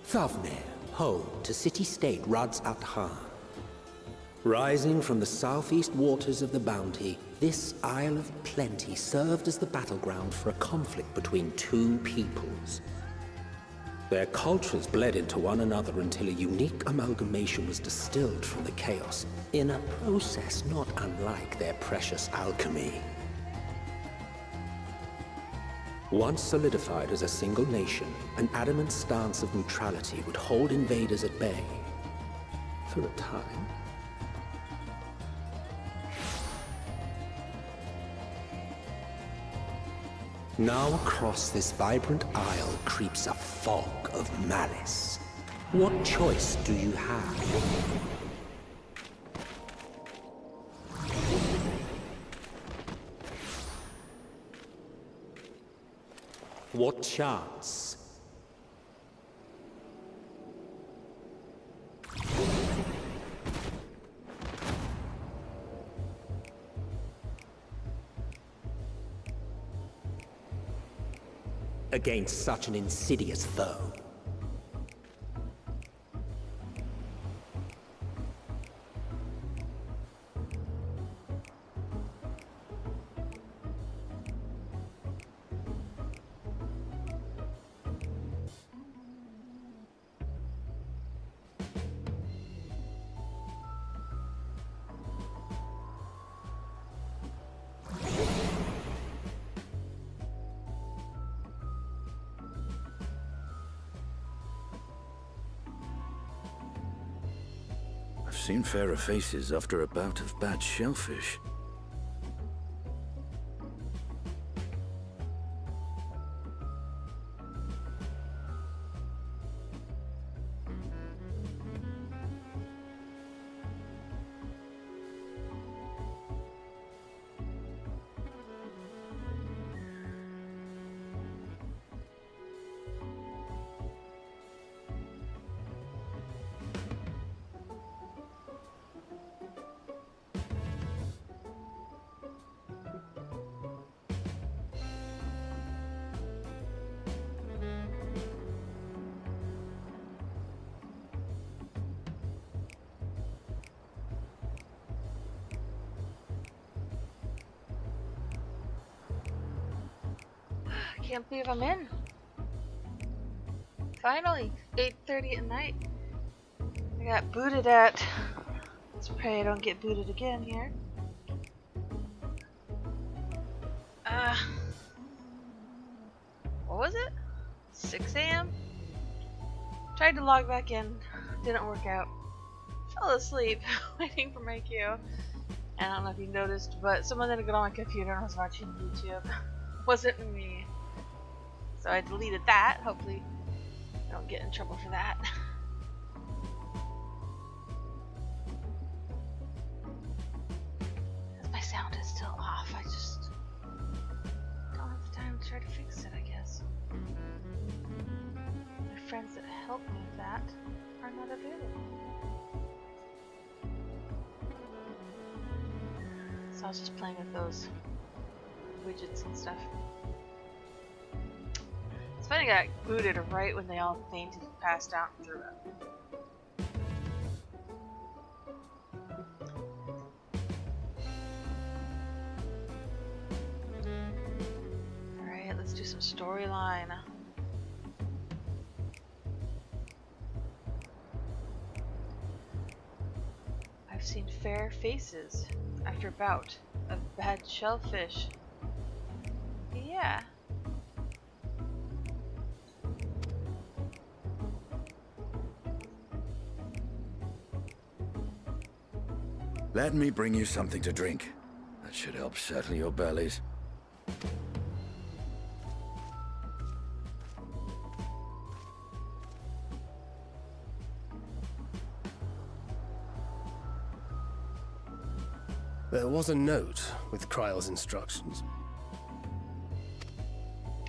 Ffxiv, home to city-state Rads at Han. Rising from the southeast waters of the Bounty, this Isle of Plenty served as the battleground for a conflict between two peoples. Their cultures bled into one another until a unique amalgamation was distilled from the chaos, in a process not unlike their precious alchemy. Once solidified as a single nation, an adamant stance of neutrality would hold invaders at bay. For a time. Now across this vibrant isle creeps a fog of malice. What choice do you have? What chance? Against such an insidious foe. I've seen fairer faces after a bout of bad shellfish. Can't believe I'm in. Finally, 8:30 at night. I got booted at. Let's pray I don't get booted again here. What was it? 6 a.m. Tried to log back in, didn't work out. Fell asleep waiting for my cue. And I don't know if you noticed, but someone had to get on my computer and was watching YouTube. Wasn't me. So I deleted that. Hopefully I don't get in trouble for that. My sound is still off. I just don't have the time to try to fix it, I guess. My friends that help me with that are not available. So I was just playing with those widgets and stuff. It's funny I got booted right when they all fainted and passed out and threw up. Alright, let's do some storyline. I've seen fair faces after a bout of bad shellfish. Yeah. Let me bring you something to drink. That should help settle your bellies. There was a note with Kryle's instructions.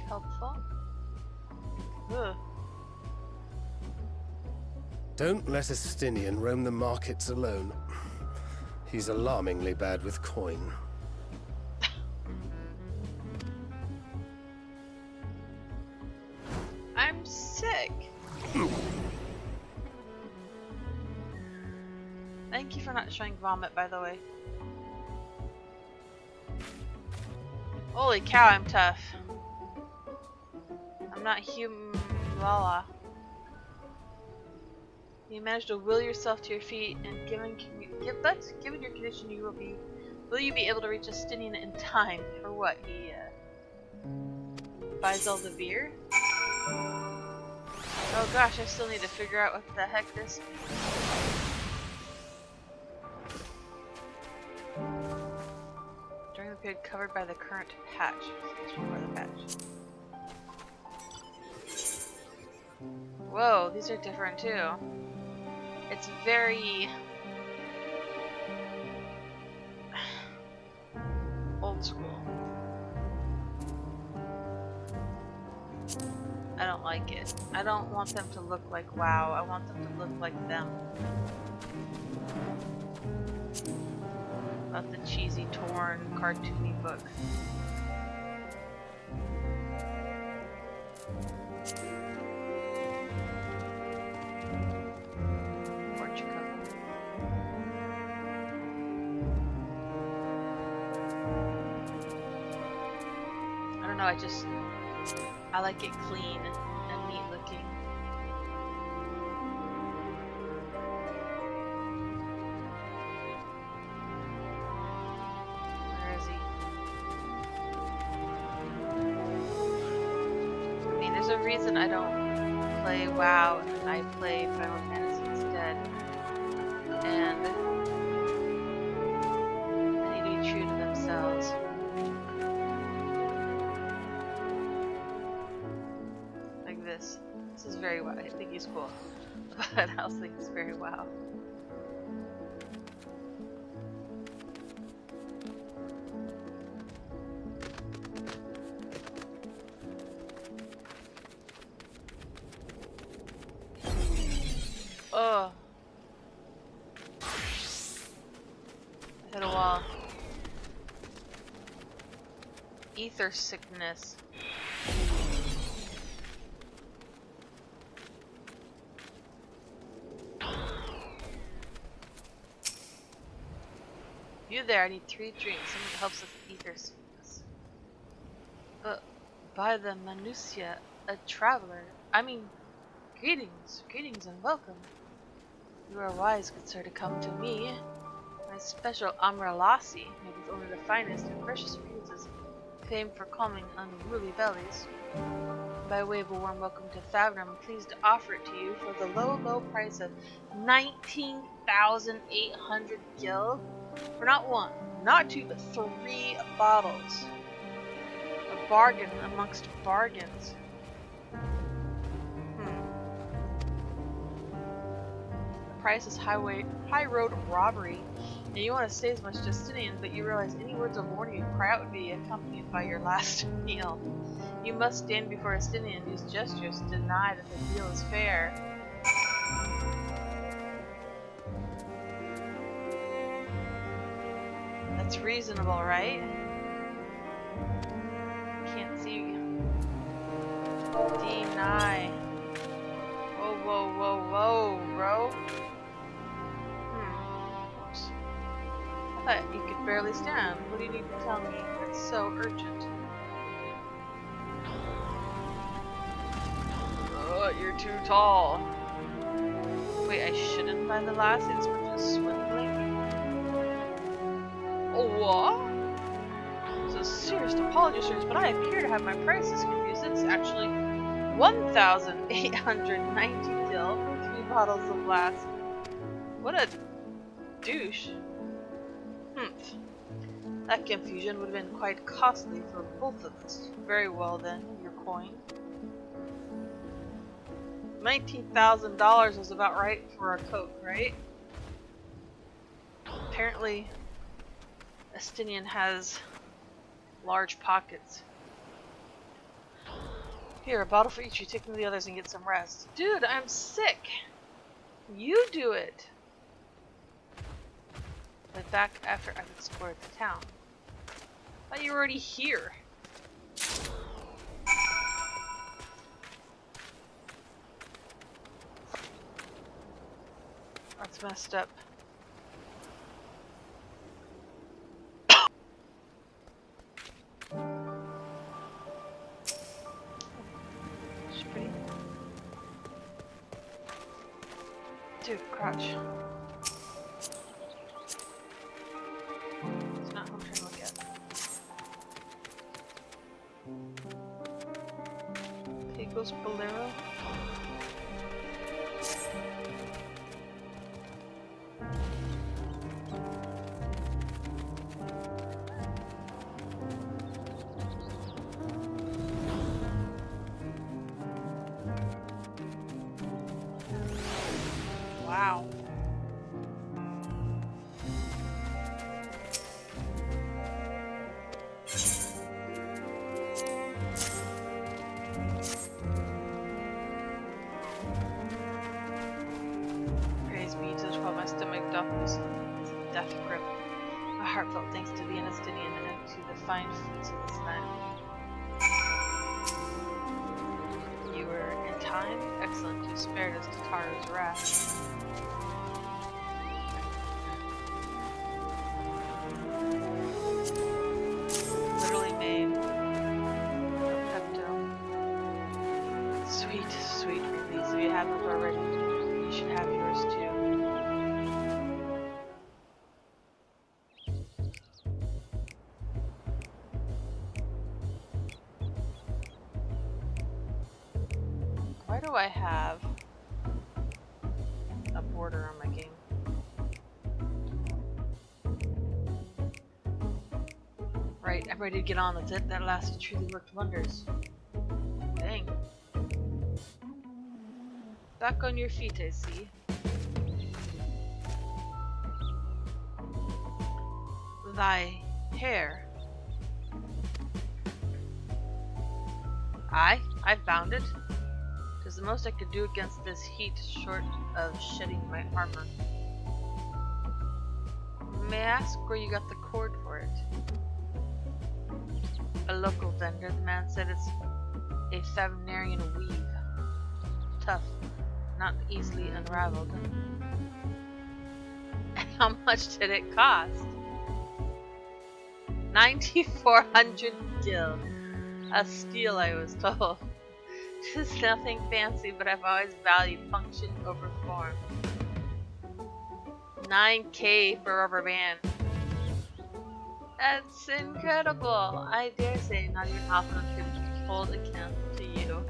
Helpful? Ugh. Don't let a Stinian roam the markets alone. He's alarmingly bad with coin. I'm sick. Thank you for not showing vomit, by the way. Holy cow, I'm tough. I'm not Lala. You managed to will yourself to your feet, and given your condition, will you be able to reach Justinian in time for what? He buys all the beer? Oh gosh, I still need to figure out what the heck this. During the period covered by the current patch. It's before the patch. Whoa, these are different too. It's very old school. I don't like it. I don't want them to look like WoW. I want them to look like them. Not the cheesy, torn, cartoony book. I don't know, I like it clean and neat looking. Where is he? I mean, there's a reason I don't play WoW and I play Final Fantasy instead. And they need to be true to themselves. Like this. This is very WoW. I think he's cool. But I also think it's very WoW. Oh. I hit a wall. Ether sickness. You there, I need 3 drinks. Something that helps with ether sickness. By the Manusia, a traveler. I mean, greetings and welcome. You are wise, good sir, to come to me. My special Amralasi, made with only the finest and precious fruits, famed for calming unruly bellies. By way of a warm welcome to Ffxiv, I'm pleased to offer it to you for the low price of 19,800 gil. For not 1, not 2, but 3 bottles. A bargain amongst bargains. The price is high road robbery, and you want to say as much Justinian, but you realize any words of warning you cry out would be accompanied by your last meal. You must stand before Justinian and use gestures to deny that the deal is fair. That's reasonable, right? Can't see. Deny. Whoa, bro. Oops. I thought you could barely stand. What do you need to tell me that's so urgent? Oh, you're too tall. Wait, I shouldn't buy the lasses. We're just swindling. Oh, what? So serious apology, sirs, but I appear to have my prices confused. It's actually 1,890 gil for 3 bottles of glass. What a douche. That confusion would have been quite costly for both of us. Very well then, your coin. $19,000 was about right for a coat, right? Apparently, Estinian has large pockets. Here, a bottle for each. You take them to the others and get some rest. Dude, I'm sick. You do it. But back after I've explored the town. I thought you were already here. That's messed up. Dude, crouch. It's not what I'm trying to look at. Pecos Bolero. Wow. Praise be to while my stomach doth loosen its death grip. My heartfelt thanks to thee, Anastinian, and to the fine fruits of this land. You were in time? Excellent, you spared us to Taro's wrath. Literally made a Pepto. Sweet, sweet release. If you haven't already, you should have yours too. Why do I have a border on my game? Right, I'm ready to get on with it. That last truly worked wonders. Dang. Back on your feet, I see. Thy hair. I found it. 'Tis the most I could do against this heat, short of shedding my armor. May I ask where you got the cord for it? A local vendor. The man said it's a Ffxivnarian weave. Tough, not easily unraveled. And how much did it cost? 9,400 gil. A steal, I was told. 'Tis nothing fancy, but I've always valued function over form. 9K for a rubber band. That's incredible. I dare say not even Alpha could hold a candle to you.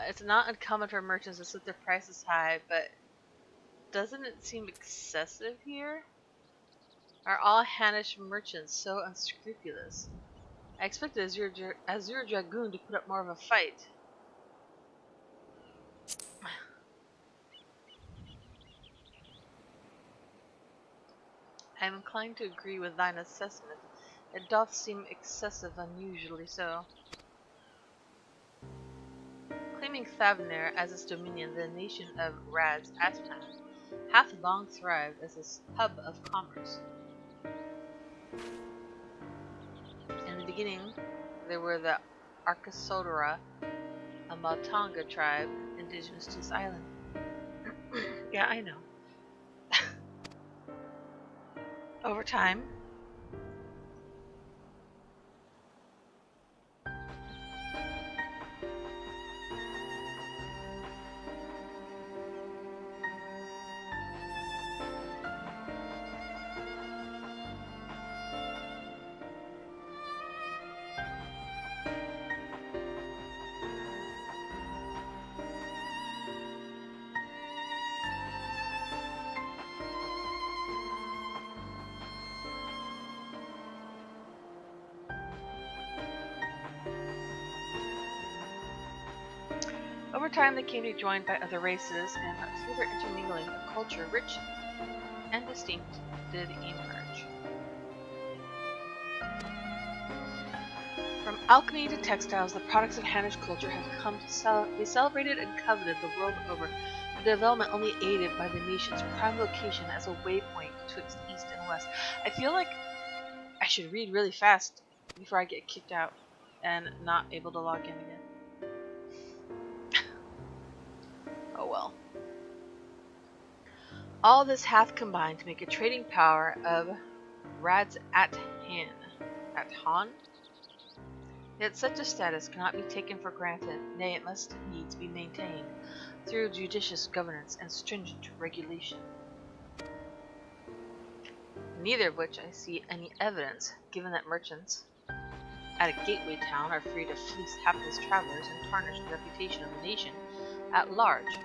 It's not uncommon for merchants to set their prices high, but doesn't it seem excessive here? Are all Hanish merchants so unscrupulous? I expected Azure Dragoon to put up more of a fight. I am inclined to agree with thine assessment. It doth seem excessive, unusually so. Claiming Thavner as its dominion, the nation of Rad's Astan hath long thrived as a hub of commerce. In the beginning, there were the Arkasodora, a Maltonga tribe indigenous to this island. Yeah, I know. Over time, they came to be joined by other races, and through their intermingling, a culture rich and distinct did emerge. From alchemy to textiles, the products of Hanish culture have come to be celebrated and coveted the world over, a development only aided by the nation's prime location as a waypoint betwixt east and west. I feel like I should read really fast before I get kicked out and not able to log in again. Oh well. All this hath combined to make a trading power of Rad's at Han. Yet such a status cannot be taken for granted, nay, it must needs be maintained through judicious governance and stringent regulation. Neither of which I see any evidence, given that merchants at a gateway town are free to fleece hapless travelers and tarnish the reputation of the nation at large.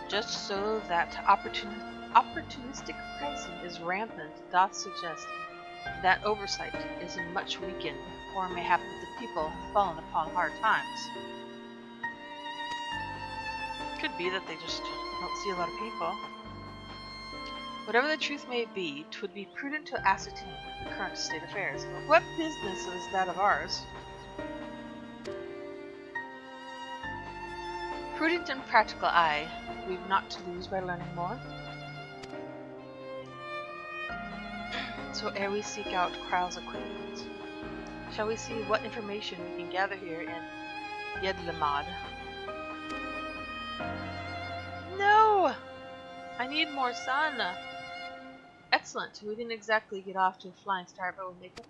Just so that opportunistic pricing is rampant doth suggest that oversight is much weakened, or mayhap that the people have fallen upon hard times. Could be that they just don't see a lot of people. Whatever the truth may be, 'twould be prudent to ascertain the current state of affairs. But what business is that of ours? Prudent and practical eye, we've not to lose by learning more. So ere we seek out Kral's equipment, shall we see what information we can gather here in Yedlamad? No! I need more sun! Excellent, we didn't exactly get off to a flying start, but we'll make it.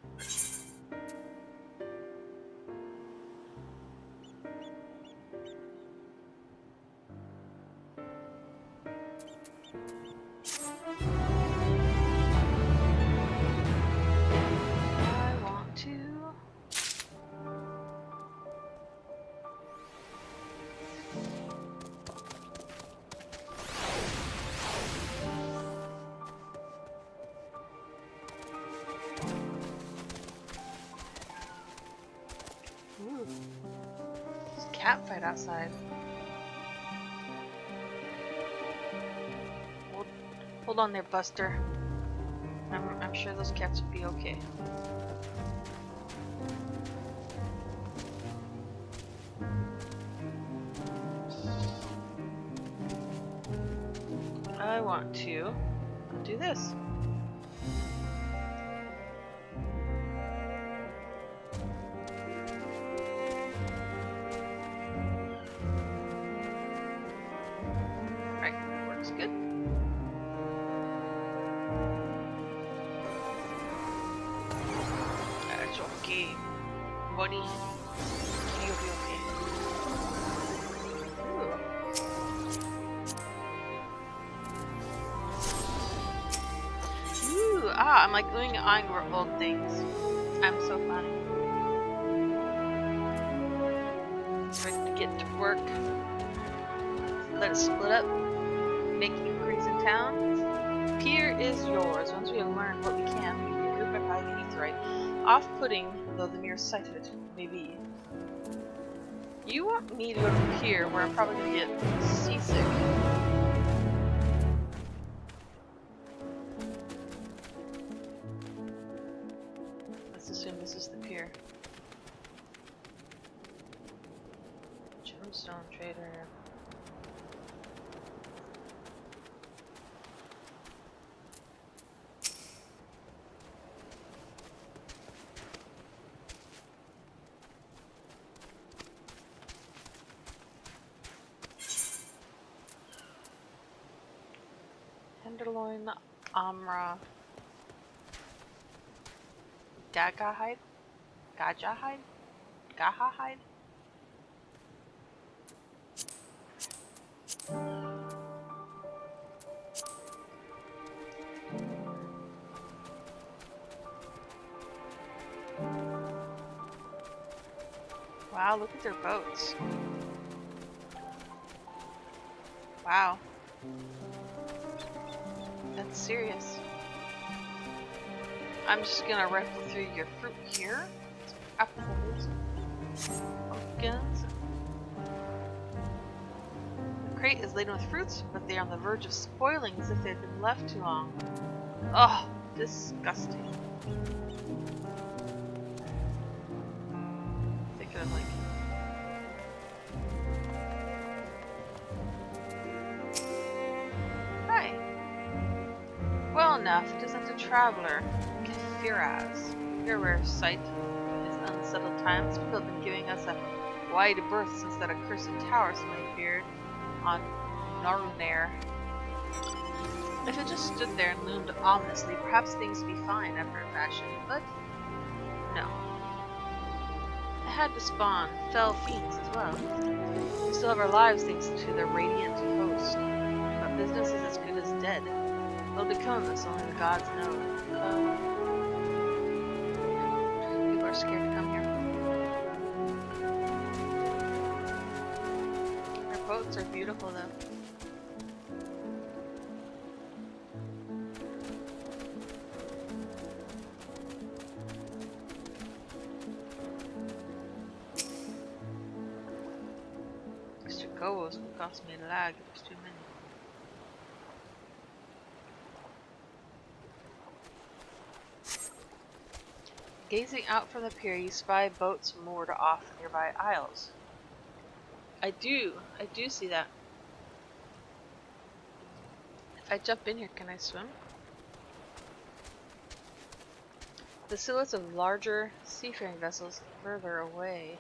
Ooh. There's a cat fight outside. Hold on there, Buster. I'm sure those cats will be okay. I want to do this. Buddy, you'll be okay. Ooh, I'm like doing over old things. I'm so funny. Ready to get to work. Let us split up. Make inquiries in town. Pier is yours. Once we have learned what we can, we regroup by finding Aetheryte. Off-putting though the mere sight of it may be. You want me to go to the pier where I'm probably going to get seasick. Let's assume this is the pier. Gemstone trader. Tenderloin, Amra, Gagahide, Gajahide, Gahahide. Wow, look at their boats. Wow. That's serious. I'm just gonna rifle through your fruit here. Apples, pumpkins. The crate is laden with fruits, but they are on the verge of spoiling as if they had been left too long. Oh, disgusting. They could have, like, well enough, it isn't a traveler. Ffxiv. Your rare sight. In these unsettled times, people have been giving us a wide berth since that accursed tower suddenly appeared on Norunair. If it just stood there and loomed ominously, perhaps things would be fine after a fashion, but no. had to spawn fell fiends as well. We still have our lives thanks to the radiant host. But business is as good as dead. It'll become this, only the gods know. People are scared to come here. Our boats are beautiful though. Goals will cost me a lag if there's too many. Gazing out from the pier, you spy boats moored off nearby isles. I do see that. If I jump in here, can I swim? The silhouettes of larger seafaring vessels further away.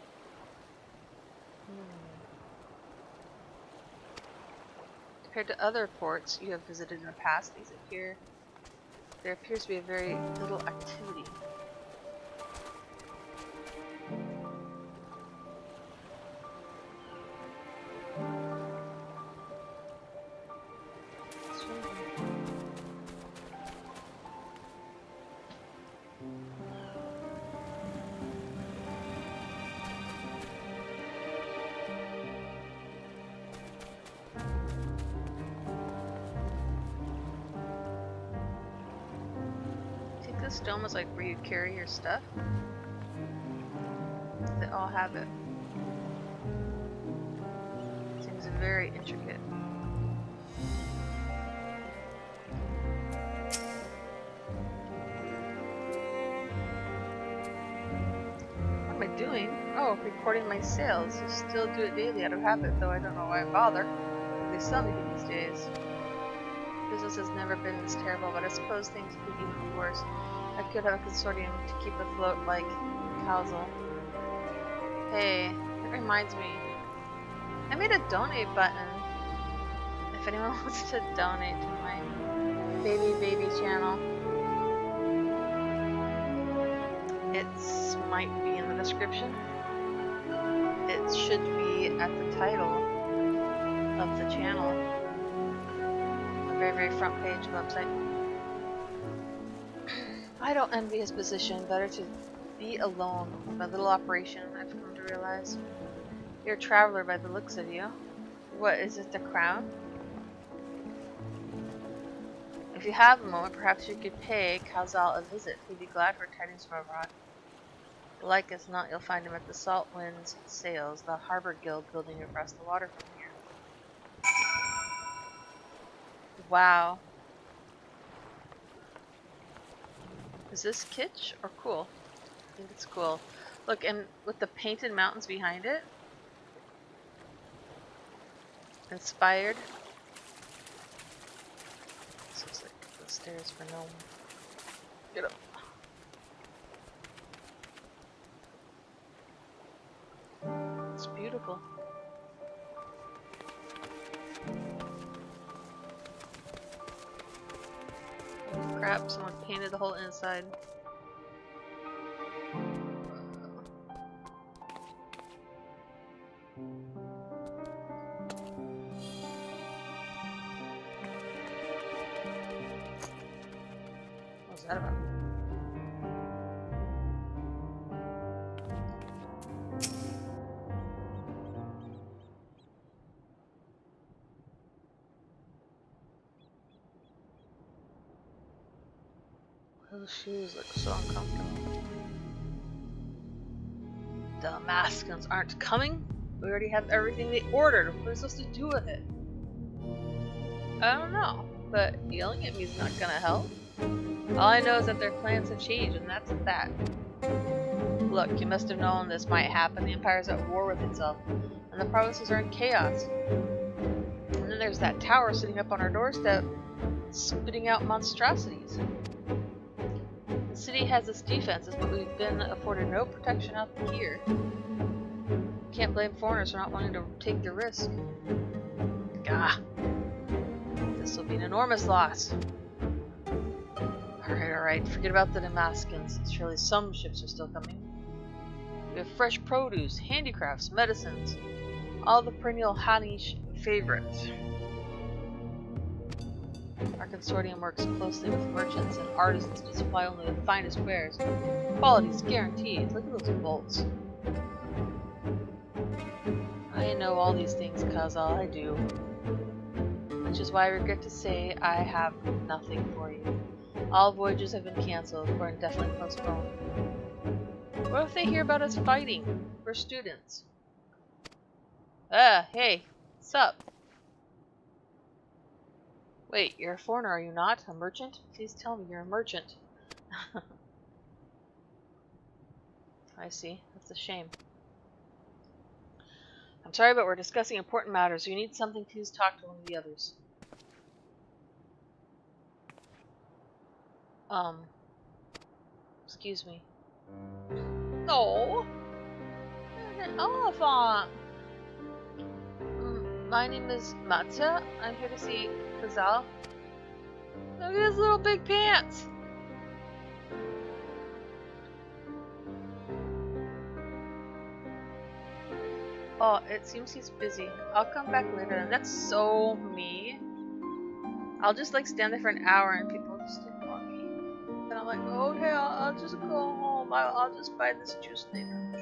Compared to other ports you have visited in the past, there appears to be a very little activity. This dome is like where you carry your stuff. They all have it. Seems very intricate. What am I doing? Oh, recording my sales. I still do it daily out of habit, though I don't know why I bother. They sell me these days. Business has never been this terrible, but I suppose things could be even worse. I could have a consortium to keep afloat like Calzel. Hey, that reminds me. I made a donate button. If anyone wants to donate to my baby channel. It might be in the description. It should be at the title of the channel. The very front page of the website. I don't envy his position. Better to be alone with my little operation, I've come to realize. You're a traveler by the looks of you. What, is it the crown? If you have a moment, perhaps you could pay Calzel a visit. He'd be glad for tidings from abroad. Like as not, you'll find him at the Salt Winds Sails, the harbor guild building across the water from here. Wow. Is this kitsch or cool? I think it's cool. Look, and with the painted mountains behind it. Inspired. This looks like the stairs for gnome. Get up. It's beautiful. Crap, someone painted the whole inside. What's that about? Those shoes look so uncomfortable. Damascus aren't coming? We already have everything they ordered. What are we supposed to do with it? I don't know, but yelling at me is not gonna help. All I know is that their plans have changed, and that's that. Look, you must have known this might happen. The Empire's at war with itself, and the provinces are in chaos. And then there's that tower sitting up on our doorstep, spitting out monstrosities. The city has its defenses, but we've been afforded no protection out here. Can't blame foreigners for not wanting to take the risk. Gah. This will be an enormous loss. Alright, forget about the Damascus. Surely some ships are still coming. We We have fresh produce, handicrafts, medicines, all the perennial Hanish favorites. Our consortium works closely with merchants and artisans to supply only the finest wares. Quality is guaranteed. Look at those bolts. I know all these things, Kazal, I do. Which is why I regret to say I have nothing for you. All voyages have been cancelled or indefinitely postponed. What if they hear about us fighting? We're students. Hey, what's up? Wait, you're a foreigner, are you not? A merchant? Please tell me you're a merchant. I see. That's a shame. I'm sorry, but we're discussing important matters. You need something, please talk to one of the others. Excuse me. No! An elephant! My name is Matza. I'm here to see Kazal. Look at his little big pants! Oh, it seems he's busy. I'll come back later. And that's so me. I'll just like stand there for an hour and people just ignore me. And I'm like, okay, I'll just go home. I'll just buy this juice later.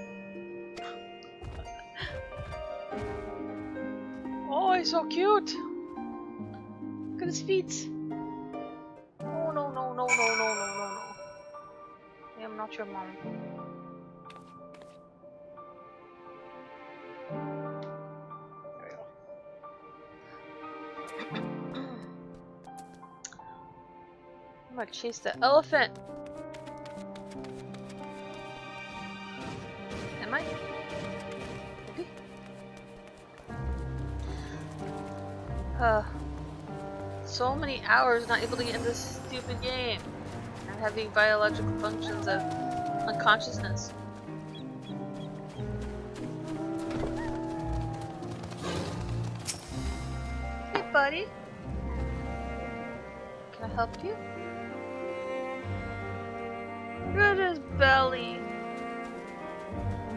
Oh, he's so cute. Look at his feet. Oh, no, no, no, no, no, no, no, no. I am not your mom. I'm gonna chase the elephant. Am I? Maybe? So many hours not able to get in this stupid game. And having biological functions of unconsciousness. Hey, buddy. Can I help you? Look at his belly.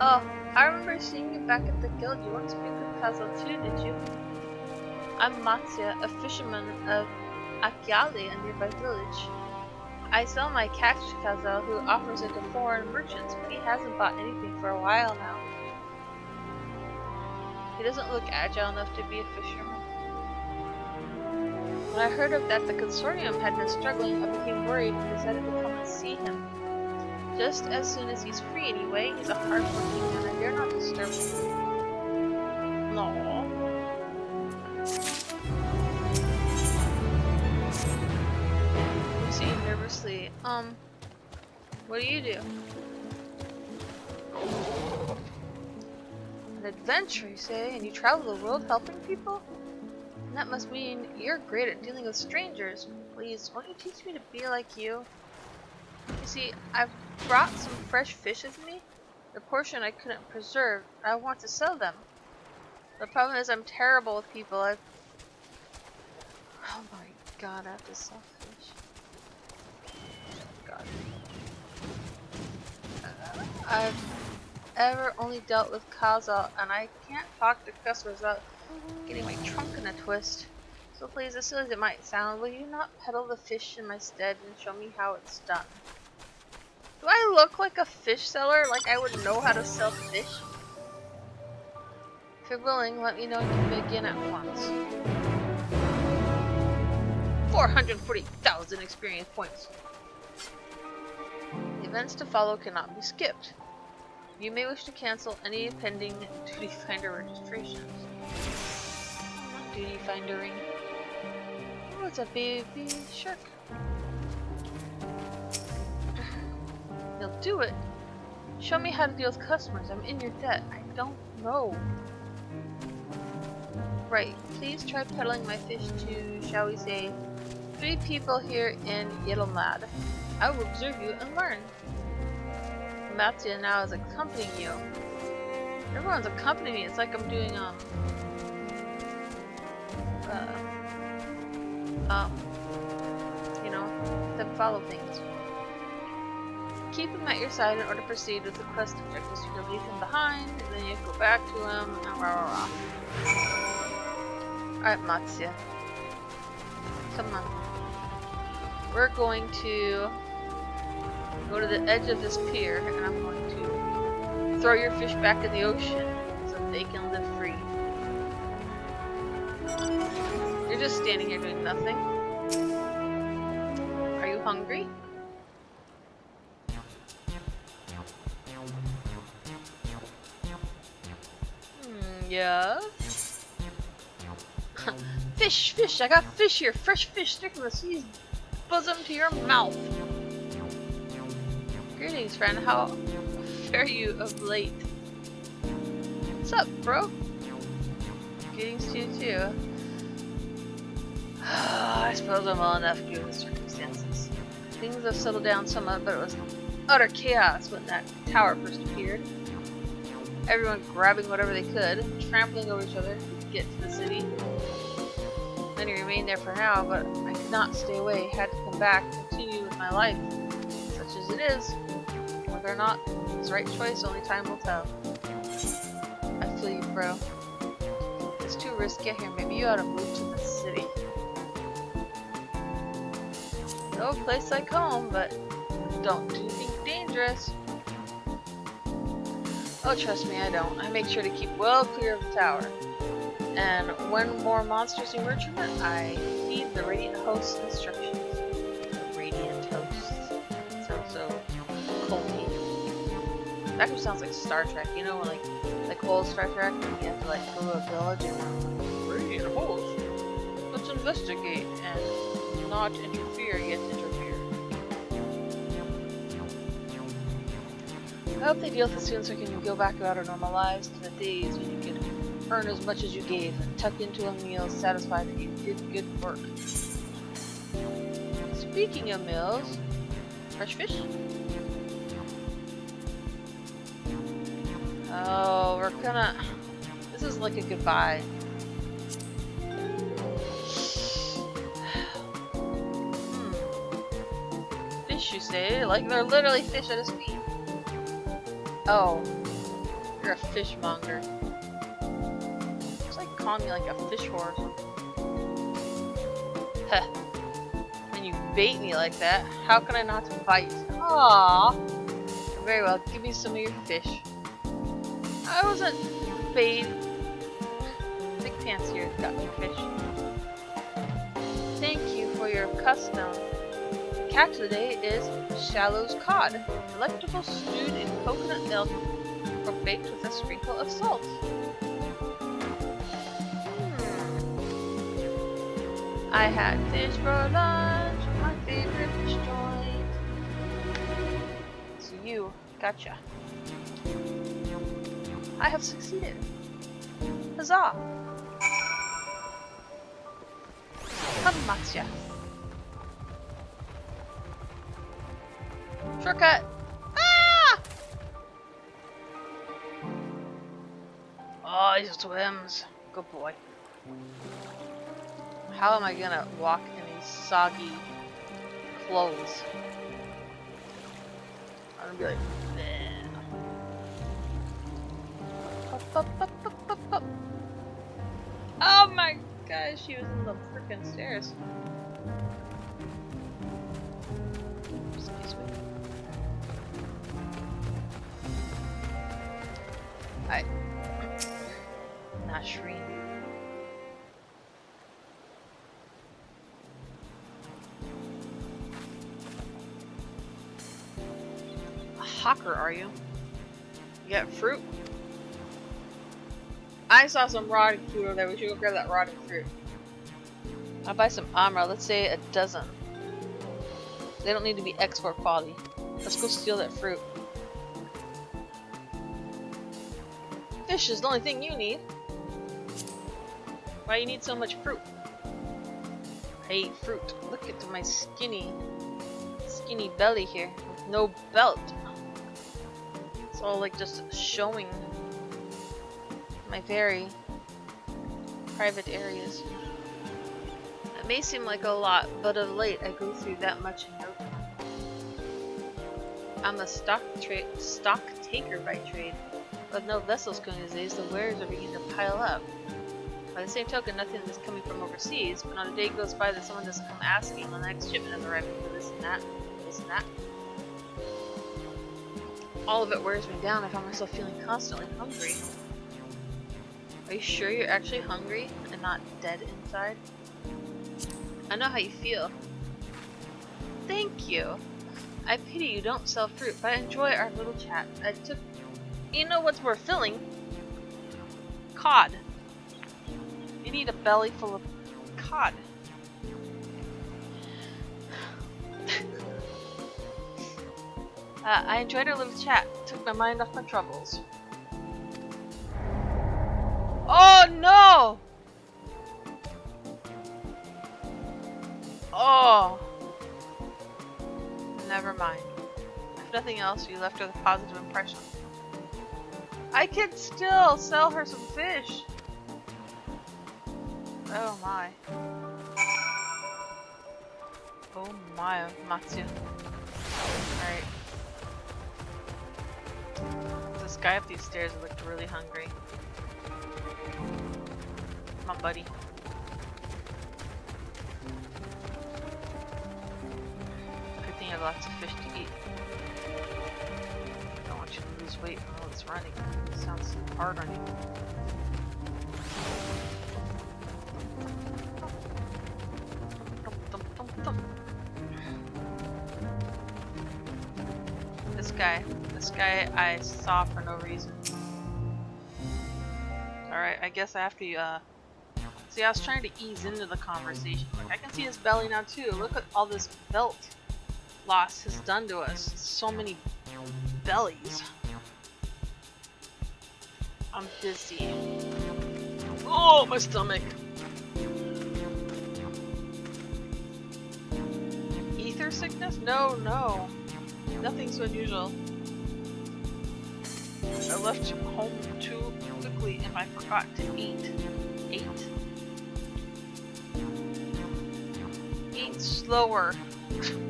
Oh, I remember seeing you back at the guild. You want to speak with Kazal too, did you? I'm Matsya, a fisherman of Akyali, a nearby village. I sell my catch to Kazal, who offers it to foreign merchants, but he hasn't bought anything for a while now. He doesn't look agile enough to be a fisherman. When I heard of that the consortium had been struggling, I became worried and decided to come and see him. Just as soon as he's free anyway, he's a hard-working man. I dare not disturb him. No. Lucy nervously. What do you do? An adventure, you say? And you travel the world helping people? And that must mean you're great at dealing with strangers. Please, won't you teach me to be like you? You see, I've brought some fresh fish with me. The portion I couldn't preserve. I want to sell them. The problem is I'm terrible with people. Oh my god, I have to sell fish. God. I've ever only dealt with Kazal, and I can't talk to customers without getting my trunk in a twist. So please, as silly as it might sound, will you not peddle the fish in my stead and show me how it's done? Do I look like a fish seller? Like I would know how to sell fish? If you're willing, let me know and you can begin at once. 440,000 experience points. The events to follow cannot be skipped. You may wish to cancel any pending duty finder registrations. Not duty findering. Oh, it's a baby shark. You'll do it. Show me how to deal with customers. I'm in your debt. I don't know. Right. Please try peddling my fish to, shall we say, 3 people here in Yelomad. I will observe you and learn. Matsya now is accompanying you. Everyone's accompanying me. It's like I'm doing you know, them follow things. Keep him at your side in order to proceed with the quest objectives. You can leave him behind, and then you go back to him, and rah rah rah. Alright, Matsya. Come on. We're going to go to the edge of this pier, and I'm going to throw your fish back in the ocean so they can live free. You're just standing here doing nothing. Are you hungry? Yeah. Fish, fish! I got fish here! Fresh fish straight from the sea's bosom to your mouth! Greetings, friend. How fare you of late? What's up, bro? Greetings to you, too. I suppose I'm well enough given the circumstances. Things have settled down somewhat, but it was utter chaos when that tower first appeared. Everyone grabbing whatever they could, trampling over each other to get to the city. Many remained there for now, but I could not stay away. Had to come back, continue with my life. Such as it is. Whether or not it's the right choice, only time will tell. I feel you, bro. It's too risky here. Maybe you ought to move to the city. No place like home, but don't do anything dangerous. Oh, trust me, I don't. I make sure to keep well clear of the tower. And when more monsters emerge from it, I heed the Radiant Host's instructions. The Radiant Hosts. Sounds so culty. It actually sounds like Star Trek, you know, like old Star Trek, when you have to like go to a village and Radiant Host. Let's investigate and not interfere, yet interfere. I hope they deal with it soon so we can go back about our normal lives to the days when you could earn as much as you gave and tuck into a meal satisfied that you did good work. Speaking of meals, fresh fish? Oh, we're gonna... This is like a goodbye. Fish, you say? Like they're literally fish at his feet. Oh, you're a fishmonger. It's like calling me like a fish whore or something. Heh. When you bait me like that, how can I not bite? Aww. Very well, give me some of your fish. I wasn't bait. Big Pants here got me fish. Thank you for your custom. The catch of the day is Shallow's cod, delectable stewed in coconut milk or baked with a sprinkle of salt. I had fish for lunch, my favorite fish joint. So you, gotcha. I have succeeded. Huzzah! Come, Matsya. Shortcut! Ah! Oh, he swims. Good boy. How am I gonna walk in these soggy clothes? I'm gonna be like, bleh. Up, up, up, up, up, up. Oh my gosh, she was in the freaking stairs. Excuse me. Alright. Nashreen. A hawker, are you? You got fruit? I saw some rotting fruit over there. We should go grab that rotting fruit. I'll buy some armor. Let's say a dozen. They don't need to be export quality. Let's go steal that fruit. Fish is the only thing you need. Why you need so much fruit? I eat fruit. Look at my skinny belly here with no belt. It's all like just showing my very private areas. It may seem like a lot, but of late I go through that much in no time. I'm a stock taker by trade. With no vessels going these days, the wares are beginning to pile up. By the same token, nothing is coming from overseas, but not a day goes by that someone doesn't come asking when the next shipment is arriving for this and that, this and that. All of it wears me down. I find myself feeling constantly hungry. Are you sure you're actually hungry and not dead inside? I know how you feel. Thank you. I pity you don't sell fruit, but I enjoy our little chat. You know what's more filling? Cod. You need a belly full of cod. I enjoyed our little chat. Took my mind off my troubles. Oh no! Oh. Never mind. If nothing else, you left her with a positive impression. I can still sell her some fish. Oh my. Oh my, Matsu. Alright. This guy up these stairs looked really hungry. Come on, buddy. Good thing I have lots of fish to eat. I don't want you to lose weight from all this running. It sounds so hard on you. This guy I saw for no reason. Alright, I guess I have to, see, I was trying to ease into the conversation. Like, I can see his belly now too. Look at all this belt loss has done to us. So many bellies. I'm dizzy. Oh, my stomach. Ether sickness? No, no. Nothing so unusual. I left home too quickly and I forgot to eat. Eat slower. Some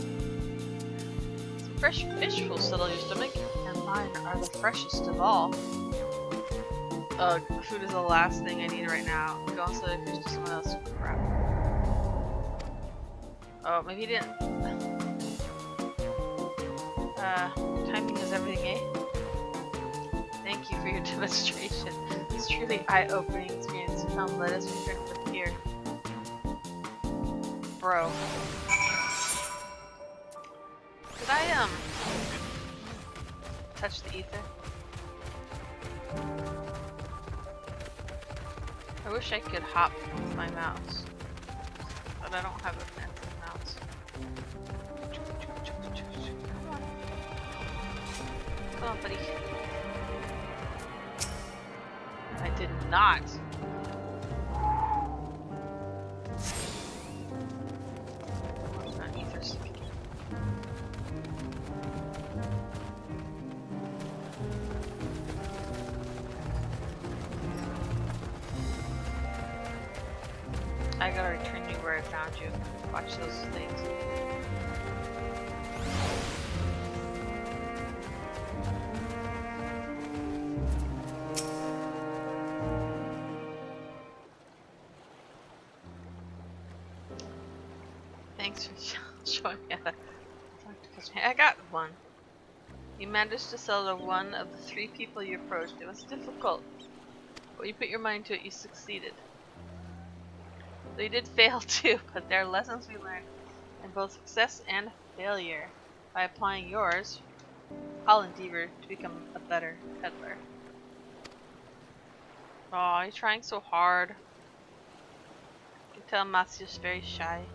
fresh fish will settle your stomach, and mine are the freshest of all. Ugh, food is the last thing I need right now. Go and sell your fish to someone else. Crap. Oh, maybe he didn't. Timing is everything, eh? Thank you for your demonstration. It's truly eye-opening experience. Come, let us return to the pier. Bro. Did I, touch the ether? I wish I could hop with my mouse. But I don't have a fancy mouse. Come on, buddy. I did not. Where's that ether stick again? I gotta return you where I found you. Watch those things. Thanks for showing me how to talk to customer. I got one. You managed to sell to one of the 3 people you approached. It was difficult, but when you put your mind to it, you succeeded. So you did fail too, but there are lessons we learned in both success and failure. By applying yours, I'll endeavor to become a better peddler. Oh, you're trying so hard. You can tell Matsu's very shy.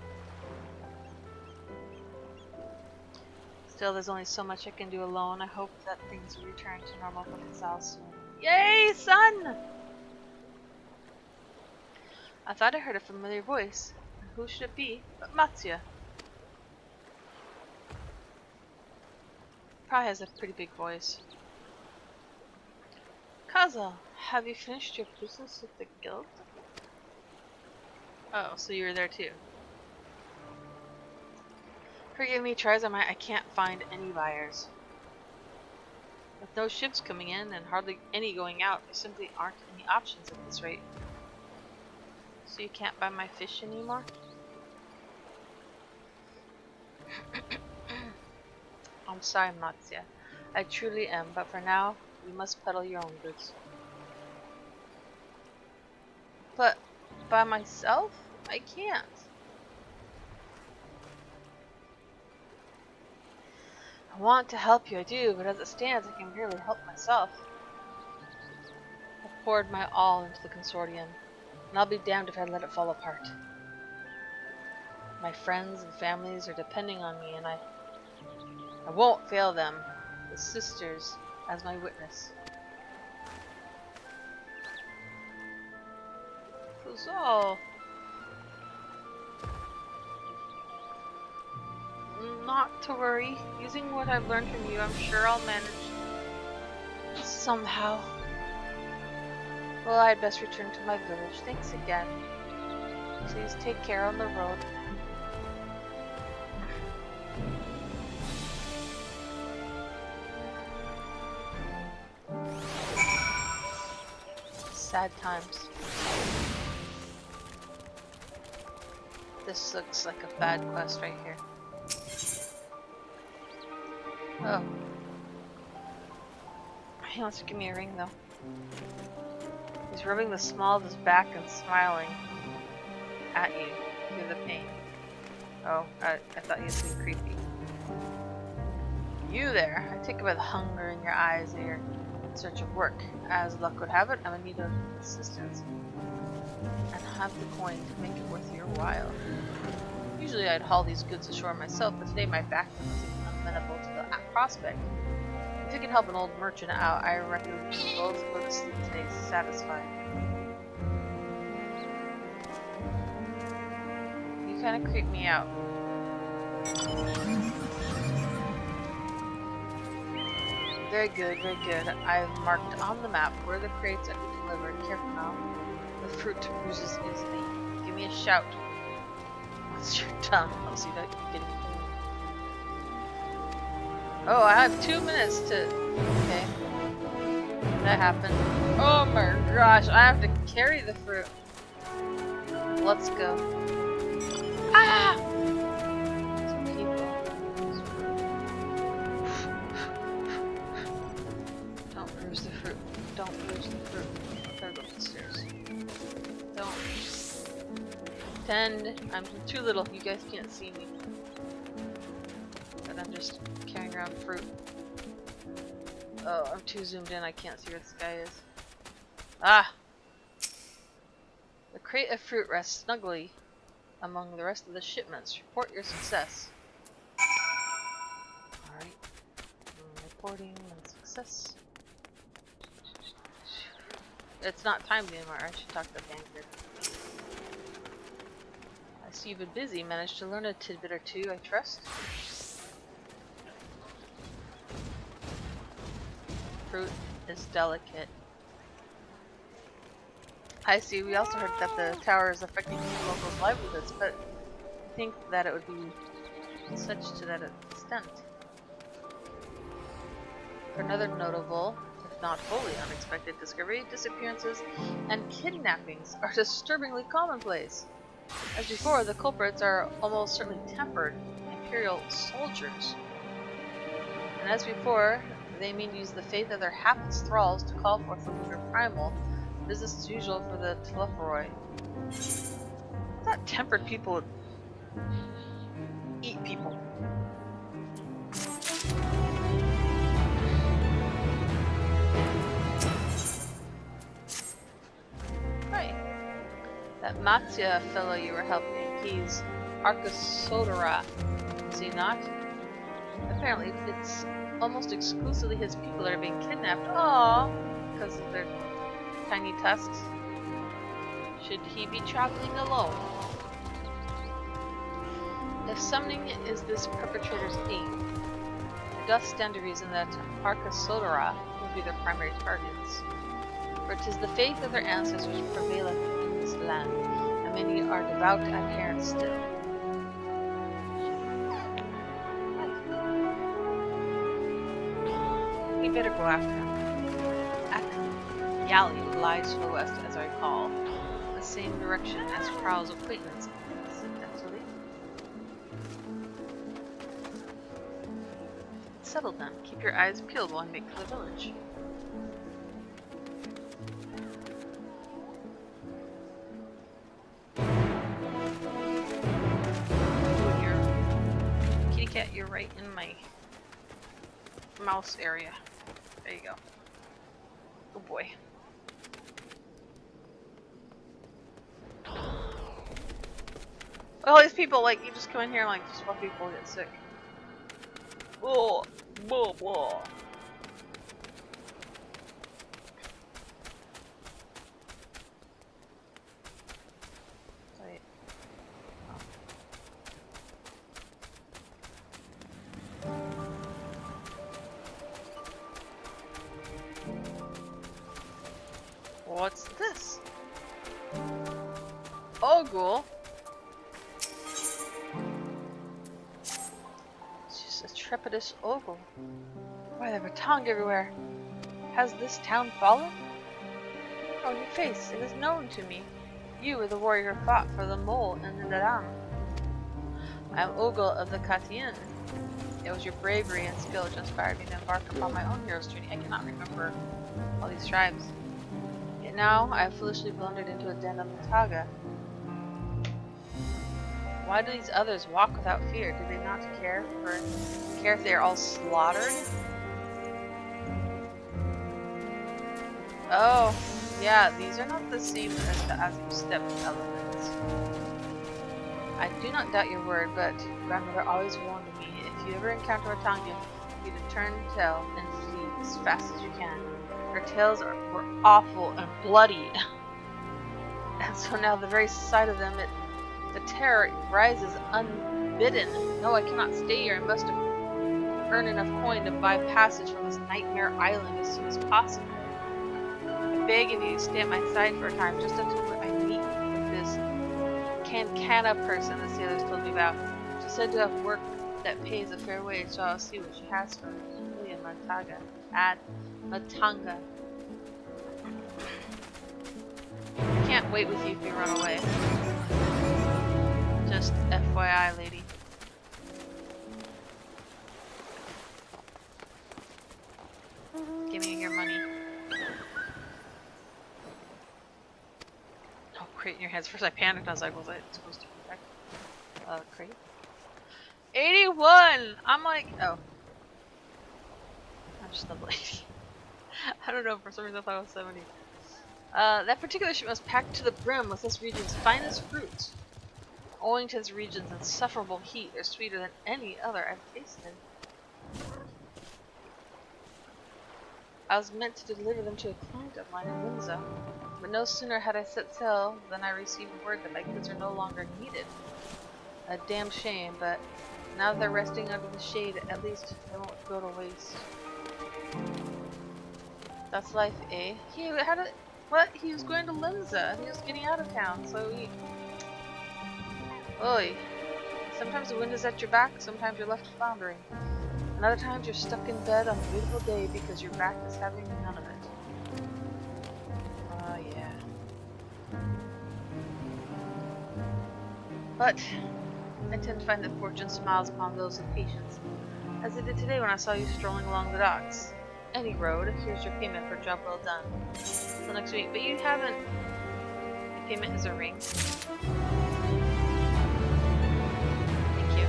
Still, there's only so much I can do alone. I hope that things will return to normal for Kazal soon. Yay, son! I thought I heard a familiar voice. Who should it be but Matsuya? Probably has a pretty big voice. Kazal, have you finished your business with the guild? Oh, so you were there too. Forgive me, try as I might, I can't find any buyers. With no ships coming in and hardly any going out, there simply aren't any options at this rate. So you can't buy my fish anymore? I'm sorry, Matsuya. I truly am, but for now, you must peddle your own goods. But by myself? I can't. I want to help you, I do, but as it stands, I can barely help myself. I poured my all into the consortium, and I'll be damned if I let it fall apart. My friends and families are depending on me, and I won't fail them, the sisters, as my witness. Fuzal. Not to worry. Using what I've learned from you, I'm sure I'll manage. Somehow. Well, I'd best return to my village. Thanks again. Please take care on the road. Sad times. This looks like a bad quest right here. Oh. He wants to give me a ring though. He's rubbing the small of his back and smiling at you through the pain. Oh, I thought you seemed creepy. You there! I take it by the hunger in your eyes that you're in search of work. As luck would have it, I'm in need of assistance. And have the coin to make it worth your while. Usually I'd haul these goods ashore myself, but today my back was amenable to the prospect. If you can help an old merchant out, I reckon we can both go to sleep today satisfied. You kind of creep me out. Very good, very good. I've marked on the map where the crates are to be delivered. Careful now. The fruit bruises easily. Give me a shout. Once you're done, I'll see that you're getting. Oh, I have 2 minutes to. Okay. That happened. Oh my gosh, I have to carry the fruit. Let's go. Ah! Some people. Don't bruise the fruit. Don't bruise the fruit. I gotta go upstairs. Don't. Pretend I'm too little. You guys can't see me. But I'm just carrying around fruit. Oh, I'm too zoomed in. I can't see where this guy is. Ah! The crate of fruit rests snugly among the rest of the shipments. Report your success. Alright. Reporting and success. It's not timed anymore. I should talk to the banker. I see you've been busy. Managed to learn a tidbit or two, I trust. Fruit is delicate. I see. We also heard that the tower is affecting locals' livelihoods, but I think that it would be such to that extent. For another notable, if not wholly unexpected discovery, disappearances and kidnappings are disturbingly commonplace. As before, the culprits are almost certainly tempered Imperial soldiers. And as before, they mean to use the faith of their hapless thralls to call forth the lunar primal. Business as usual for the Ffxiv. I thought tempered people would eat people. Right. That Matsuya fellow you were helping, he's Arkasodara, is he not? Apparently, it's almost exclusively his people that are being kidnapped. Aww, because of their tiny tusks. Should he be traveling alone? If summoning is this perpetrator's aim, it does stand to reason that Arkasodara will be their primary targets. For it is the faith of their ancestors prevaileth in this land, and many are devout adherents still. you better go after him. Yali lies to the west, as I recall. The same direction as Charles' acquaintance, incidentally. Settled then. Keep your eyes peeled while I make for the village. Kitty cat, you're right in my mouse area. There you go. Oh boy. All these people, like, you just come in here and, like, just let people get sick. Oh, blah, blah. Wait. What's this? Oh, ghoul. It's just a trepidous ogle. Why, there are tongue everywhere. Has this town fallen? Oh, your face, it is known to me. You were the warrior who fought for the mole in the Daram. I am Ogle of the Katian. It was your bravery and skill which inspired me to embark upon my own hero's journey. I cannot remember all these tribes. Yet now I have foolishly blundered into a den of Mataga. Why do these others walk without fear? Do they not care if they are all slaughtered? Oh, yeah, these are not the same as the Ffxiv steppe elements. I do not doubt your word, but grandmother always warned me, if you ever encounter a Tongan, you to turn tail and flee as fast as you can. Her tales were awful and bloody. And so now the very sight of them, the terror rises unbidden. No, I cannot stay here. I must earn enough coin to buy passage from this nightmare island as soon as possible. I beg of you, stay at my side for a time, just until I meet with this Kankana person the sailors told me about. She said to have work that pays a fair wage, so I'll see what she has for me in Matanga. Matanga. I can't wait with you if you run away. Just FYI, lady. Give me your money. Oh, crate in your hands. First I panicked. I was like, was I supposed to protect crate? 81! I'm like, oh. I'm just a lady. I don't know, for some reason I thought it was 70. That particular ship was packed to the brim with this region's finest fruits. Owing to this region's insufferable heat, they're sweeter than any other I've tasted. I was meant to deliver them to a client of mine in Windsor, but no sooner had I set sail than I received word that my goods are no longer needed. A damn shame, but now that they're resting under the shade, at least they won't go to waste. That's life, eh? He was going to Linza. He was getting out of town, so he... Oy. Sometimes the wind is at your back, sometimes you're left floundering. And other times you're stuck in bed on a beautiful day because your back is having none of it. Oh, yeah. But I tend to find that fortune smiles upon those with patience, as it did today when I saw you strolling along the docks. Any road, here's your payment for a job well done. Till next week, but you haven't... The payment is a ring. Thank you.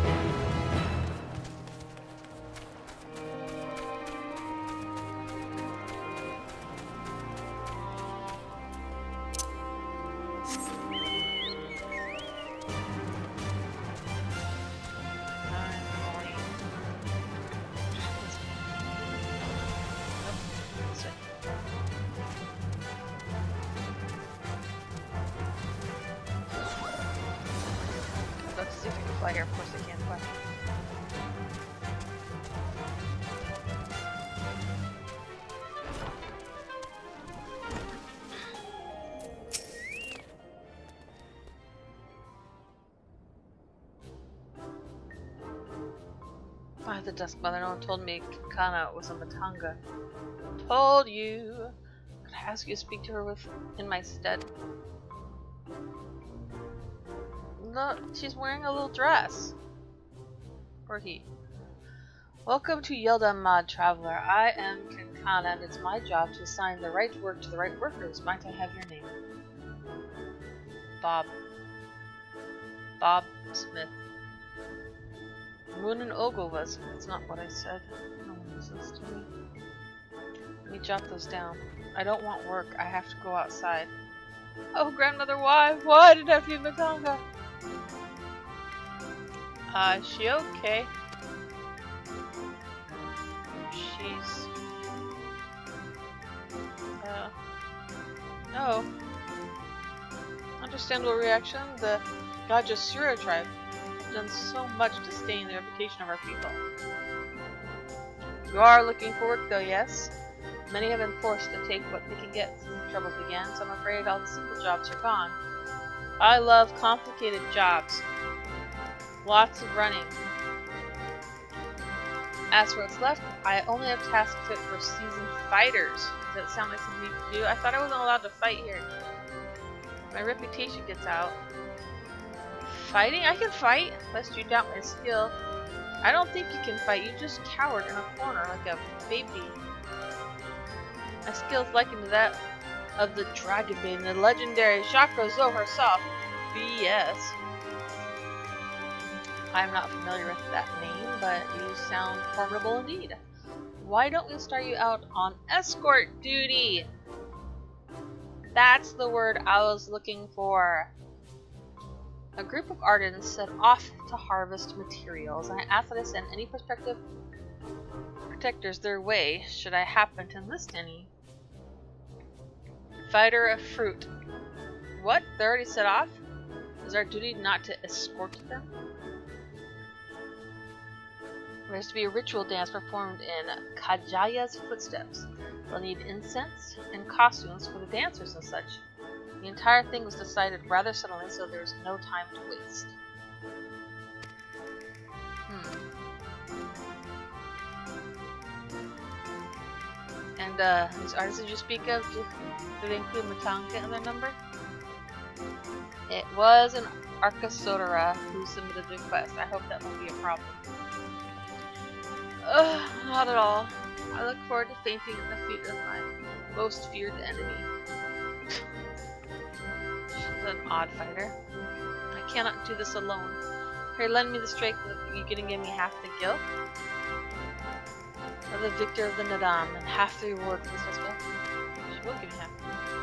Let's see if we can fly here. Of course I can't fly. Ah, the Dusk Mother. No one told me Kana was a Matanga. Told you. Could I ask you to speak to her in my stead? No, she's wearing a little dress. Or he. Welcome to Yeldamad, Traveler. I am Kankana, and it's my job to assign the right work to the right workers. Might I have your name? Bob. Bob Smith. Moon and Ogle was. That's not what I said. No one listens to me. Let me jot those down. I don't want work. I have to go outside. Oh, grandmother, why? Why did I have to be Matanga? Is she okay? She's... no. Understandable reaction. The Gajasura tribe have done so much to stain the reputation of our people. You are looking for work though, yes? Many have been forced to take what they can get since the troubles began, so I'm afraid all the simple jobs are gone. I love complicated jobs. Lots of running. As for what's left, I only have tasks fit for seasoned fighters. Does that sound like something to do? I thought I wasn't allowed to fight here. My reputation gets out. Fighting? I can fight, lest you doubt my skill. I don't think you can fight. You just cowered in a corner like a baby. My skill is likened to that of the Dragon Maiden, the legendary Chakra Zo herself. BS. I'm not familiar with that name, but you sound formidable indeed. Why don't we start you out on escort duty? That's the word I was looking for. A group of artisans set off to harvest materials, and I asked that I send any prospective protectors their way, should I happen to enlist any. Fighter of fruit. What? They're already set off? Is our duty not to escort them? There's to be a ritual dance performed in Kajaya's footsteps. They'll need incense and costumes for the dancers and such. The entire thing was decided rather suddenly, so there's no time to waste. And these artisans you speak of, do they include Matanga in their number? It was an Arkasodara who submitted the request. I hope that won't be a problem. Not at all. I look forward to fainting at the feet of my most feared enemy. She's an odd fighter. I cannot do this alone. Pray lend me the strength of you can give me half the guilt of the victor of the Nadam and half the reward for this festival. She will give me half.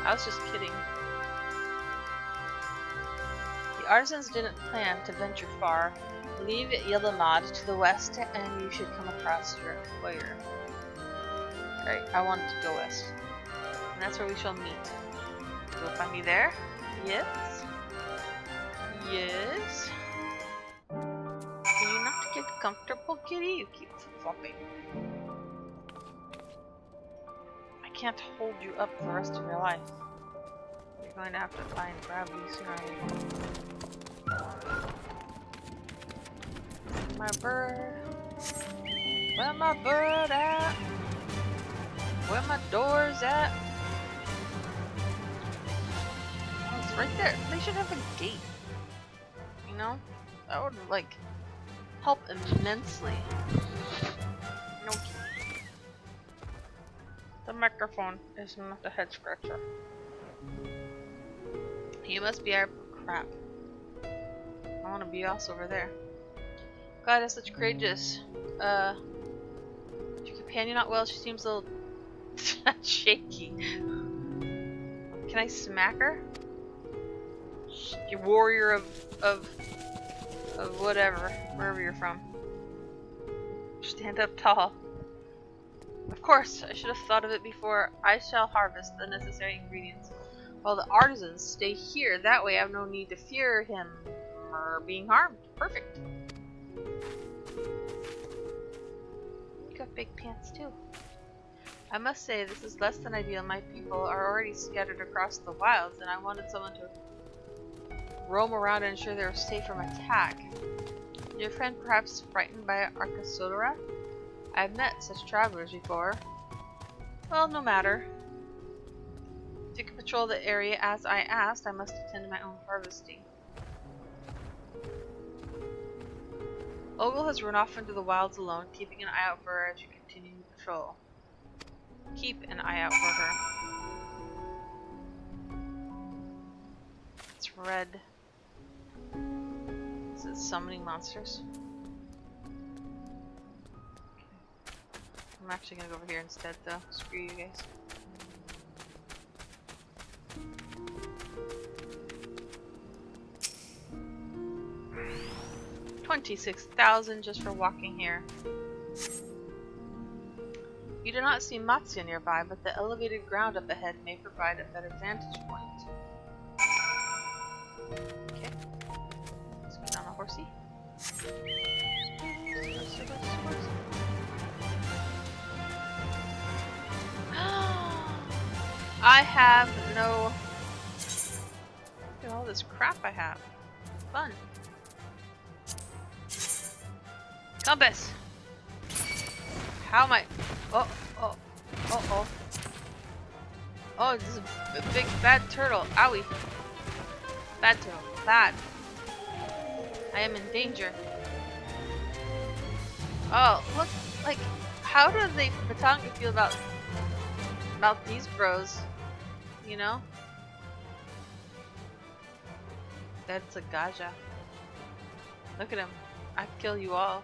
I was just kidding. The artisans didn't plan to venture far. Leave Yeldamad to the west and you should come across your employer. Alright, I want to go west. And that's where we shall meet. You'll find me there? Yes? Yes? Do you not get comfortable, kitty? You keep flopping. I can't hold you up for the rest of your life. You're going to have to find gravity sooner or later. My bird. Where my bird at? Where my doors at? Oh, it's right there. They should have a gate. You know? That would, like, help immensely. No. The microphone is not a head scratcher. You must be our crap. I want to be us over there. God, that's such courageous. Is your companion not well? She seems a little shaky. Can I smack her? You warrior of whatever, wherever you're from. Stand up tall. Of course, I should have thought of it before. I shall harvest the necessary ingredients, while the artisans stay here. That way I have no need to fear him or being harmed. Perfect. You got big pants too. I must say, this is less than ideal. My people are already scattered across the wilds, and I wanted someone to roam around and ensure they're safe from attack. Your friend perhaps frightened by Arcasodora? I've met such travelers before. Well, no matter. If you can patrol the area as I asked, I must attend to my own harvesting. Ogle has run off into the wilds alone, keeping an eye out for her as you continue to patrol. Keep an eye out for her. It's red. Is it summoning monsters? I'm actually gonna go over here instead though. Screw you guys. $26,000 just for walking here. You do not see Matsuya nearby, but the elevated ground up ahead may provide a better vantage point. Okay. Let's get on a horsey. I have no... Look at all this crap I have. Fun. Compass! How am I... Oh. Oh, this is a big bad turtle. Owie. Bad turtle. Bad. I am in danger. Oh, look, like, how do they Batanga feel about these bros? You know? That's a Gaja. Look at him. I'd kill you all.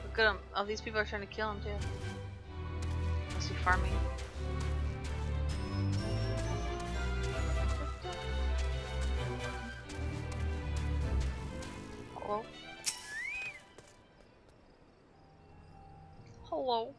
Look at him. All these people are trying to kill him too. Must be farming. Hello? Hello?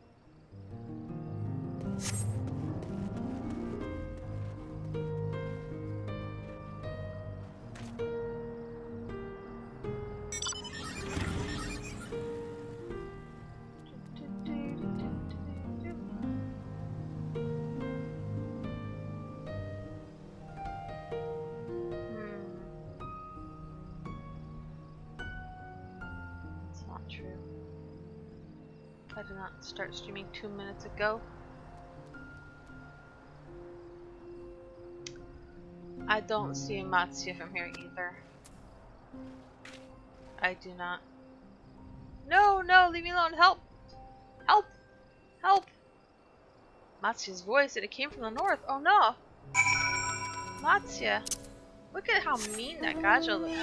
I did not start streaming 2 minutes ago. I don't see Matsuya from here either. I do not. No, no, leave me alone. Help! Help! Help! Matsuya's voice, and it came from the north. Oh no! Matsuya! Look at how mean that Gaja looks.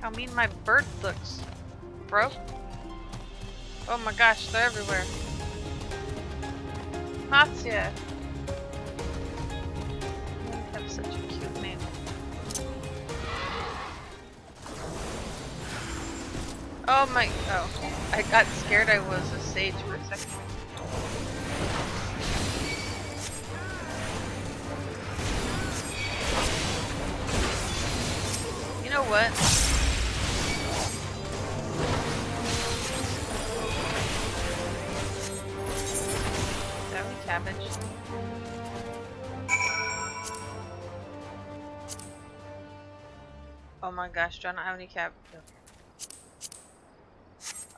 How mean my bird looks, bro. Oh my gosh, they're everywhere. Matsuya. You have such a cute name. Oh my, oh. I got scared I was a sage for a second. You know what? Cabbage. Oh my gosh, do I not have any cabbage? Okay.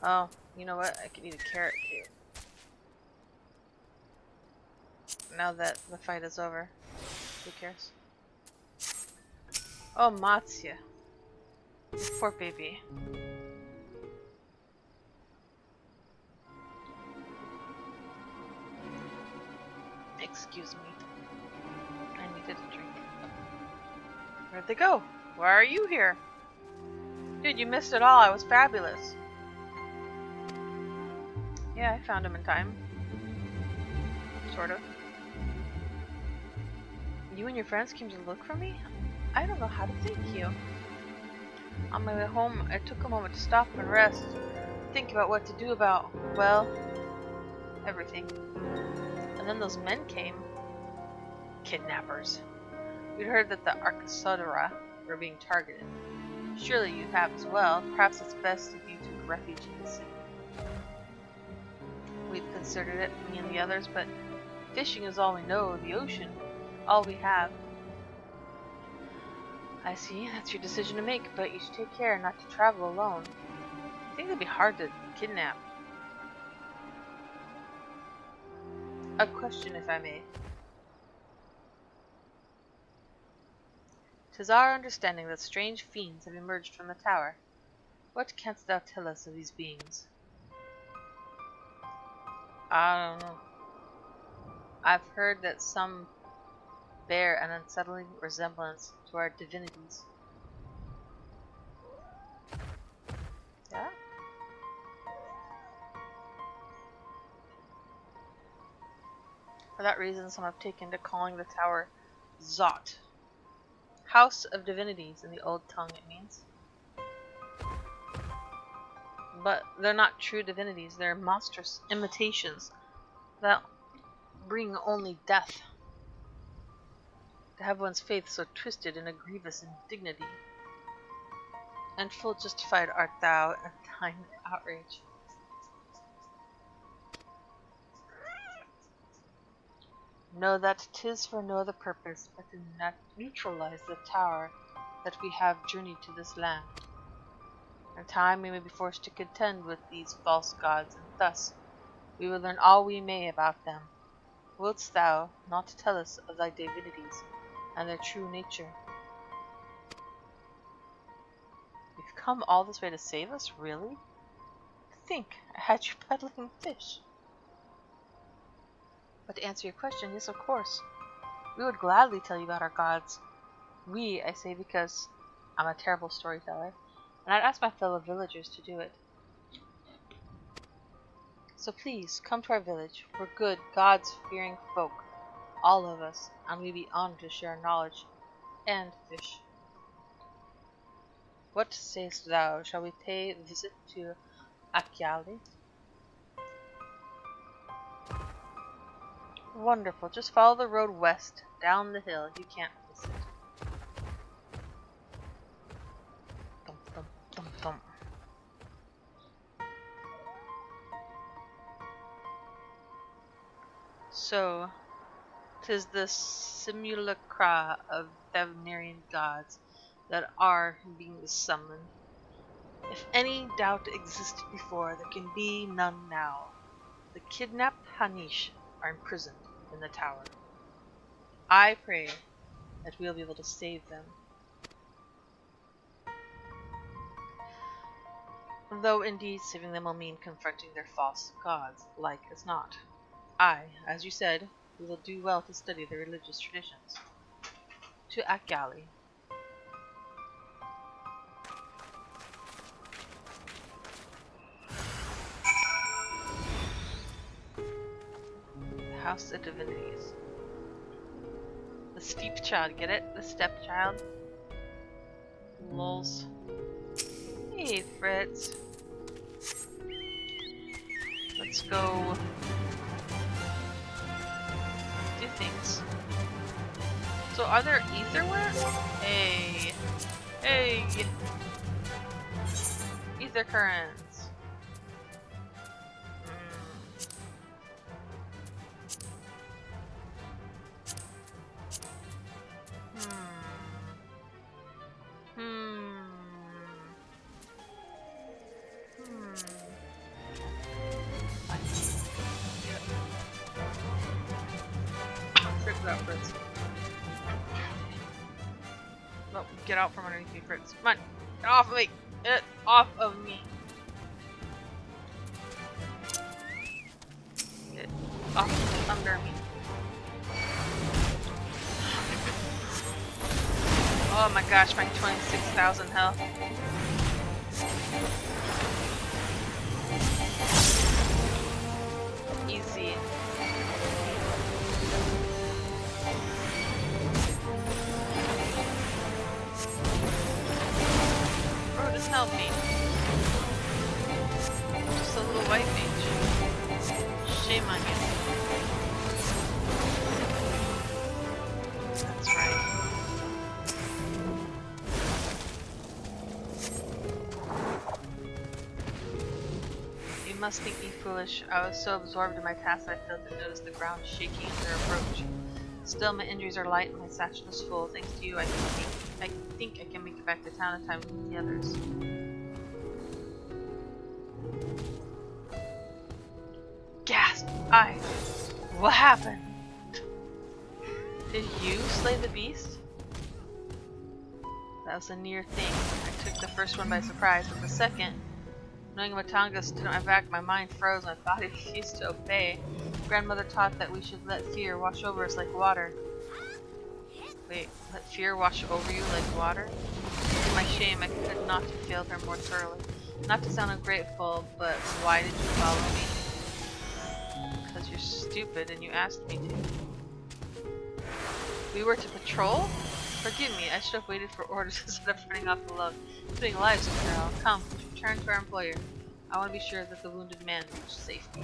Oh, you know what? I could eat a carrot too. Now that the fight is over. Who cares? Oh, Matsuya. Poor baby. Excuse me. I needed a drink. Where'd they go? Why are you here? Dude, you missed it all. I was fabulous. Yeah, I found him in time. Sort of. You and your friends came to look for me? I don't know how to thank you. On my way home, I took a moment to stop and rest. Think about what to do about, well, everything. And then those men came. Kidnappers. We'd heard that the Arcasodora were being targeted. Surely you have as well. Perhaps it's best if you took refuge in the city. We've considered it, me and the others, but fishing is all we know, the ocean, all we have. I see, that's your decision to make, but you should take care not to travel alone. I think it'd be hard to kidnap. A question, if I may. 'Tis our understanding that strange fiends have emerged from the tower. What canst thou tell us of these beings? I don't know. I've heard that some bear an unsettling resemblance to our divinities. Yeah? For that reason, some have taken to calling the tower Zot. House of Divinities in the old tongue, it means. But they're not true divinities, they're monstrous imitations that bring only death. To have one's faith so twisted in a grievous indignity, and full justified art thou in thine outrage. Know that 'tis for no other purpose but to neutralize the tower that we have journeyed to this land. In time we may be forced to contend with these false gods, and thus we will learn all we may about them. Wilt thou not tell us of thy divinities and their true nature? You've come all this way to save us, really? To think I had you peddling fish. But to answer your question, yes, of course. We would gladly tell you about our gods. We, I say because I'm a terrible storyteller, and I'd ask my fellow villagers to do it. So please, come to our village. We're good, gods-fearing folk, all of us, and we'd be honored to share our knowledge and fish. What sayest thou? Shall we pay a visit to Akyali? Wonderful. Just follow the road west, down the hill. You can't miss it. Thump, thump, thump, thump. So, 'tis the simulacra of Thavnarian gods that are being summoned. If any doubt existed before, there can be none now. The kidnapped Hanish are imprisoned in the tower. I pray that we'll be able to save them. Though indeed saving them will mean confronting their false gods, like as not. As you said, we will do well to study their religious traditions. To Akyali. House of Divinities. The steep child, get it? The stepchild? Lols. Hey, Fritz. Let's go do things. So are there etherware? Hey. Hey. Ether currents. Fritz. No, get out from underneath me, Fritz. Come on, get off of me! Get off of me! Get off under me. Oh my gosh, my 26,000 health. Easy. Bro, just help me. Just a little white mage. Shame on you. That's right. You must think me foolish. I was so absorbed in my task I failed to notice the ground shaking at their approach. Still, my injuries are light and my satchel is full. Thanks to you, I can speak. I think I can make it back to town in time to meet the others. Gasp! What happened? Did you slay the beast? That was a near thing. I took the first one by surprise, but the second, knowing Matanga stood at my back, my mind froze and my body refused to obey. Grandmother taught that we should let fear wash over us like water. Wait, let fear wash over you like water? To my shame, I could not have failed her more thoroughly. Not to sound ungrateful, but why did you follow me? Because you're stupid and you asked me to. We were to patrol? Forgive me, I should have waited for orders instead of running off alone. Putting lives in peril. Come, return to our employer. I want to be sure that the wounded man reaches safety.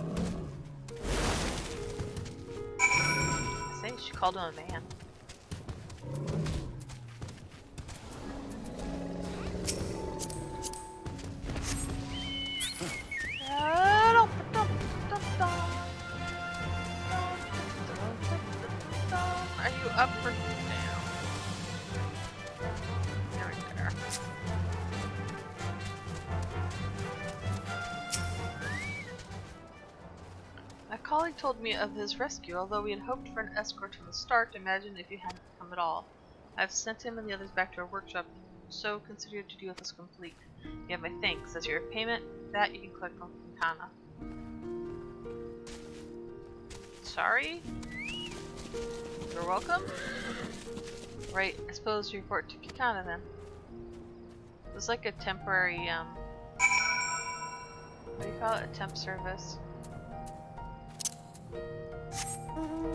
I say she called him a man. Are you up or down? There we go. My colleague told me of his rescue, although we had hoped for an escort from the start. Imagine if you hadn't come at all. I've sent him and the others back to our workshop, so consider your to-do list complete. You have my thanks. As your payment, that you can collect from Quintana. Sorry? You're welcome? Right, I suppose you report to Quintana then. It was like a temporary, what do you call it? A temp service.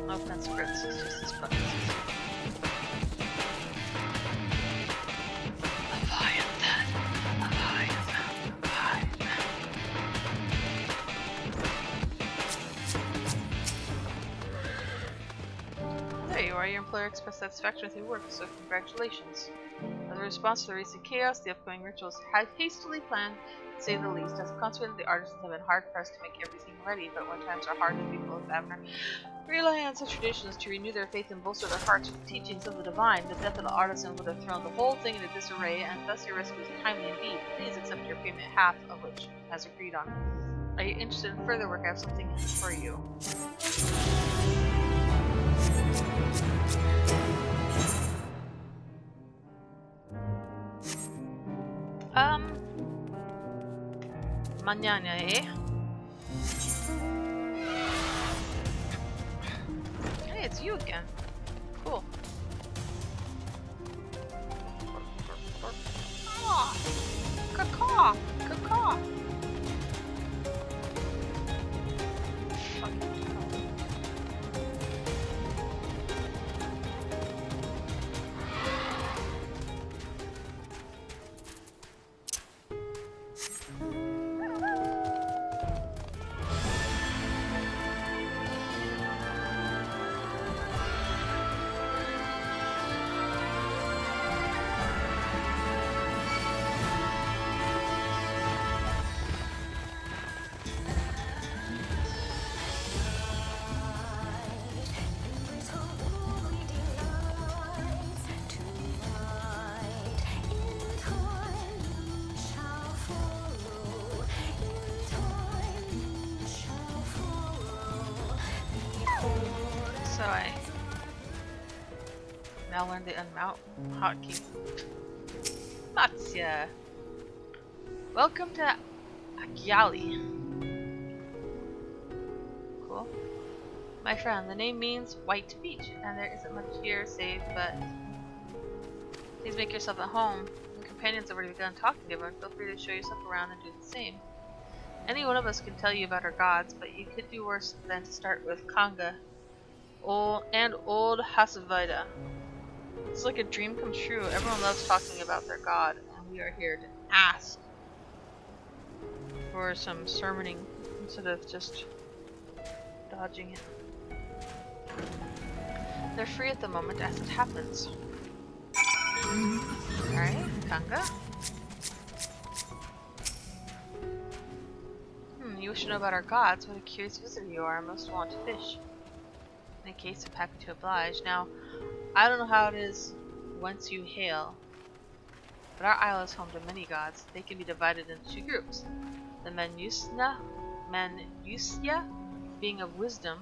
No offense, Fritz, it's just this button. There you are, your employer expressed satisfaction with your work, so congratulations. As a response to the recent chaos, the upcoming rituals had hastily planned, to say the least. As a consequence, the artisans have been hard-pressed to make everything ready, but when times are hard, the people of Abner rely on such traditions to renew their faith and bolster their hearts with the teachings of the divine. The death of the artisan would have thrown the whole thing into disarray, and thus your rescue is timely indeed. Please accept your payment, half of which as agreed on. Are you interested in further work? I have something for you. Mañana, eh? Hey, it's you again. Cool. Caw! Caw! So I now learned the unmount hotkey. Matsya! Welcome to Agyali. Cool. My friend, the name means white beach, and there isn't much here save, but please make yourself at home. Your companions have already begun talking to everyone. Feel free to show yourself around and do the same. Any one of us can tell you about our gods, but you could do worse than to start with Kanga. Old Hasavida. It's like a dream come true. Everyone loves talking about their god, and we are here to ask for some sermoning instead of just dodging it. They're free at the moment as it happens. Alright, Kanga. You wish to know about our gods. What a curious visitor you are. I most want to fish. In case, I'm happy to oblige. Now, I don't know how it is whence you hail. But our isle is home to many gods. They can be divided into two groups. The Manusya, being of wisdom,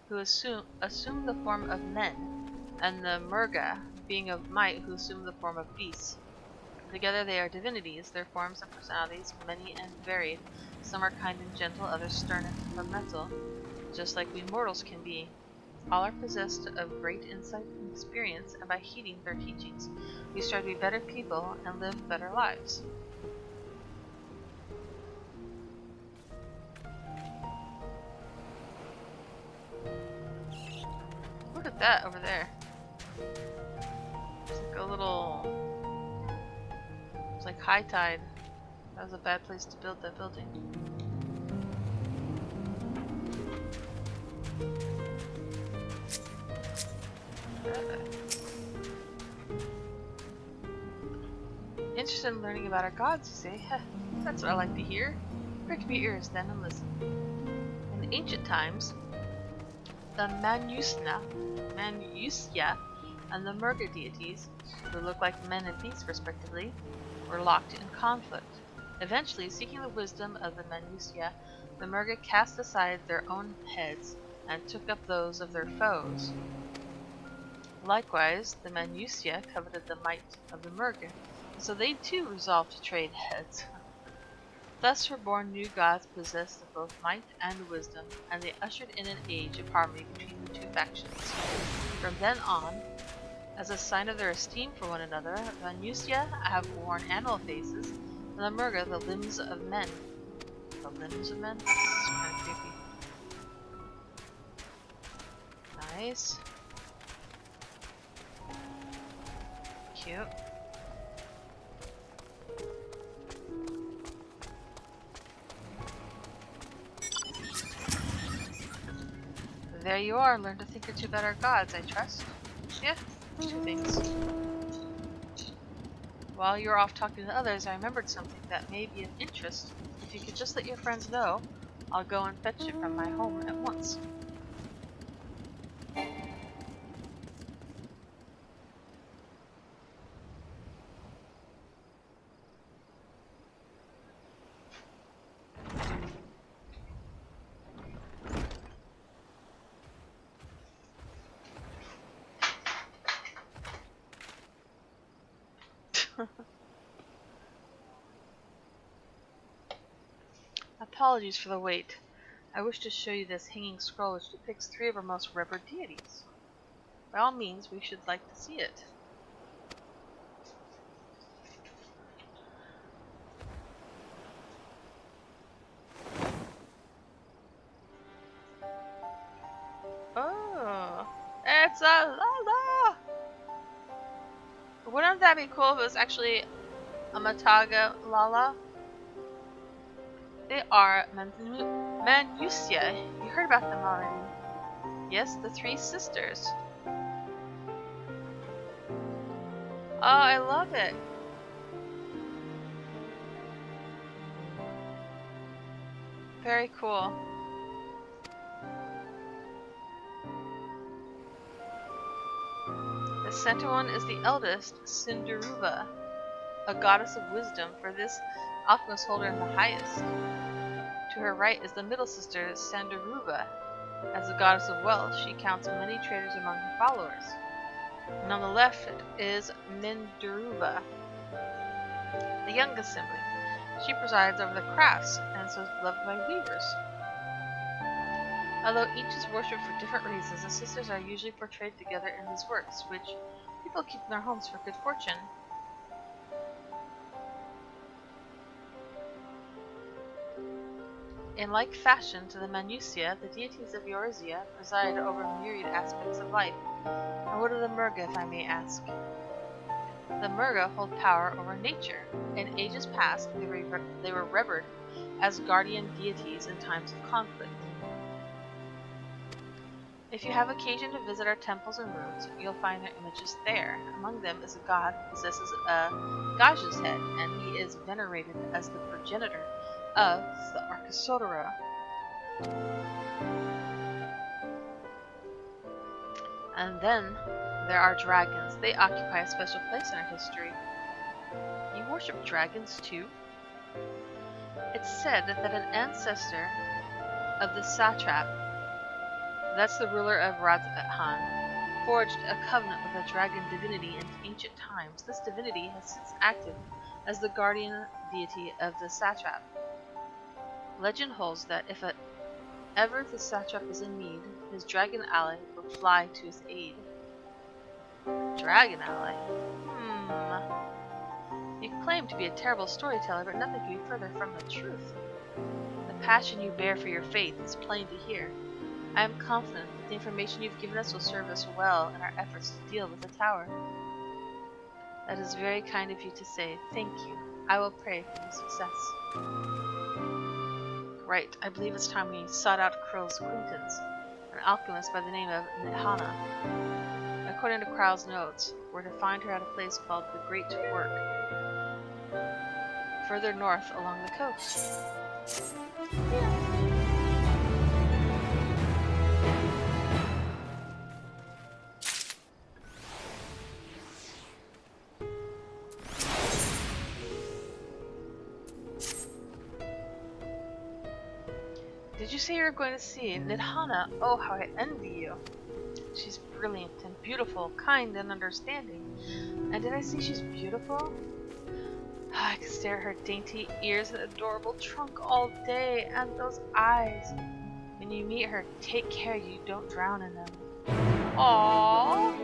who assume the form of men, and the Murga, being of might, who assume the form of beasts. Together they are divinities, their forms and personalities many and varied. Some are kind and gentle, others stern and temperamental, just like we mortals can be. All are possessed of great insight and experience, and by heeding their teachings, we strive to be better people and live better lives. Look at that over there. It's like a little... It's like high tide. That was a bad place to build that building. Interested in learning about our gods, you say? That's what I like to hear. Prick your ears then and listen. In ancient times, the Manusya and the Murga deities, who look like men and beasts respectively, were locked in conflict. Eventually, seeking the wisdom of the Manusya, the Murga cast aside their own heads and took up those of their foes. Likewise, the Manusya coveted the might of the Murga, so they too resolved to trade heads. Thus were born new gods possessed of both might and wisdom, and they ushered in an age of harmony between the two factions. From then on, as a sign of their esteem for one another, the Manusya have worn animal faces, and the Murga the limbs of men. The limbs of men? That's kind of creepy. Nice. Cute. There you are. Learn to think or two about our gods, I trust. Yeah, 2 things. While you were off talking to others, I remembered something that may be of interest. If you could just let your friends know, I'll go and fetch it from my home at once. Apologies for the wait. I wish to show you this hanging scroll which depicts 3 of our most revered deities. By all means, we should like to see it. Oh, it's a Lala! Wouldn't that be cool if it was actually a Mataga Lala? They are Manusya. You heard about them already. Yes, the 3 sisters. Oh, I love it. Very cool. The center one is the eldest, Cinderuva, a goddess of wisdom, for this alchemist holder in the highest. To her right is the middle sister, Sandaruva. As a goddess of wealth, she counts many traders among her followers. And on the left is Mindaruva, the youngest sibling. She presides over the crafts and so is beloved by weavers. Although each is worshipped for different reasons, the sisters are usually portrayed together in these works, which people keep in their homes for good fortune. In like fashion to the Manusya, the deities of Eorzea preside over myriad aspects of life. And what of the Murga, if I may ask? The Murga hold power over nature. In ages past, they were revered as guardian deities in times of conflict. If you have occasion to visit our temples and ruins, you'll find their images there. Among them is a god who possesses a Gaja's head, and he is venerated as the progenitor of the Arcosodora. And then there are dragons. They occupy a special place in our history. You worship dragons too? It's said that an ancestor of the satrap, that's the ruler of Radz-at-Han, forged a covenant with a dragon divinity in ancient times. This divinity has since acted as the guardian deity of the satrap. Legend holds that if ever the satrap is in need, his dragon ally will fly to his aid. Dragon ally? You claim to be a terrible storyteller, but nothing can be further from the truth. The passion you bear for your faith is plain to hear. I am confident that the information you've given us will serve us well in our efforts to deal with the tower. That is very kind of you to say. Thank you. I will pray for your success. Right, I believe it's time we sought out Krill's acquaintance, an alchemist by the name of Nihana. According to Krill's notes, we're to find her at a place called the Great Work, further north along the coast. Did you say you were going to see Nidhana? Oh, how I envy you. She's brilliant and beautiful, kind and understanding. And did I say she's beautiful? I could stare at her dainty ears and adorable trunk all day, and those eyes. When you meet her, take care you don't drown in them. Aww.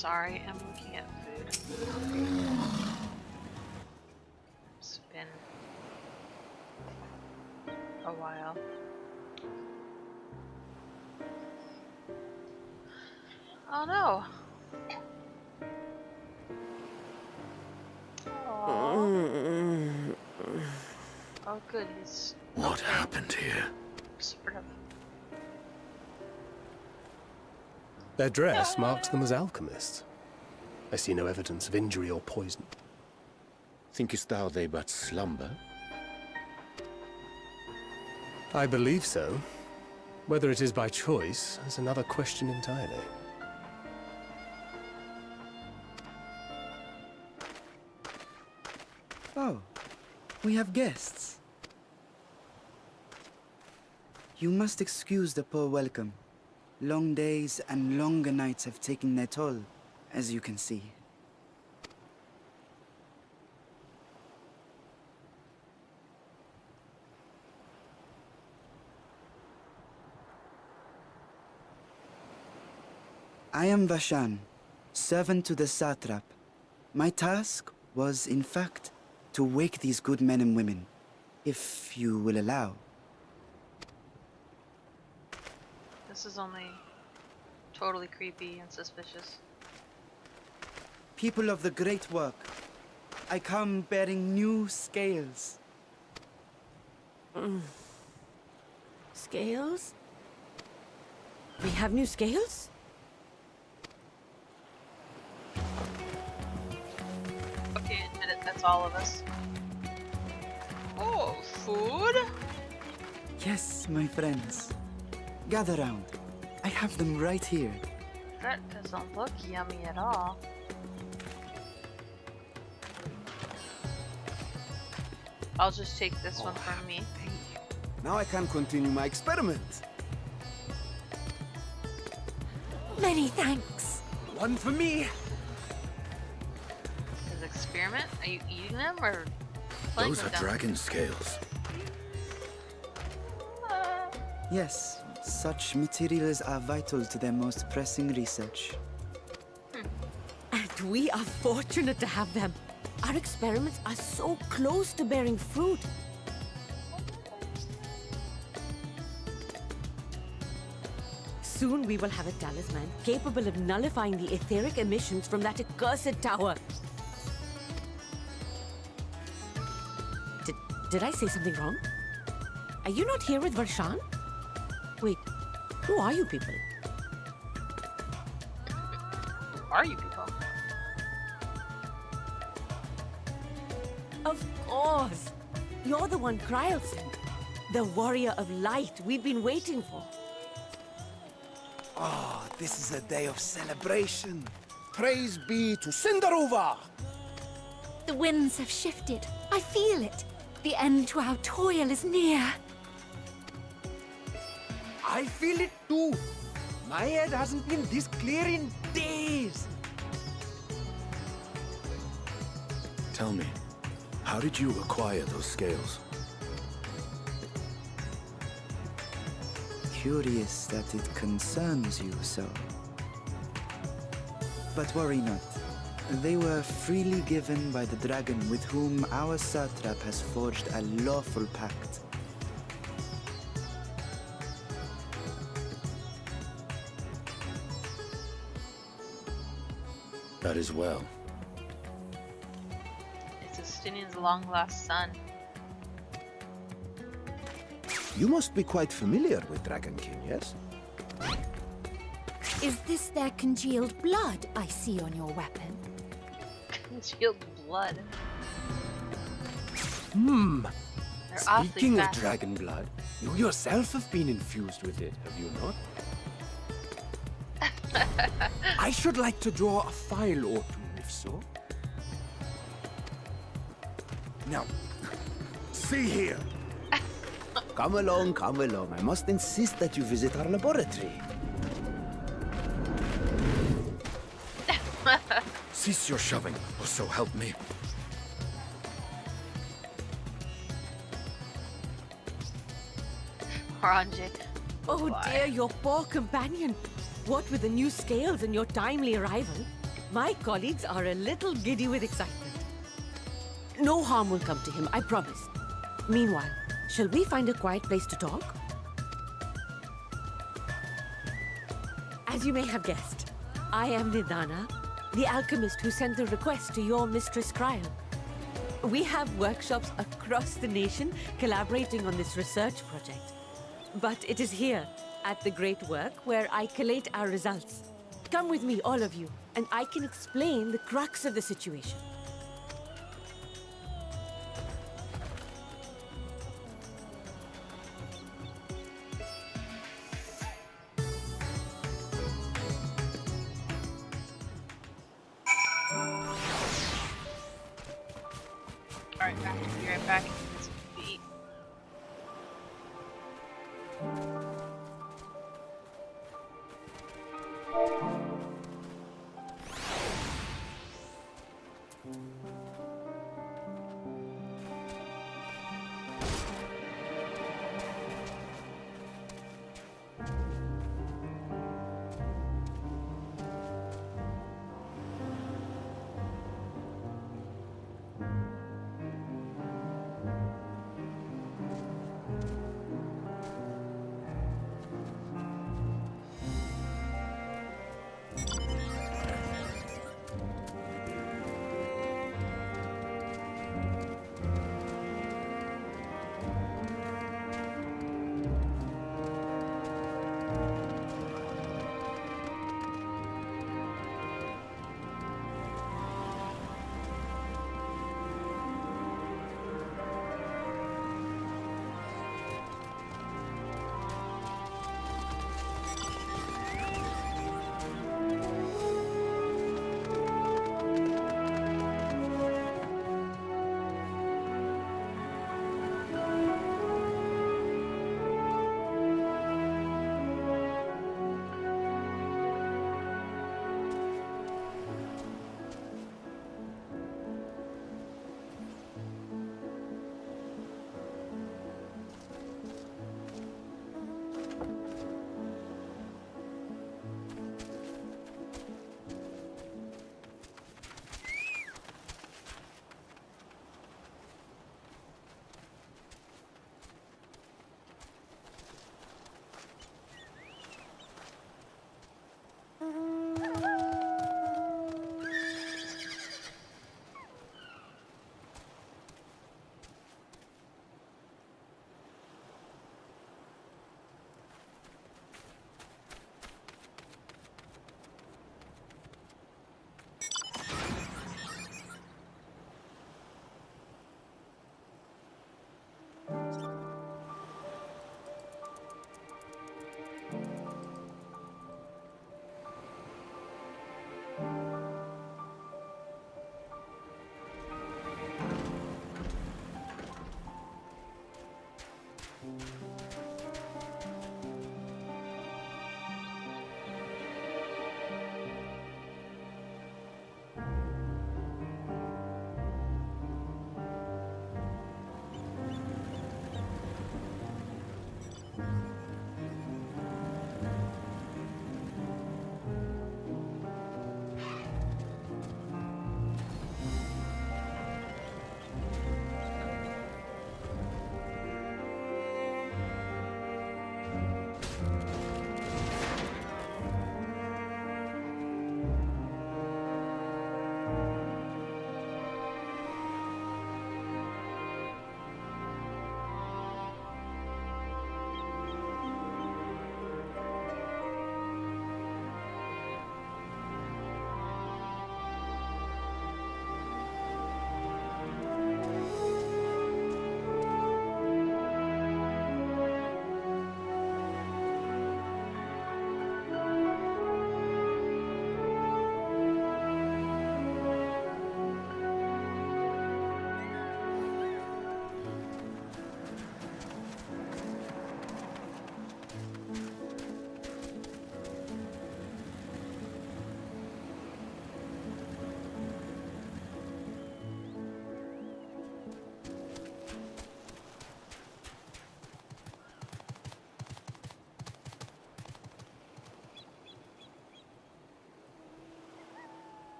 Sorry, I'm looking at food. It's been a while. Oh no. Aww. Oh good, he's What happened here? sort of. Their dress marks them as alchemists. I see no evidence of injury or poison. Thinkest thou they but slumber? I believe so. Whether it is by choice is another question entirely. Oh, we have guests. You must excuse the poor welcome. Long days and longer nights have taken their toll, as you can see. I am Vashan, servant to the satrap. My task was, in fact, to wake these good men and women, if you will allow. This is only totally creepy and suspicious. People of the great work, I come bearing new scales. Scales? We have new scales? Okay, admit it, that's all of us. Oh, food? Yes, my friends. Gather round. I have them right here. That doesn't look yummy at all. I'll just take this one from me. Now I can continue my experiment. Many thanks. One for me. His experiment? Are you eating them or playing Those with are them? dragon scales. Yes, such materials are vital to their most pressing research. And we are fortunate to have them. Our experiments are so close to bearing fruit. Soon we will have a talisman capable of nullifying the etheric emissions from that accursed tower. Did I say something wrong? Are you not here with Varshan? Wait, who are you people? Who are you people? Of course! You're the one Kryl sent. The warrior of light we've been waiting for. Oh, this is a day of celebration. Praise be to Cinderova. The winds have shifted. I feel it. The end to our toil is near. I feel it too. My head hasn't been this clear in days. Tell me, how did you acquire those scales? Curious that it concerns you so. But worry not. They were freely given by the dragon with whom our satrap has forged a lawful pact. That is well. It's Justinian's long-lost son. You must be quite familiar with Dragon King, yes? Is this their congealed blood I see on your weapon? Congealed blood. They're awfully Speaking of fast. dragon blood, you yourself have been infused with it, have you not? I should like to draw a file or two, if so. Now, see here. Come along, come along. I must insist that you visit our laboratory. Cease your shoving, or so help me. Oranje. Oh Why? dear, your poor companion. What with the new scales and your timely arrival, My colleagues are a little giddy with excitement. No harm will come to him, I promise. Meanwhile, shall we find a quiet place to talk? As you may have guessed, I am Nidana, the alchemist who sent the request to your Mistress Cryle. We have workshops across the nation collaborating on this research project. But it is here, at the Great Work, where I collate our results. Come with me, all of you, and I can explain the crux of the situation. Alright, be right back. Beat.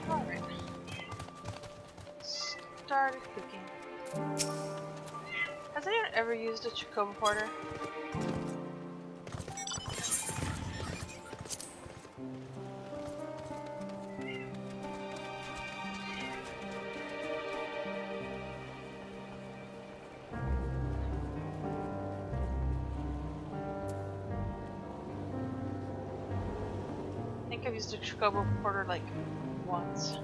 Alright. Started cooking. Has anyone ever used a Chocobo Porter? I think I've used a Chocobo Porter like once.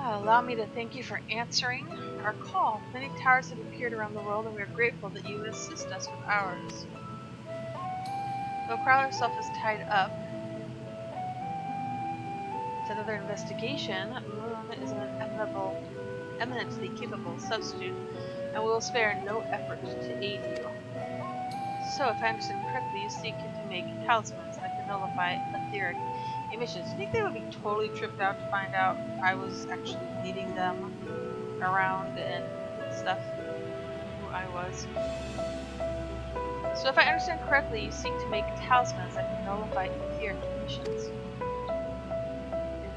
Allow me to thank you for answering our call. Many towers have appeared around the world, and we are grateful that you would assist us with ours. Though Crowler herself is tied up to another investigation, Moon is an eminently capable substitute, and we will spare no effort to aid you. So, if I understand correctly, you seek to make talismans that can nullify etheric emissions. Do you think they would be totally tripped out to find out I was actually leading them around and stuff? Who I was. So if I understand correctly, you seek to make talismans that can nullify etheric emissions.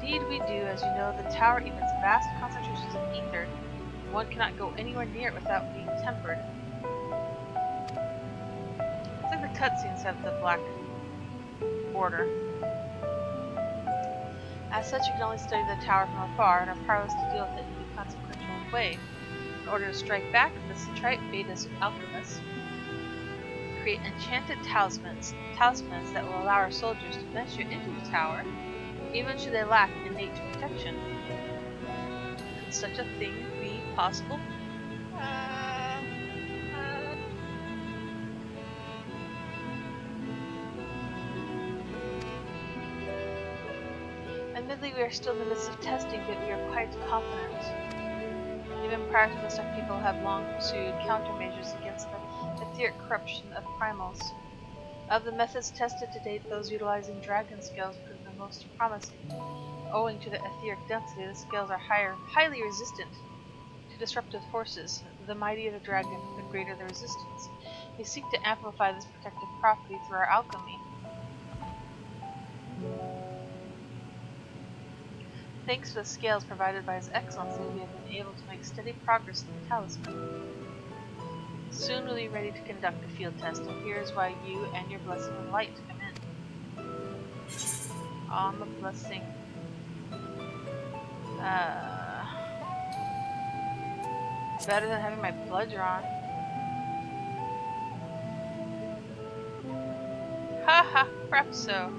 Indeed we do. As you know, the tower emits vast concentrations of ether. One cannot go anywhere near it without being tempered. It's like the cutscenes have the black border. As such, you can only study the tower from afar, and are powerless to deal with it in a consequential way. In order to strike back, the Citrite Veda's alchemists create enchanted talismans that will allow our soldiers to venture into the tower, even should they lack innate protection. Could such a thing be possible? Admittedly, we are still in the midst of testing, but we are quite confident. Even prior to this, our people have long pursued countermeasures against the etheric corruption of primals. Of the methods tested to date, those utilizing dragon scales prove the most promising. Owing to the etheric density, the scales are highly resistant to disruptive forces. The mightier the dragon, the greater the resistance. We seek to amplify this protective property through our alchemy. Thanks to the scales provided by His Excellency, we have been able to make steady progress in the talisman. Soon we'll be ready to conduct a field test, and here's why you and your blessing of light come in. On the blessing. Better than having my blood drawn. Haha, perhaps so.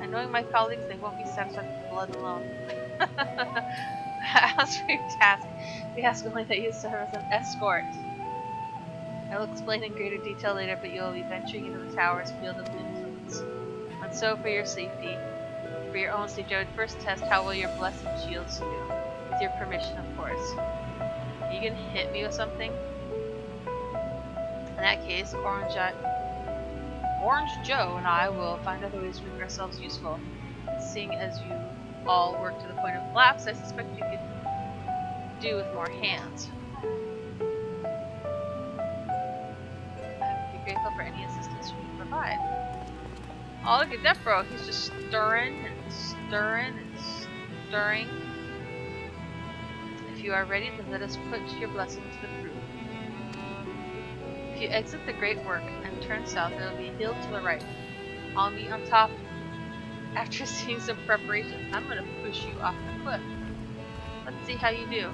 And knowing my colleagues, they won't be satisfied with blood alone. As for your task, we ask only that you serve as an escort. I will explain in greater detail later, but you will be venturing into the tower's field of influence. And so, for your safety, for your own safety, I would first test how well your blessing shields do. With your permission, of course. Are you gonna hit me with something? In that case, Orange Joe and I will find other ways to make ourselves useful. Seeing as you all work to the point of collapse, I suspect you could do with more hands. I would be grateful for any assistance you can provide. Oh, look at that bro. He's just stirring and stirring and stirring. If you are ready, then let us put your blessing to the proof. If you exit the great work and turn south, there will be a hill to the right. I'll meet on top. After seeing some preparations, I'm going to push you off the cliff. Let's see how you do.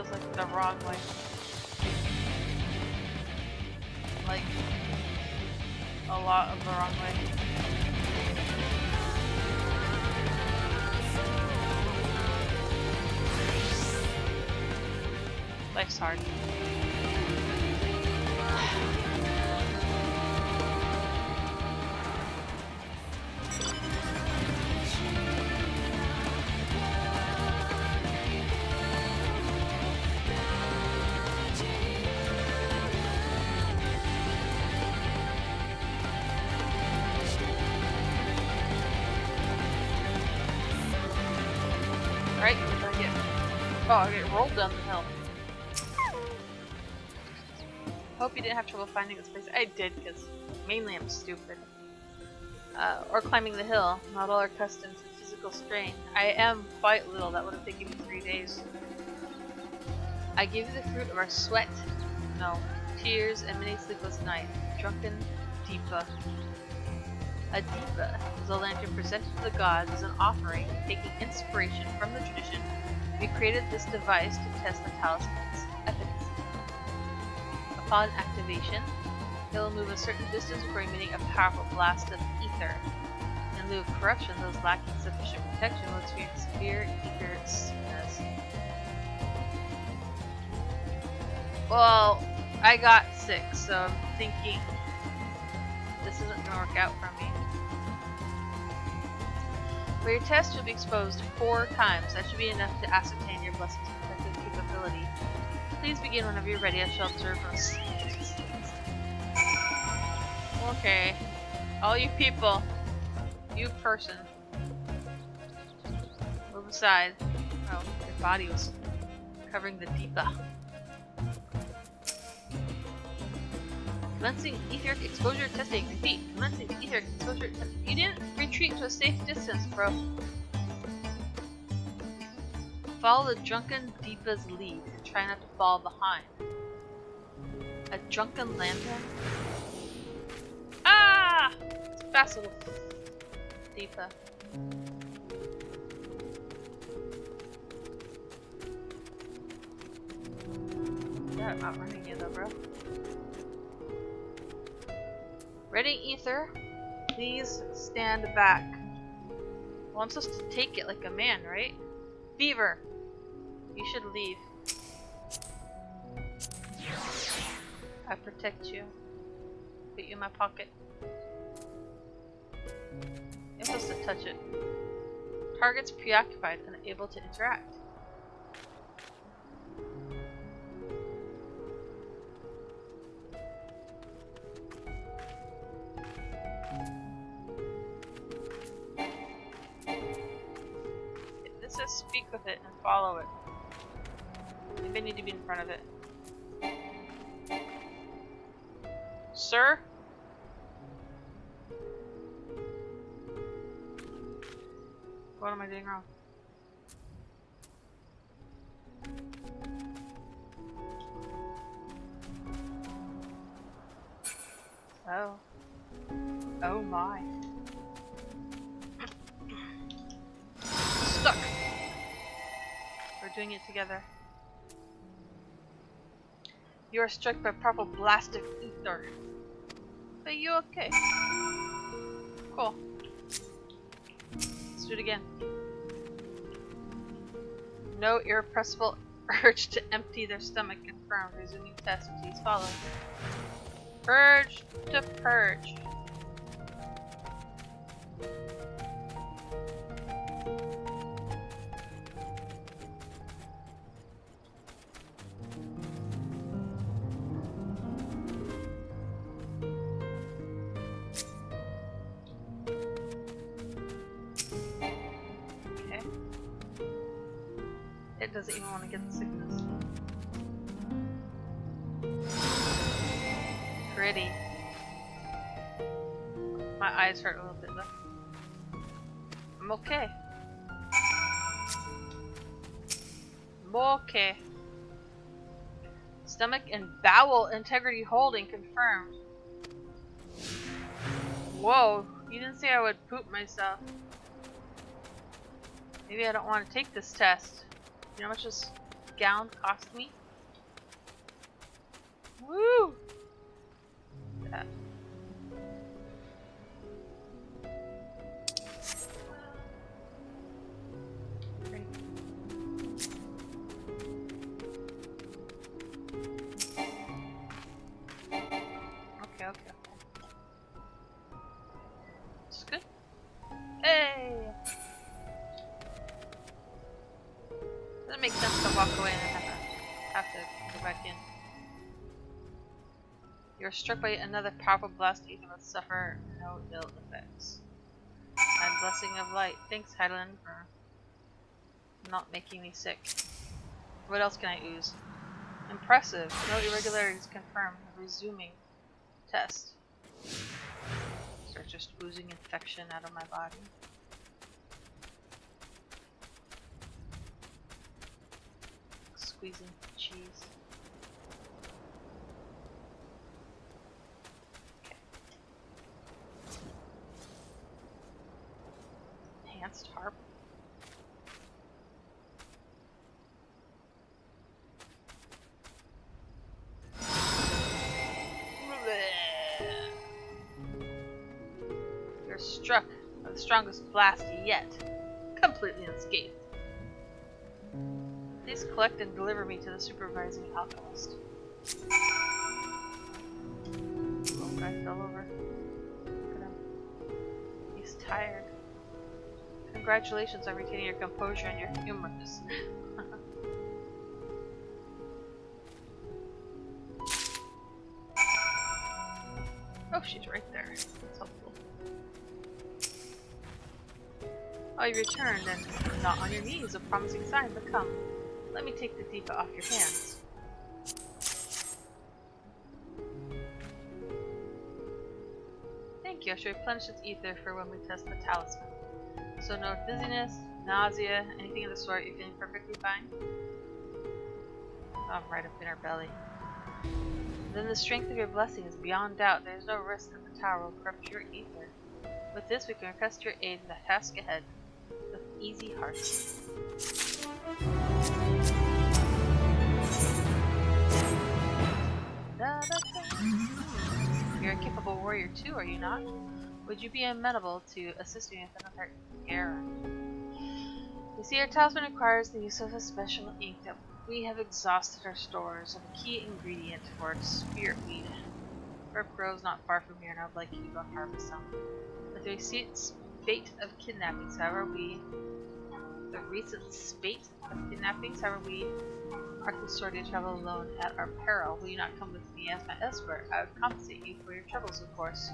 feels like the wrong way. Like a lot of the wrong way. Life's hard. Right? I get rolled down the hill. Hope you didn't have trouble finding this place. I did, because mainly I'm stupid. Or climbing the hill. Not all are accustomed to physical strain. I am quite little. That would have taken me 3 days. I give you the fruit of our sweat, no, tears, and many sleepless nights. Drunken Deepa. A Deepa is a lantern presented to the gods as an offering. Taking inspiration from the tradition, we created this device to test the talisman's efficacy. Upon activation, it will move a certain distance before emitting a powerful blast of ether. In lieu of corruption, those lacking sufficient protection will experience severe ether sickness. Well, I got sick, so I'm thinking this isn't going to work out for me. For your test, you'll be exposed 4 times. That should be enough to ascertain your blessing's protective capability. Please begin whenever you're ready. I shall observe us. Okay. All you people. You person. Move aside. Oh, your body was covering the Deepa. Commencing etheric exposure testing. Repeat. Commencing etheric exposure testing. You didn't retreat to a safe distance, bro. Follow the drunken Deepa's lead and try not to fall behind. A drunken lantern? Ah! It's fast little Deepa. Yeah, I'm not running you though, bro. Ready, Ether? Please stand back. Well, I'm supposed to take it like a man, right? Beaver! You should leave. I protect you. Put you in my pocket. I'm supposed to touch it. Target's preoccupied and unable to interact. It says speak with it and follow it. Maybe I need to be in front of it. Sir? What am I doing wrong? Oh. Oh my. Stuck! We're doing it together. You are struck by a powerful blast of ether. Are you okay? Cool. Let's do it again. No irrepressible urge to empty their stomach confirmed. Resuming test. Please follow. Urge to purge. It doesn't even want to get the sickness. Pretty. My eyes hurt a little bit though. I'm okay. I'm okay. Stomach and bowel integrity holding confirmed. Whoa, you didn't say I would poop myself. Maybe I don't want to take this test. You know how much this gown cost me? Woo! That. Great. Okay. It's good. Hey! Doesn't make sense to walk away and have to go back in. You're struck by another powerful blast. You will suffer no ill effects. My blessing of light. Thanks, Hyland, for not making me sick. What else can I ooze? Impressive. No irregularities confirmed. Resuming test. Start just oozing infection out of my body. Squeezing cheese. Okay. Enhanced harp. You're struck by the strongest blast yet, completely unscathed. Please collect and deliver me to the supervising alchemist. Oh, guy fell over. Look at him. He's tired. Congratulations on retaining your composure and your humorous. Oh, she's right there. That's helpful. Oh, you returned and not on your knees, a promising sign, but come. Let me take the Deepa off your hands. Thank you. I should replenish its ether for when we test the talisman. So no dizziness, nausea, anything of the sort. You're feeling perfectly fine? Oh, right up in our belly. Then the strength of your blessing is beyond doubt. There is no risk that the tower will corrupt your ether. With this, we can request your aid in the task ahead with easy hearts. You're a capable warrior too, are you not? Would you be amenable to assisting with another errand? You see, our talisman requires the use of a special ink that we have exhausted our stores of a key ingredient for its spirit weed. Herb grows not far from here, and I would like you to go harvest some. With the recent spate of kidnappings, however, we are consorted to travel alone at our peril. Will you not come with me as my escort? I would compensate you for your troubles, of course.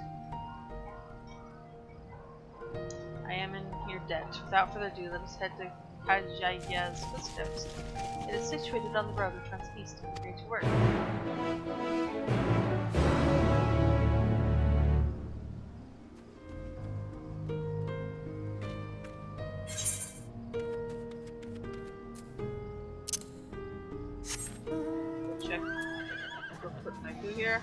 I am in your debt. Without further ado, let us head to Kajaya's footsteps. It is situated on the road which runs east of the Great Work. Check. Go put my goo here.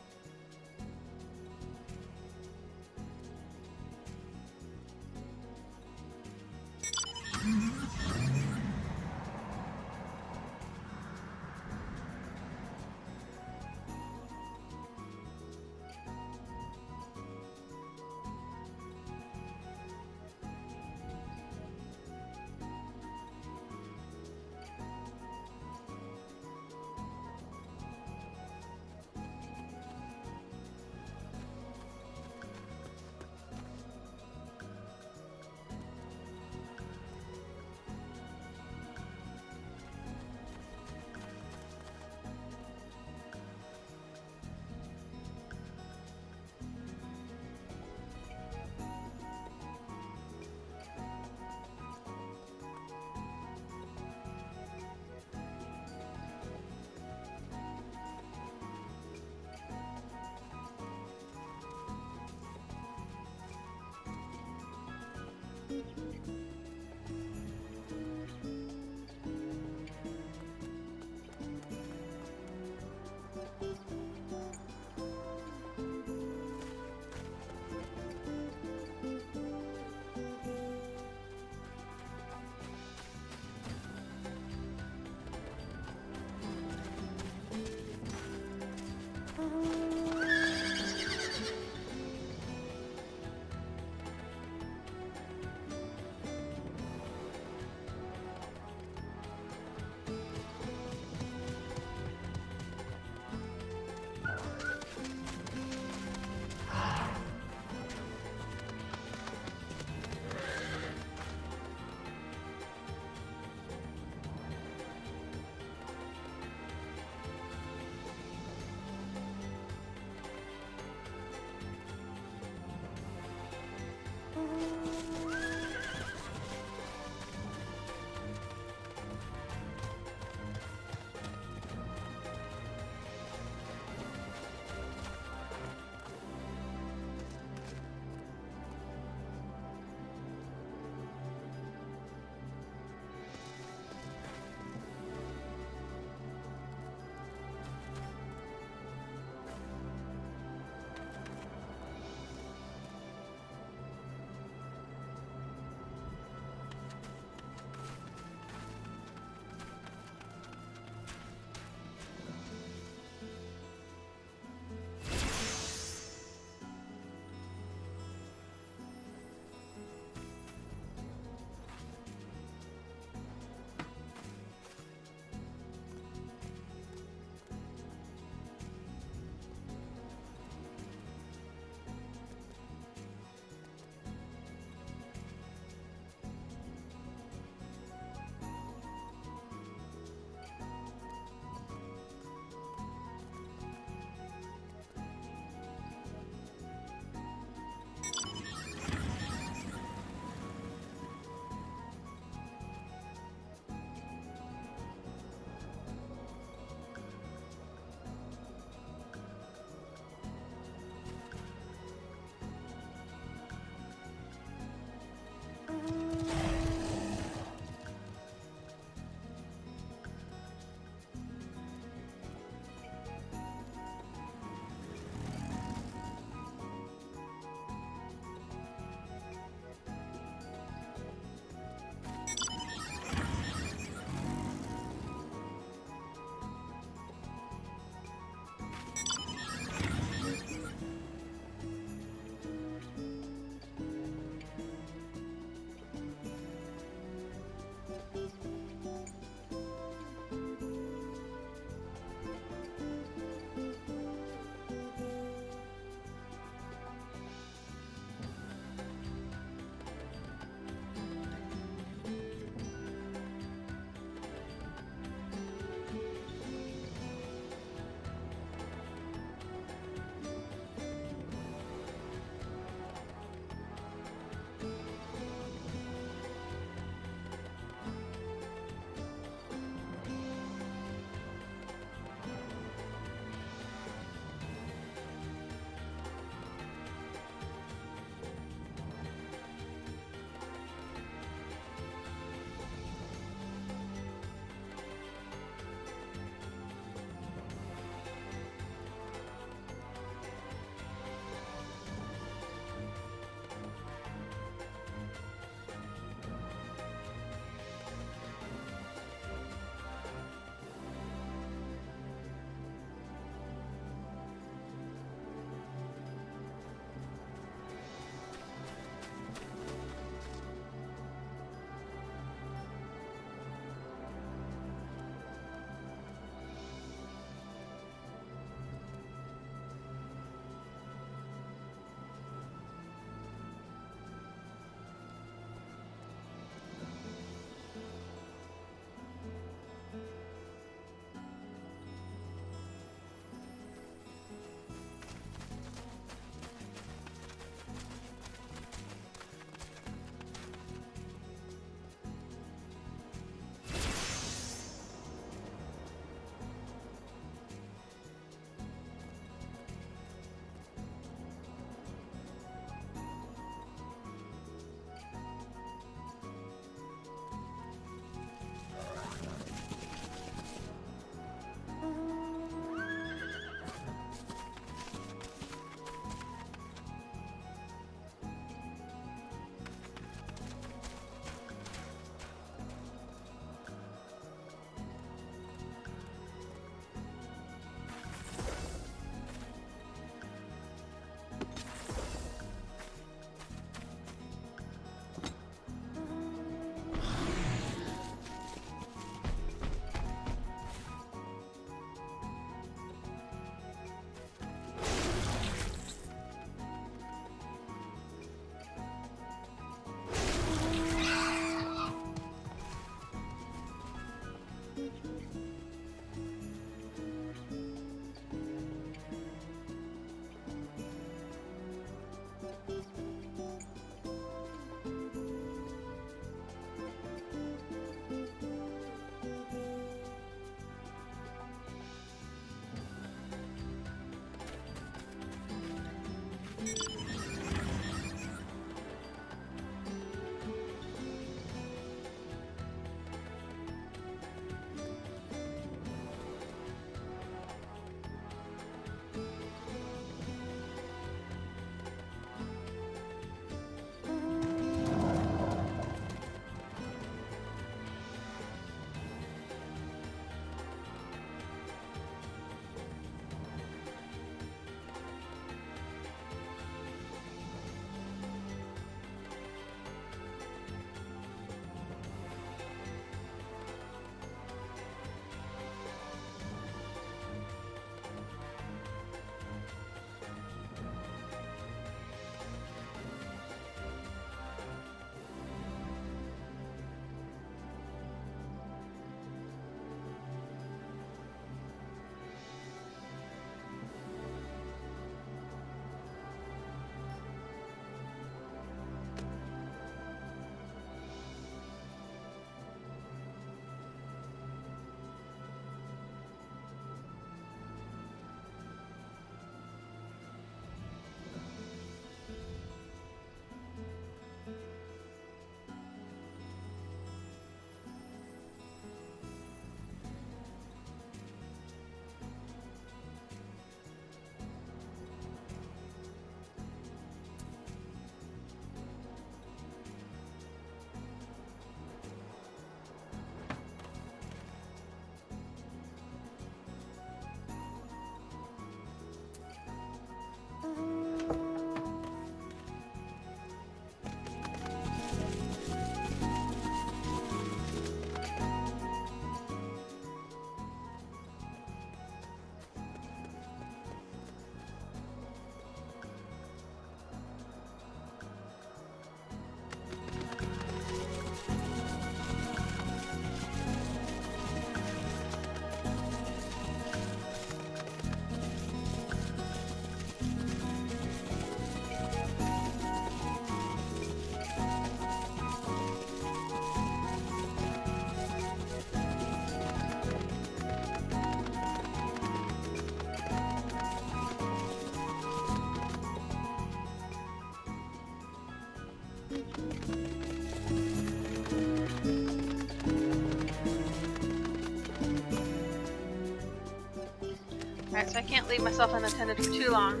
Alright, so I can't leave myself unattended for too long.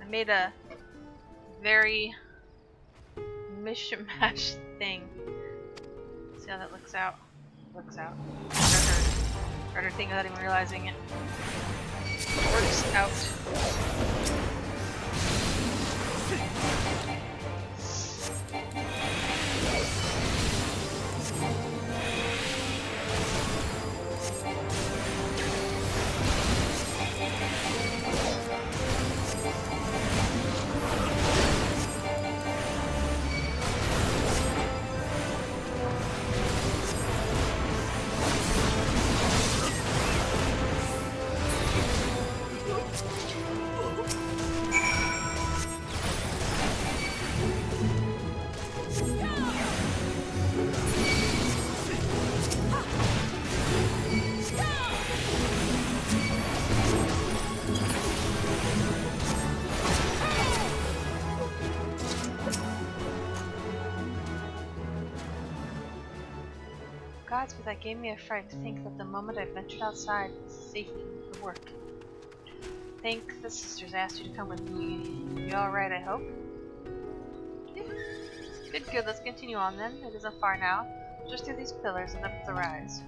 I made a very mishmash thing. See how that looks out. Looks out. Harder thing without even realizing it. Works out. Gods, but that gave me a fright to think that the moment I ventured outside, safety would work. Think the sisters asked you to come with me. You alright, I hope? Yeah. Good, let's continue on then. It isn't far now. Just through these pillars and up the rise.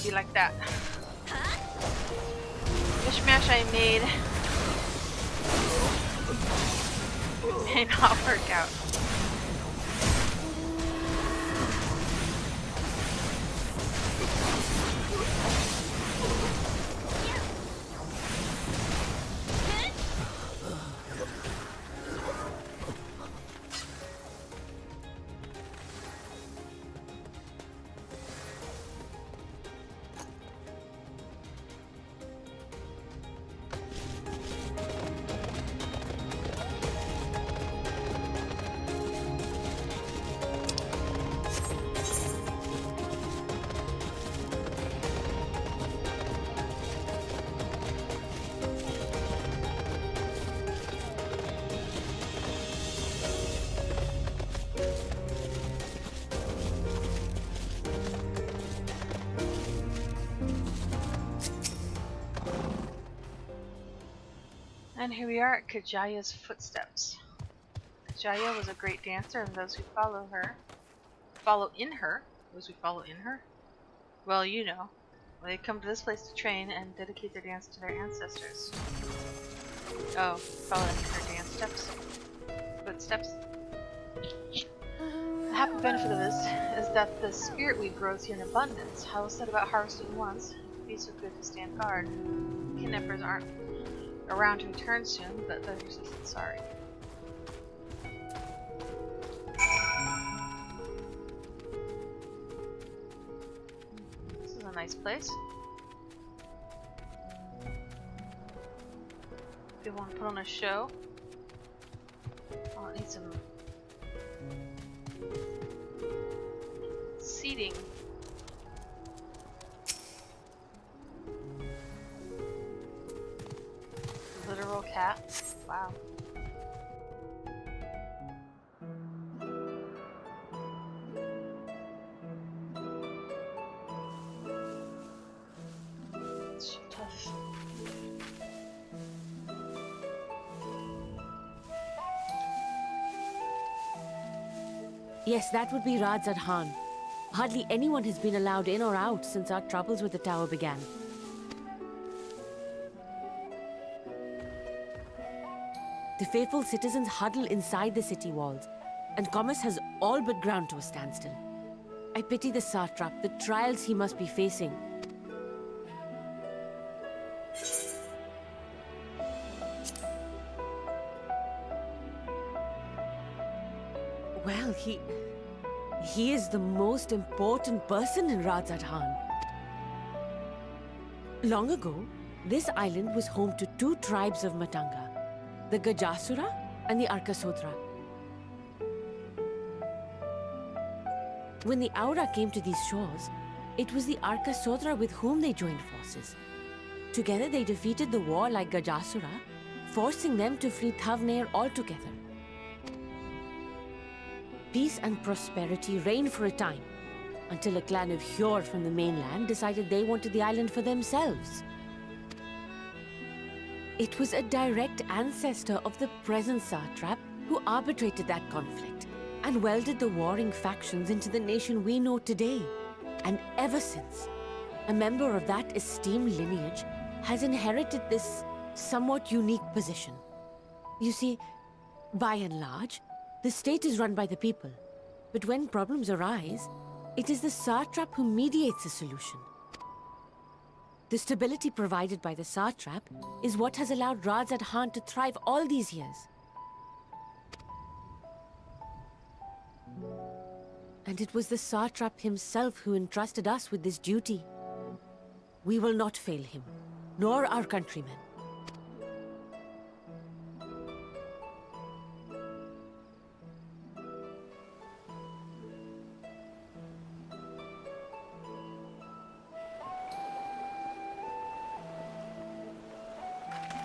be like that. Mishmash I made may not work out. And here we are at Kajaya's footsteps. Kajaya was a great dancer, and those who follow in her, well, you know, they come to this place to train and dedicate their dance to their ancestors. Oh, following her footsteps. The happy benefit of this is that the spirit weed grows here in abundance. I was said about harvesting once, it'd be so good to stand guard. Kidnappers aren't around to return soon, but the resistance sorry. This is a nice place. If you want to put on a show, I'll need some seating. Literal cat. Wow. It's tough. Yes, that would be Radzad Khan. Hardly anyone has been allowed in or out since our troubles with the tower began. The faithful citizens huddle inside the city walls, and commerce has all but ground to a standstill. I pity the satrap, the trials he must be facing. Well, he is the most important person in Radzad Khan. Long ago, this island was home to two tribes of Matanga, the Gajasura and the Arkasodra. When the Aura came to these shores, it was the Arkasodra with whom they joined forces. Together they defeated the war like Gajasura, forcing them to flee Thavnair altogether. Peace and prosperity reigned for a time, until a clan of Hjord from the mainland decided they wanted the island for themselves. It was a direct ancestor of the present satrap who arbitrated that conflict and welded the warring factions into the nation we know today. And ever since, a member of that esteemed lineage has inherited this somewhat unique position. You see, by and large, the state is run by the people, but when problems arise, it is the satrap who mediates a solution. The stability provided by the satrap is what has allowed Radzad Khan to thrive all these years. And it was the satrap himself who entrusted us with this duty. We will not fail him, nor our countrymen.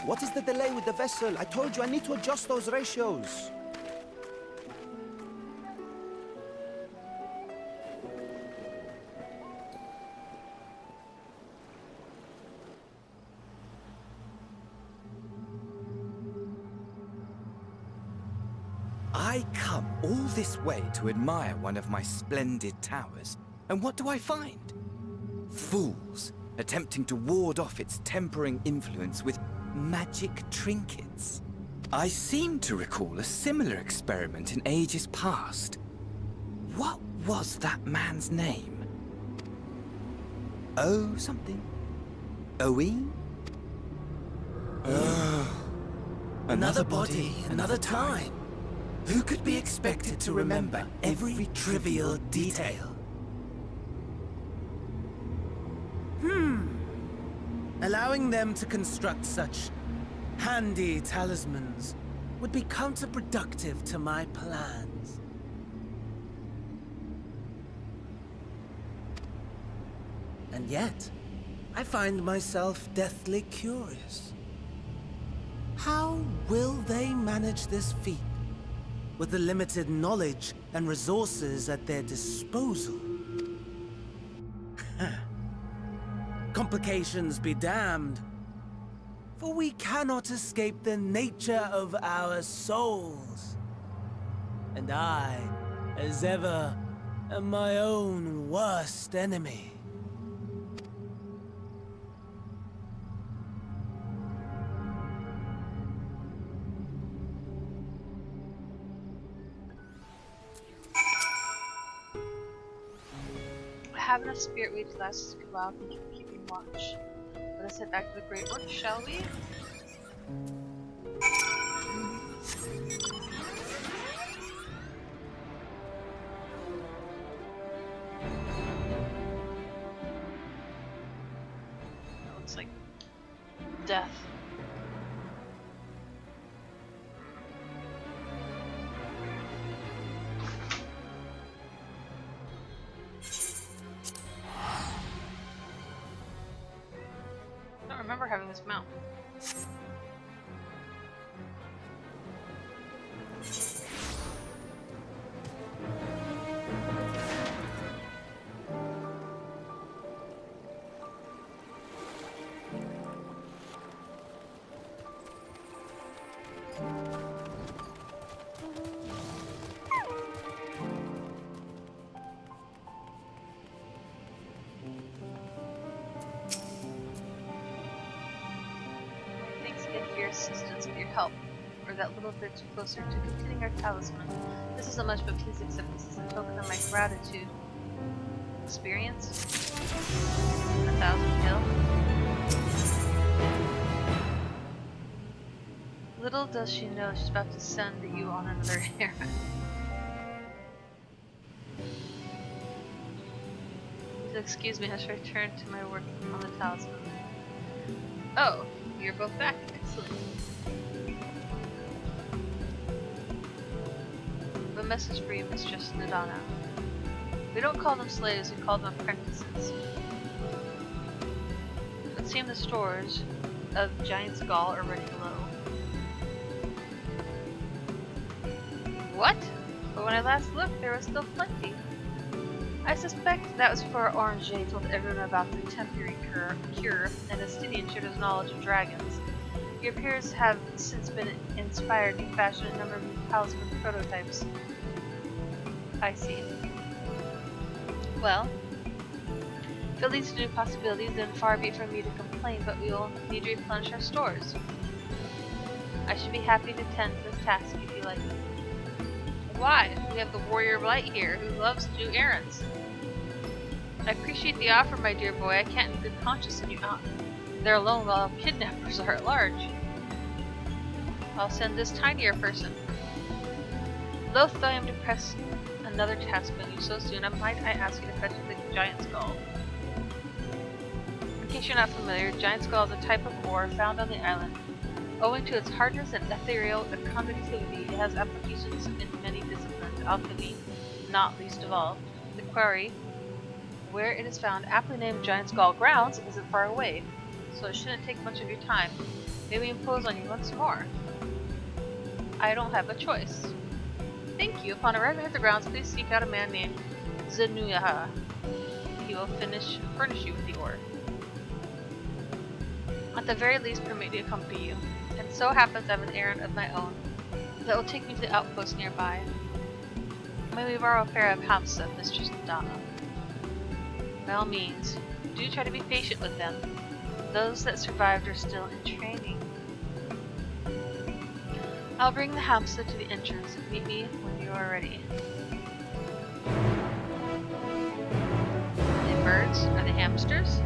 What is the delay with the vessel? I told you I need to adjust those ratios. I come all this way to admire one of my splendid towers, and what do I find? Fools, attempting to ward off its tempering influence with magic trinkets. I seem to recall a similar experiment in ages past. What was that man's name? Oh, something? Owen? Another body, another time. Who could be expected to remember every trivial detail? Allowing them to construct such handy talismans would be counterproductive to my plans. And yet, I find myself deathly curious. How will they manage this feat with the limited knowledge and resources at their disposal? Complications be damned, for we cannot escape the nature of our souls. And I, as ever, am my own worst enemy. I have enough spirit weight to last us a good while. Thank you for keeping watch. Let us head back to the Great Wood, shall we? That looks like death. I don't remember having this mount. Thanks again for your assistance and your help. We're that little bit closer to completing our talisman. This isn't much, but please accept this as a token of my gratitude. Experience? 1,000 gil. Little does she know she's about to send you on another errand. Please excuse me as I return to my work on the talisman. Oh, you're both back. Excellent. I have a message for you, Mistress Nadana. We don't call them slaves, we call them apprentices. It would seem the stores of Giant's Gall are running low. What? But when I last looked, there was still plenty. I suspect that was before Oranger told everyone about the temporary cure, and Estinian shared his knowledge of dragons. Your peers have since been inspired to fashion a number of new talisman prototypes. I see. Well, if it leads to new possibilities, then far be it from me to complain, but we will need to replenish our stores. I should be happy to tend to this task if you like. Why? We have the Warrior of Light here, who loves to do errands. I appreciate the offer, my dear boy. I can't in good conscience send you out there alone while kidnappers are at large. I'll send this tinier person. Loath though I am to press another task on you so soon, might I ask you to fetch the Giant Skull. In case you're not familiar, Giant Skull is a type of ore found on the island. Owing to its hardness and ethereal conductivity, it has applications in many disciplines, alchemy not least of all. The quarry, where it is found, aptly named Giant Skull Grounds, isn't far away, so it shouldn't take much of your time. May we impose on you once more? I don't have a choice. Thank you. Upon arriving at the grounds, please seek out a man named Zenuyaha. He will furnish you with the ore. At the very least, permit me to accompany you. And so happens I have an errand of my own that will take me to the outpost nearby. May we borrow a pair of Hamsa, Mistress Nadana? By all means, do try to be patient with them. Those that survived are still in training. I'll bring the hamster to the entrance. Meet me when you are ready. The birds are the hamsters.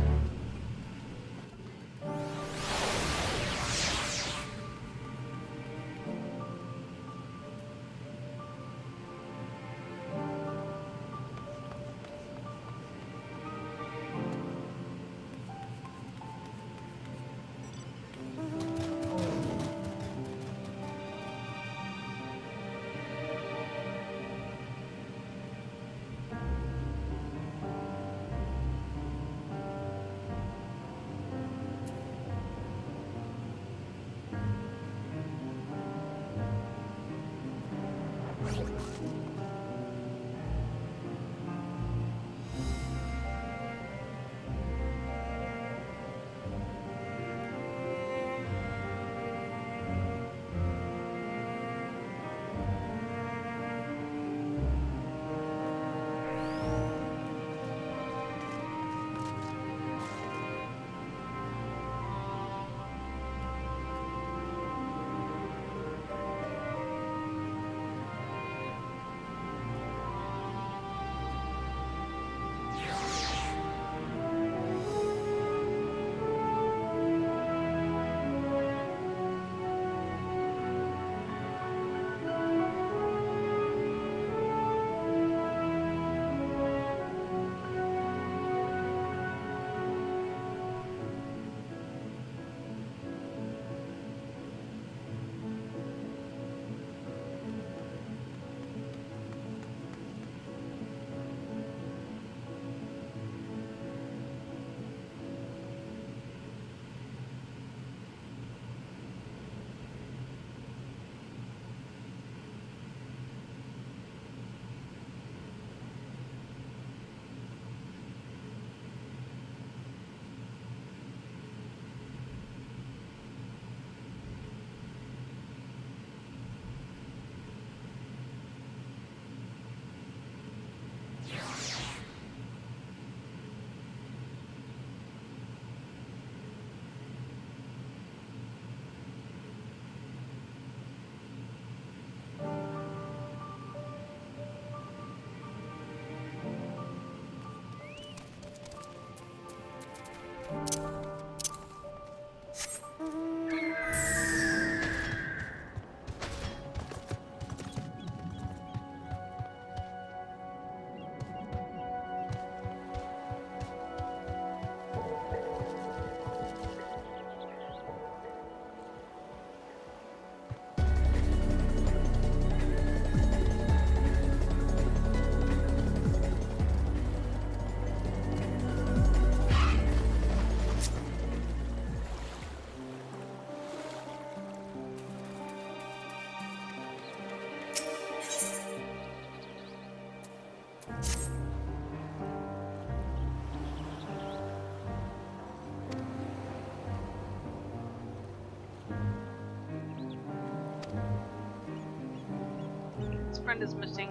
Friend is missing.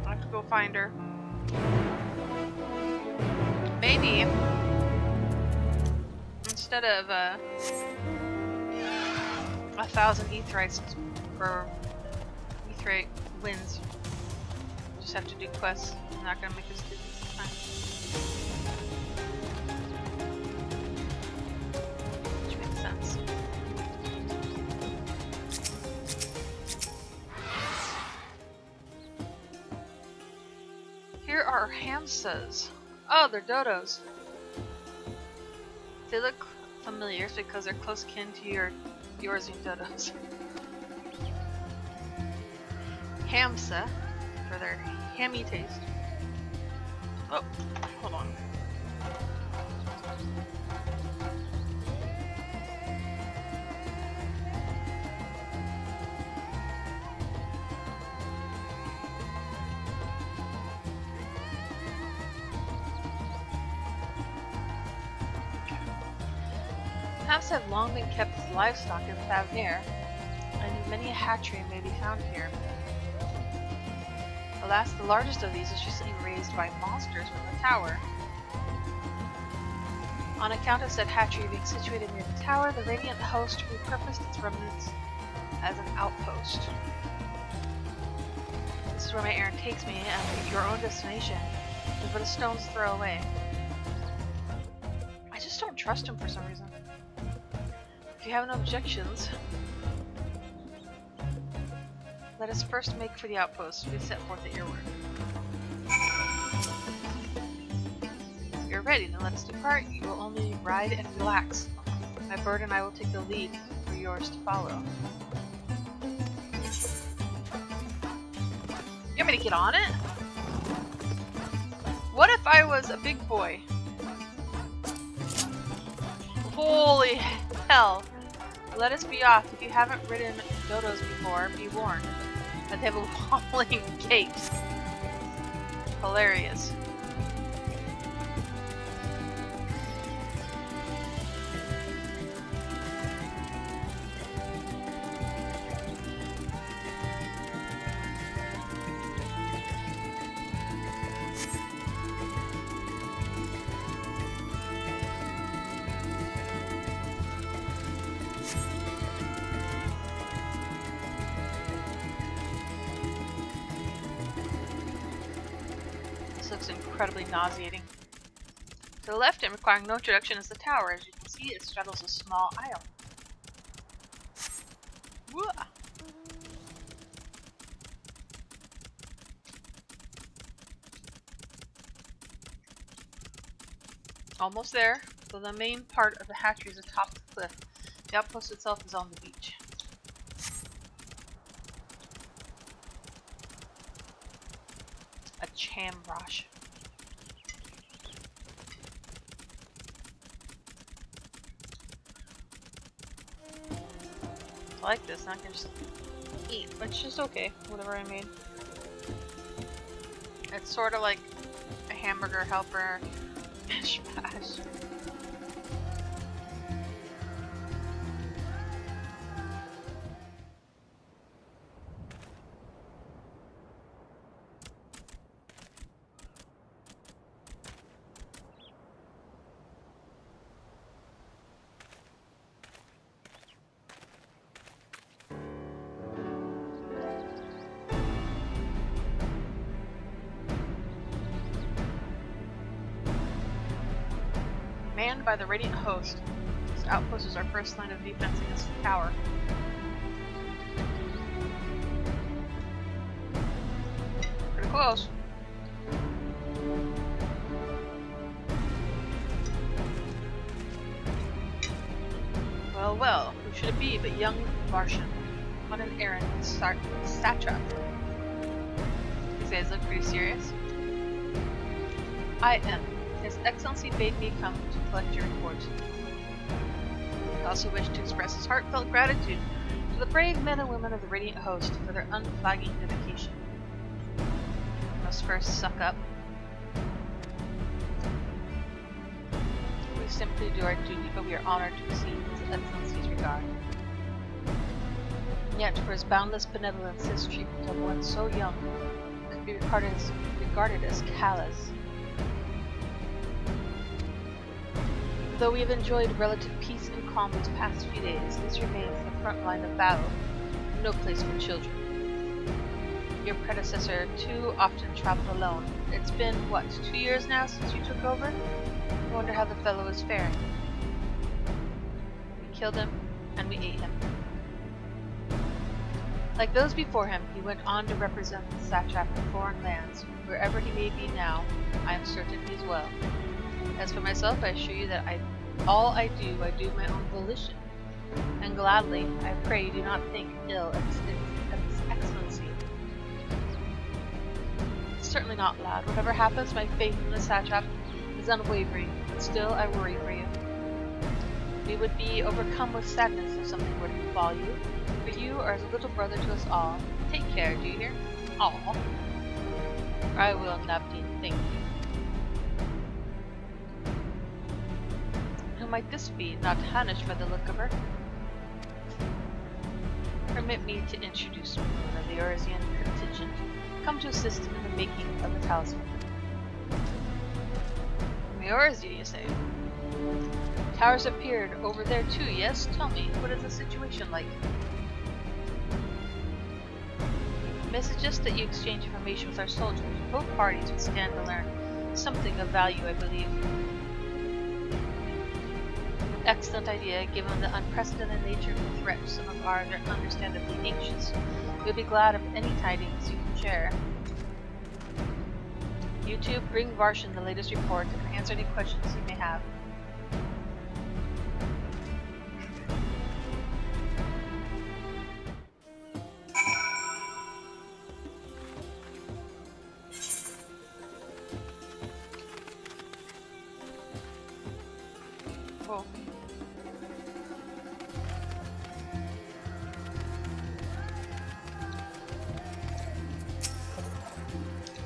I have to go find her. Maybe instead of 1,000 Aetherites or Aetherite wins, just have to do quests. I'm not gonna make this do this time. Which makes sense. Here are hamsters. Oh, they're dodos. They look familiar because they're close kin to yours and dodos. Hamsa for their hammy taste. Oh, hold on. Hamsa have long been kept as livestock in Ffxiv, and many a hatchery may be found here. Alas, the largest of these is recently raised by monsters from the tower. On account of said hatchery being situated near the tower, the Radiant Host repurposed its remnants as an outpost. This is where my errand takes me, and your own destination is but a stone's throw away. I just don't trust him for some reason. If you have no objections, let us first make for the outpost we set forth at your word. If you're ready, then let us depart. You will only ride and relax. My bird and I will take the lead for yours to follow. You want me to get on it? What if I was a big boy? Holy hell. Let us be off. If you haven't ridden dodos before, be warned that they have a wobbling gait. Hilarious. Looks incredibly nauseating. To the left, and requiring no introduction, is the tower. As you can see, it straddles a small isle. Whoa. Almost there, so the main part of the hatchery is atop the cliff. The outpost itself is on the beach. A chamrosh. I like this, I can just eat, which is okay, whatever I made. It's sort of like a hamburger helper mishmash. Manned by the Radiant Host, this outpost is our first line of defense against the tower. Pretty close. Well, well, who should it be but young Martian on an errand with Satrap? These guys look pretty serious. I am. His Excellency bade me come to collect your report. I also wish to express his heartfelt gratitude to the brave men and women of the Radiant Host for their unflagging dedication. We must first suck up. We simply do our duty, but we are honored to receive His Excellency's regard. And yet, for his boundless benevolence, his treatment of one so young could be regarded as callous. Though we have enjoyed relative peace and calm these past few days, this remains the front line of battle, no place for children. Your predecessor too often traveled alone. It's been, what, 2 years now since you took over? I wonder how the fellow is faring. We killed him, and we ate him. Like those before him, he went on to represent the satrap in foreign lands. Wherever he may be now, I am certain he is well. As for myself, I assure you that all I do of my own volition. And gladly, I pray you do not think ill of His Excellency. Certainly not, lad. Whatever happens, my faith in the satrap is unwavering, but still I worry for you. We would be overcome with sadness if something were to befall you, for you are as a little brother to us all. Take care, do you hear? All. I will, Nabdeen, thank you. Who might this be? Not Hanish by the look of her. Permit me to introduce one of the Urzian contingent, come to assist in the making of the talisman. The Urzia, you say? Towers appeared over there too, yes? Tell me, what is the situation like? May I suggest that you exchange information with our soldiers? Both parties would stand to learn something of value, I believe. Excellent idea, given the unprecedented nature of the threat. Some of ours are understandably anxious. We'll be glad of any tidings you can share. You two, bring Varshan the latest report and answer any questions you may have. Cool.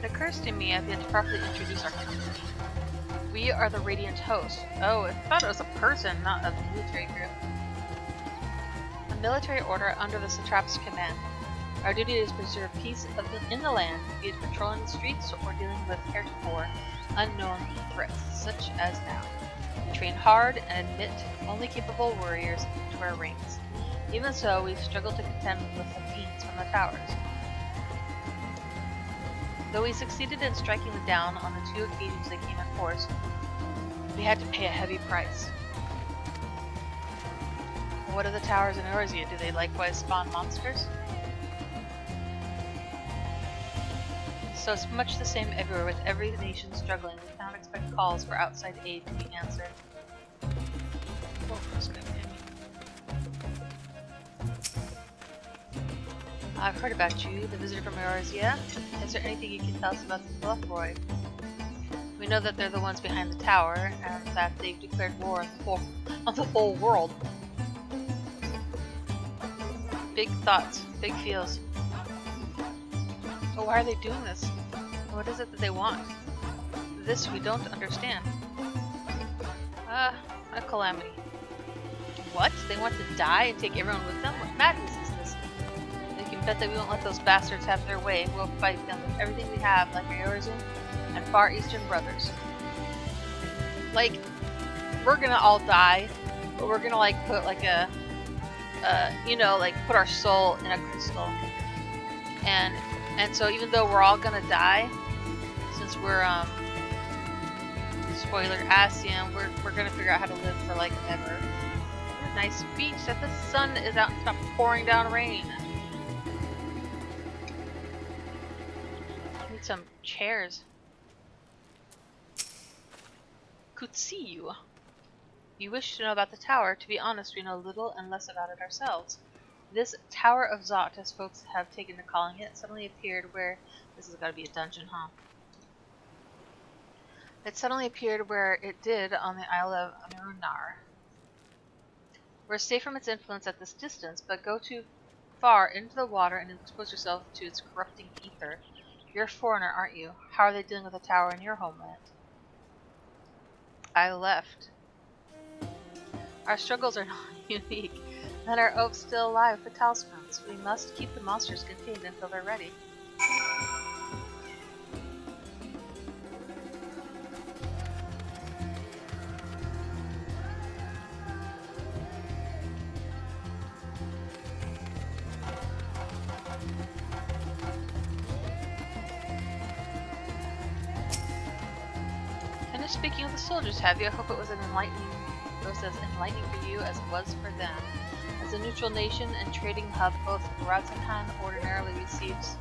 It occurs to me I've yet to properly introduce our community. We are the Radiant Host. Oh, I thought it was a person, not a military group. A military order under the Satrap's command. Our duty is to preserve peace in the land, be it patrolling the streets or dealing with heretofore unknown threats, such as now. We train hard and admit only capable warriors to our ranks. Even so, we struggle to contend with the fiends from the towers. Though we succeeded in striking them down on the 2 occasions they came in force, we had to pay a heavy price. What are the towers in Eorzea? Do they likewise spawn monsters? So it's much the same everywhere, with every nation struggling. We cannot expect calls for outside aid to be answered. Whoa, this guy hit me. I've heard about you, the visitor from Eorzea. Is there anything you can tell us about the Fluffroy? We know that they're the ones behind the tower, and that they've declared war on the whole world. Big thoughts, big feels. But why are they doing this? What is it that they want? This we don't understand. A calamity. What? They want to die and take everyone with them? What madness is this? They can bet that we won't let those bastards have their way. We'll fight them with everything we have, like our Eorzea and Far Eastern brothers. Like, we're gonna all die, but we're gonna like put like a, like put our soul in a crystal. And so even though we're all gonna die, since we're spoiler Asian, we're gonna figure out how to live for like ever. Nice beach that the sun is out and it's not pouring down rain. I need some chairs. Could see you. You wish to know about the tower. To be honest, we know little and less about it ourselves. This Tower of Zot, as folks have taken to calling it, suddenly appeared where... This has got to be a dungeon, huh? It suddenly appeared where it did on the Isle of Anunar. We're safe from its influence at this distance, but go too far into the water and expose yourself to its corrupting ether. You're a foreigner, aren't you? How are they dealing with the tower in your homeland? I left. Our struggles are not unique. And our oaks still alive with the talismans. We must keep the monsters contained until they're ready. Finished speaking with the soldiers, have you? I hope it was as enlightening for you as it was for them. As a neutral nation and trading hub, both Radzahan ordinarily receives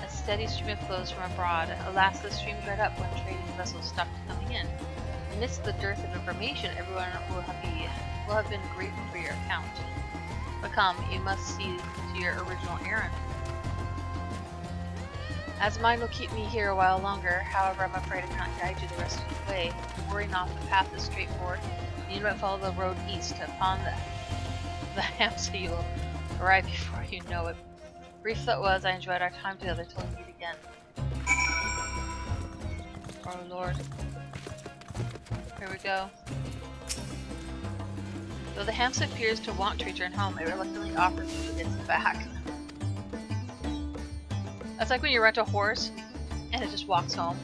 a steady stream of flows from abroad. Alas, the stream dried up when trading vessels stopped coming in. Amidst the dearth of information, everyone will have been grateful for your account. But come, you must see to your original errand. As mine will keep me here a while longer, however, I'm afraid I cannot guide you the rest of the way. Worry not, the path is straightforward. You need to follow the road east upon the Hamsa. You will arrive before you know it. Brief though it was, I enjoyed our time together till we meet again. Oh Lord. Here we go. Though the Hamsa appears to want to return home, it reluctantly offers you its back. That's like when you rent a horse and it just walks home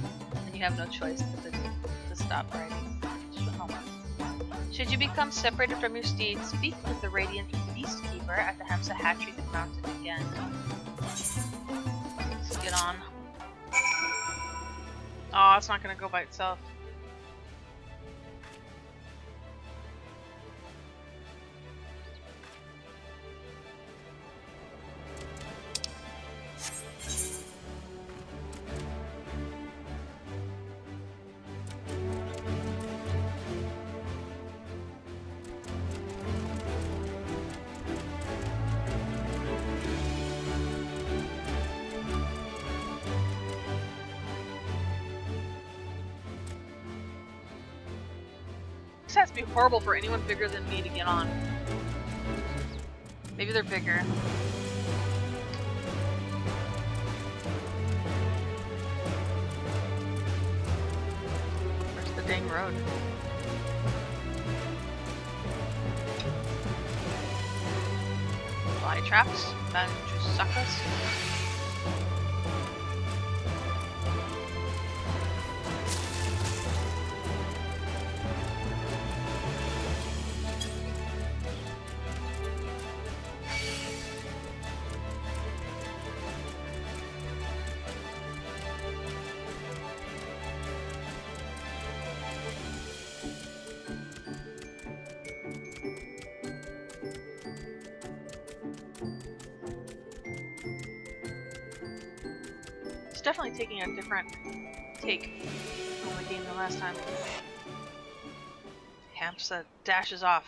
and you have no choice but to stop riding. It just went home. Should you become separated from your steed, speak with the Radiant Beastkeeper at the Hemsa Hatchery to mount it again. Let's get on. Oh, it's not gonna go by itself. This has to be horrible for anyone bigger than me to get on. Maybe they're bigger. Where's the dang road? Fly traps? That just suck us. Definitely taking a different take on the game than last time. Hamsa dashes off.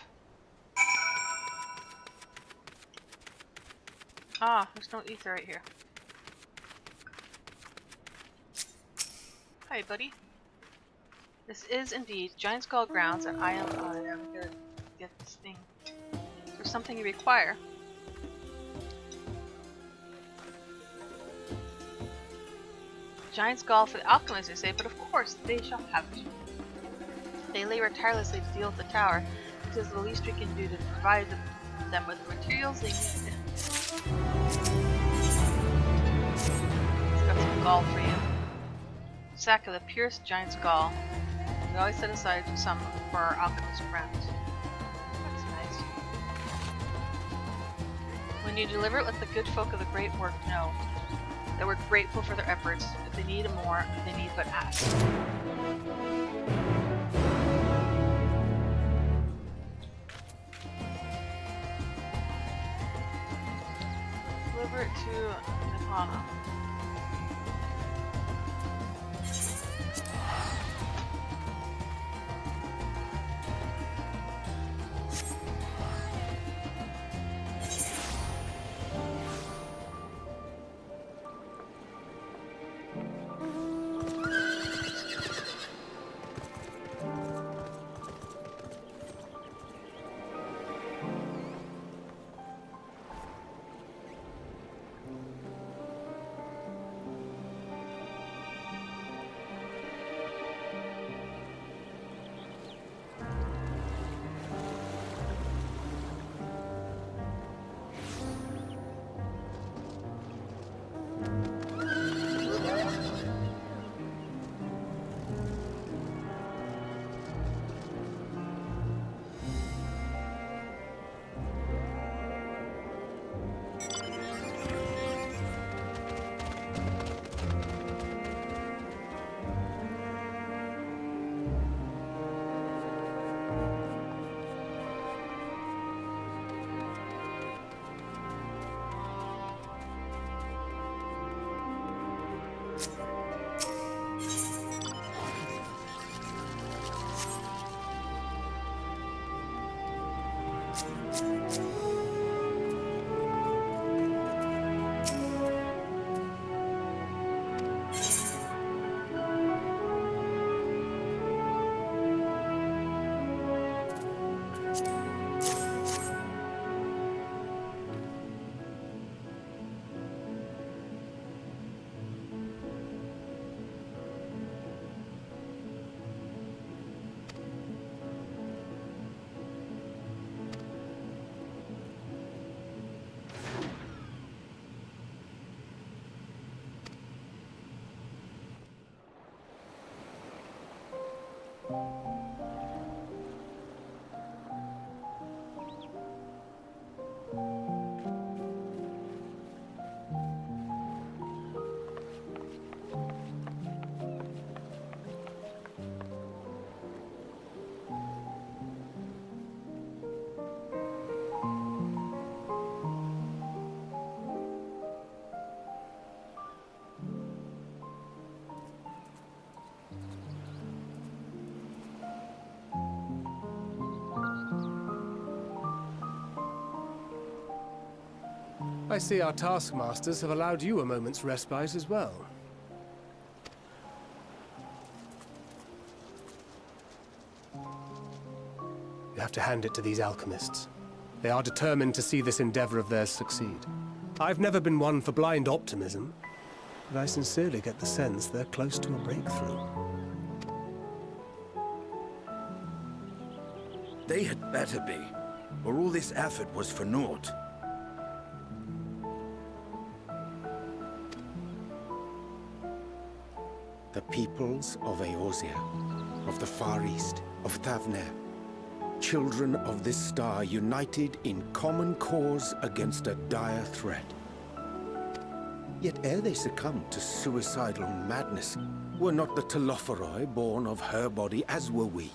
Ah, there's no ether right here. Hi, buddy. This is indeed Giant Skull Grounds, and I am gonna get this thing. There's something you require. Giant skull for the alchemists, they say, but of course they shall have it. They labor tirelessly to deal with the tower. It is the least we can do to provide them with the materials they need. It's got some gall for you. Sack of the purest giant skull. We always set aside some for our alchemist friends. That's nice. When you deliver it, let the good folk of the great work know that we're grateful for their efforts. If they need more, they need but ask. Deliver it to Nipana. I see our taskmasters have allowed you a moment's respite as well. You have to hand it to these alchemists. They are determined to see this endeavor of theirs succeed. I've never been one for blind optimism, but I sincerely get the sense they're close to a breakthrough. They had better be, or all this effort was for naught. The peoples of Eorzea, of the Far East, of Thavner, children of this star united in common cause against a dire threat. Yet ere they succumbed to suicidal madness, were not the Telophoroi born of her body as were we?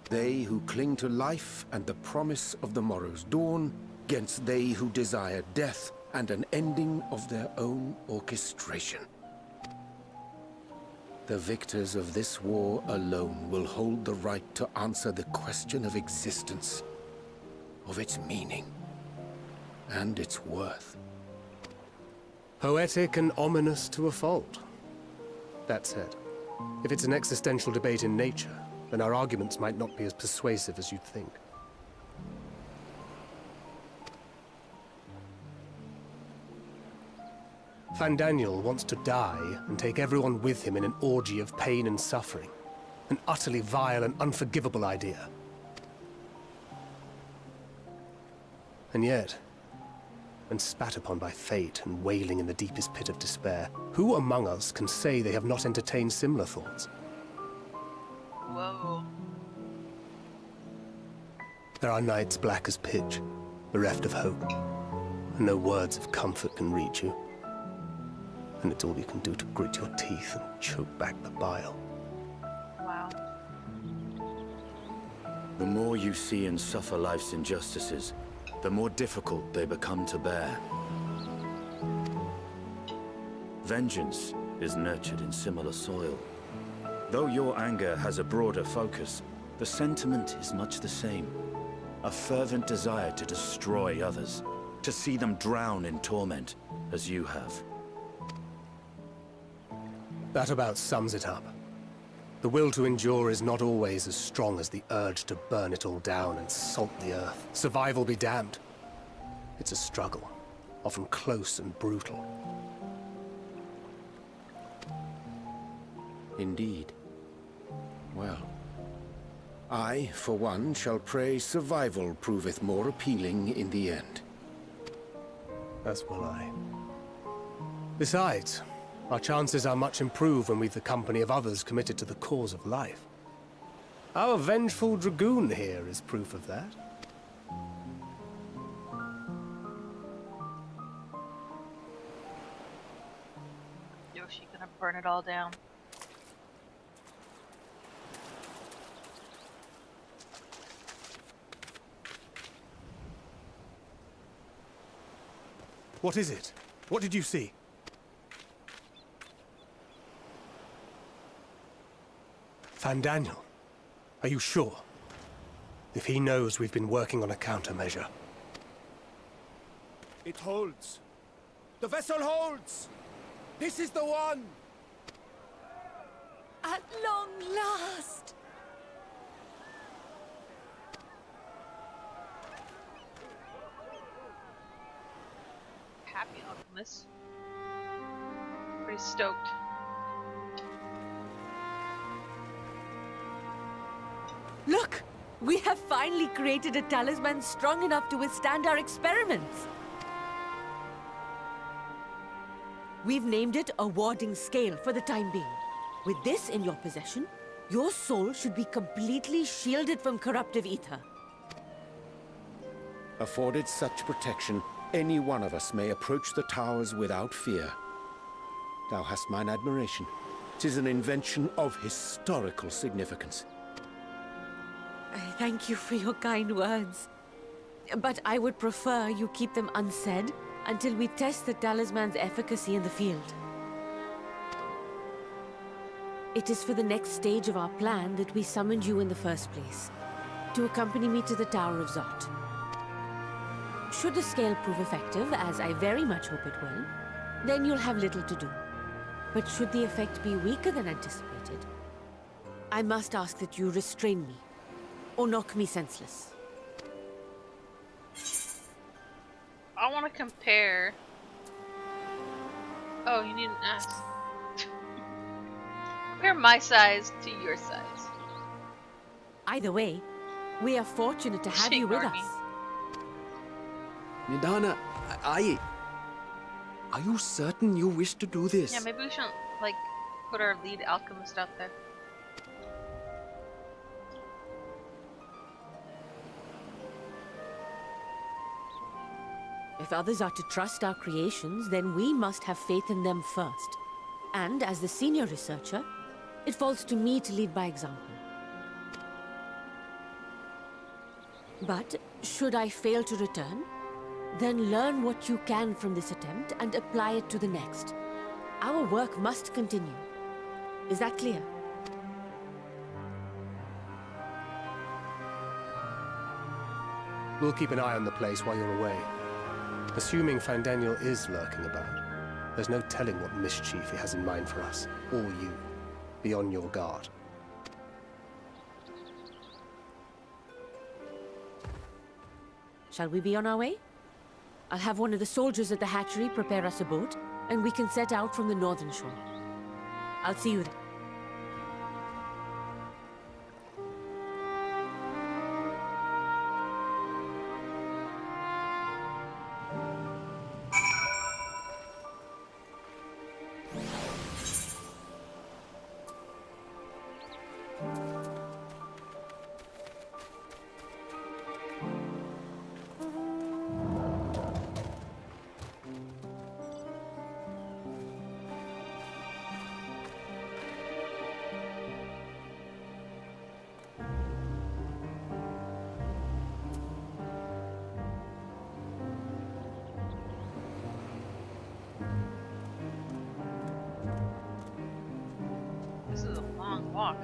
They who cling to life and the promise of the morrow's dawn, against they who desire death and an ending of their own orchestration. The victors of this war alone will hold the right to answer the question of existence, of its meaning, and its worth. Poetic and ominous to a fault. That said, if it's an existential debate in nature, then our arguments might not be as persuasive as you'd think. Fandaniel wants to die and take everyone with him in an orgy of pain and suffering. An utterly vile and unforgivable idea. And yet, when spat upon by fate and wailing in the deepest pit of despair, who among us can say they have not entertained similar thoughts? Whoa. There are nights black as pitch, bereft of hope, and no words of comfort can reach you. And it's all you can do to grit your teeth and choke back the bile. Wow. The more you see and suffer life's injustices, the more difficult they become to bear. Vengeance is nurtured in similar soil. Though your anger has a broader focus, the sentiment is much the same. A fervent desire to destroy others, to see them drown in torment, as you have. That about sums it up. The will to endure is not always as strong as the urge to burn it all down and salt the earth. Survival be damned. It's a struggle, often close and brutal. Indeed. Well, I, for one, shall pray survival proveth more appealing in the end. As will I. Besides, our chances are much improved when we've the company of others committed to the cause of life. Our vengeful dragoon here is proof of that. Yoshi gonna burn it all down. What is it? What did you see? Fandaniel, are you sure? If he knows we've been working on a countermeasure. It holds. The vessel holds! This is the one! At long last! Happy Alchemist. Pretty stoked. Look! We have finally created a talisman strong enough to withstand our experiments. We've named it a warding scale for the time being. With this in your possession, your soul should be completely shielded from corruptive ether. Afforded such protection, any one of us may approach the towers without fear. Thou hast mine admiration. 'Tis an invention of historical significance. Thank you for your kind words. But I would prefer you keep them unsaid until we test the talisman's efficacy in the field. It is for the next stage of our plan that we summoned you in the first place, to accompany me to the Tower of Zot. should the scale prove effective, as I very much hope it will, then you'll have little to do. But should the effect be weaker than anticipated, I must ask that you restrain me, or knock me senseless. I want to compare. Oh, you need an axe. Compare my size to your size. Either way, we are fortunate to have She you with ignored us. me. Nidana, are you certain you wish to do this? Yeah, maybe we shouldn't, like, put our lead alchemist out there. If others are to trust our creations, then we must have faith in them first. And as the senior researcher, it falls to me to lead by example. But should I fail to return, then learn what you can from this attempt and apply it to the next. Our work must continue. Is that clear? We'll keep an eye on the place while you're away. Assuming Fandaniel is lurking about, there's no telling what mischief he has in mind for us, or you. Be on your guard. Shall we be on our way? I'll have one of the soldiers at the hatchery prepare us a boat, and we can set out from the northern shore. I'll see you then. This is a long walk.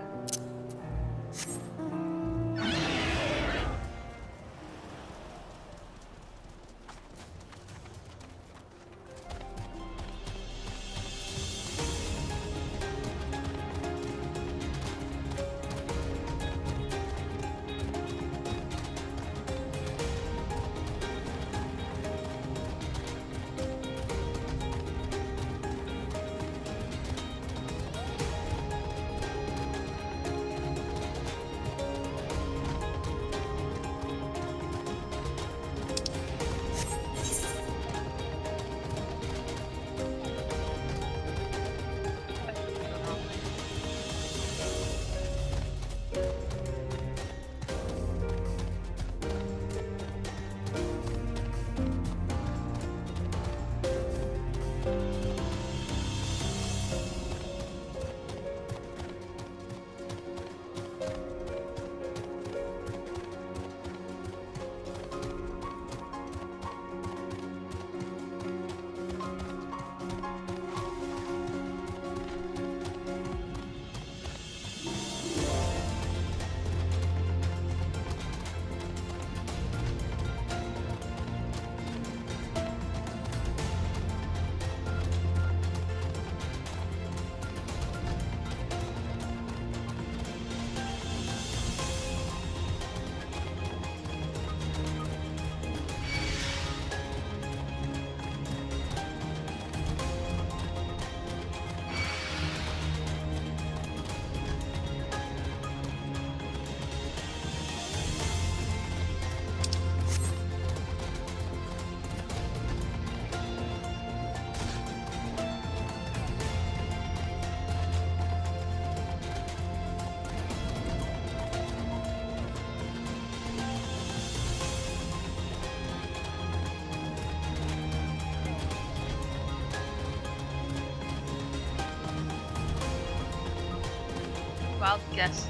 Wild guess.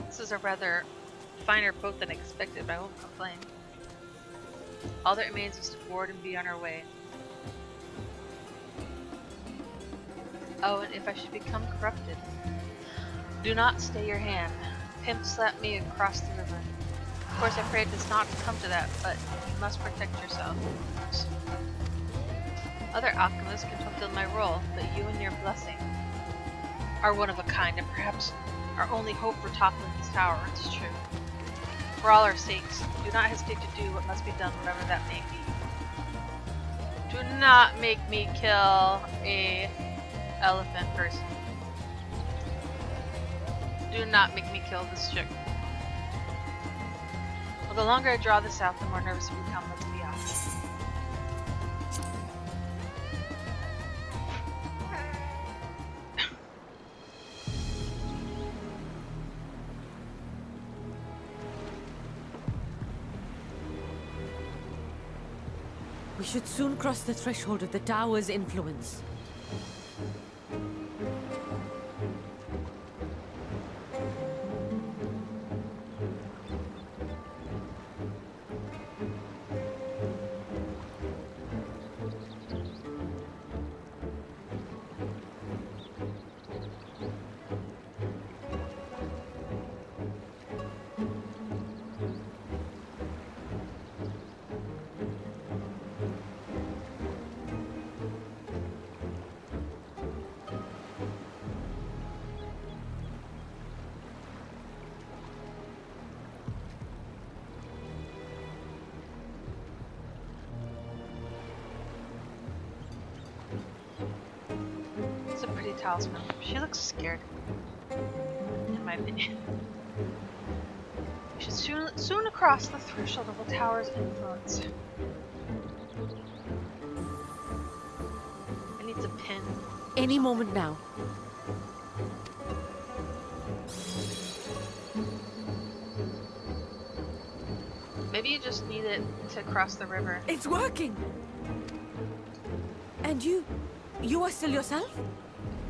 This is a rather finer boat than expected, but I won't complain. All that remains is to board and be on our way. Oh, and if I should become corrupted, do not stay your hand. Pimp slapped me across the river. Of course, I pray it does not come to that, but you must protect yourself. Other alchemists can fulfill my role, but you and your blessing are one of a kind, and perhaps our only hope for toppling this tower. It's true. For all our sakes, do not hesitate to do what must be done, whatever that may be. Do not make me kill a elephant person. Do not make me kill this chick. Well, the longer I draw this out, the more nervous I become. Let's be honest. We should soon cross the threshold of the tower's influence. It's a pretty talisman. She looks scared, in my opinion. We should soon cross the threshold of the tower's influence. It needs a pin. Any moment now. Maybe you just need it to cross the river. It's working! And you are still yourself?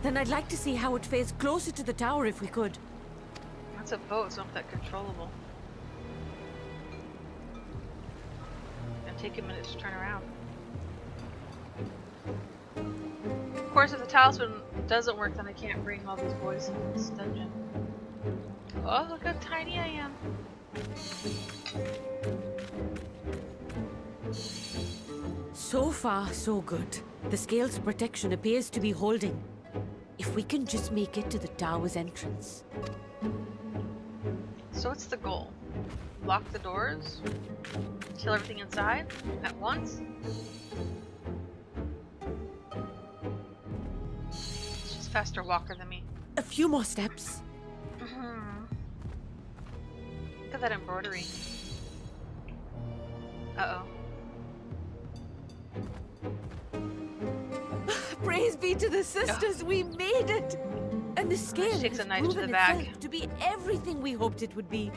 Then I'd like to see how it fares closer to the tower if we could. That's a boat, it's not that controllable. It'll take a minute to turn around. Of course, if the talisman doesn't work, then I can't bring all these boys into this dungeon. Oh, look how tiny I am. So far, so good. The scale's protection appears to be holding. If we can just make it to the tower's entrance. So what's the goal? Lock the doors? Kill everything inside? At once? She's a faster walker than me. A few more steps. Look at that embroidery. Uh-oh. Praise be to the sisters, we made it! And the scale She takes has a knife to proven the back. itself to be everything we hoped it would be.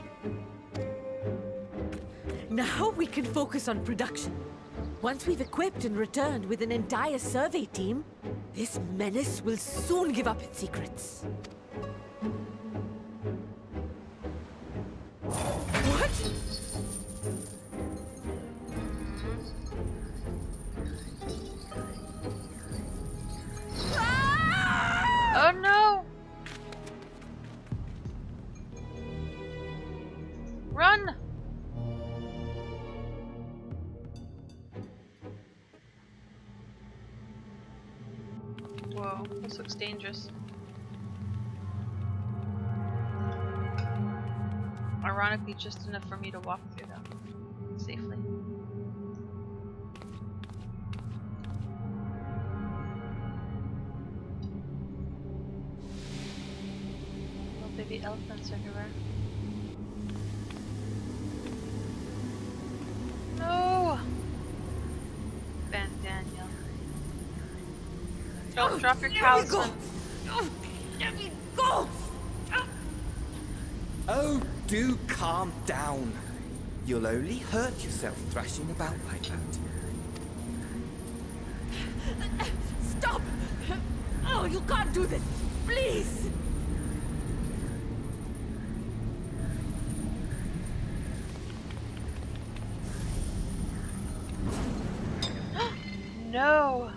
Now we can focus on production. Once we've equipped and returned with an entire survey team, this menace will soon give up its secrets. What? Oh no! Run! Whoa, this looks dangerous. Ironically, just enough for me to walk through them safely. Little baby elephants everywhere. No! Ben Daniel. Don't drop your talisman. Let me go! Oh, do calm down. You'll only hurt yourself thrashing about like that. Stop! Oh, you can't do this! Please! No!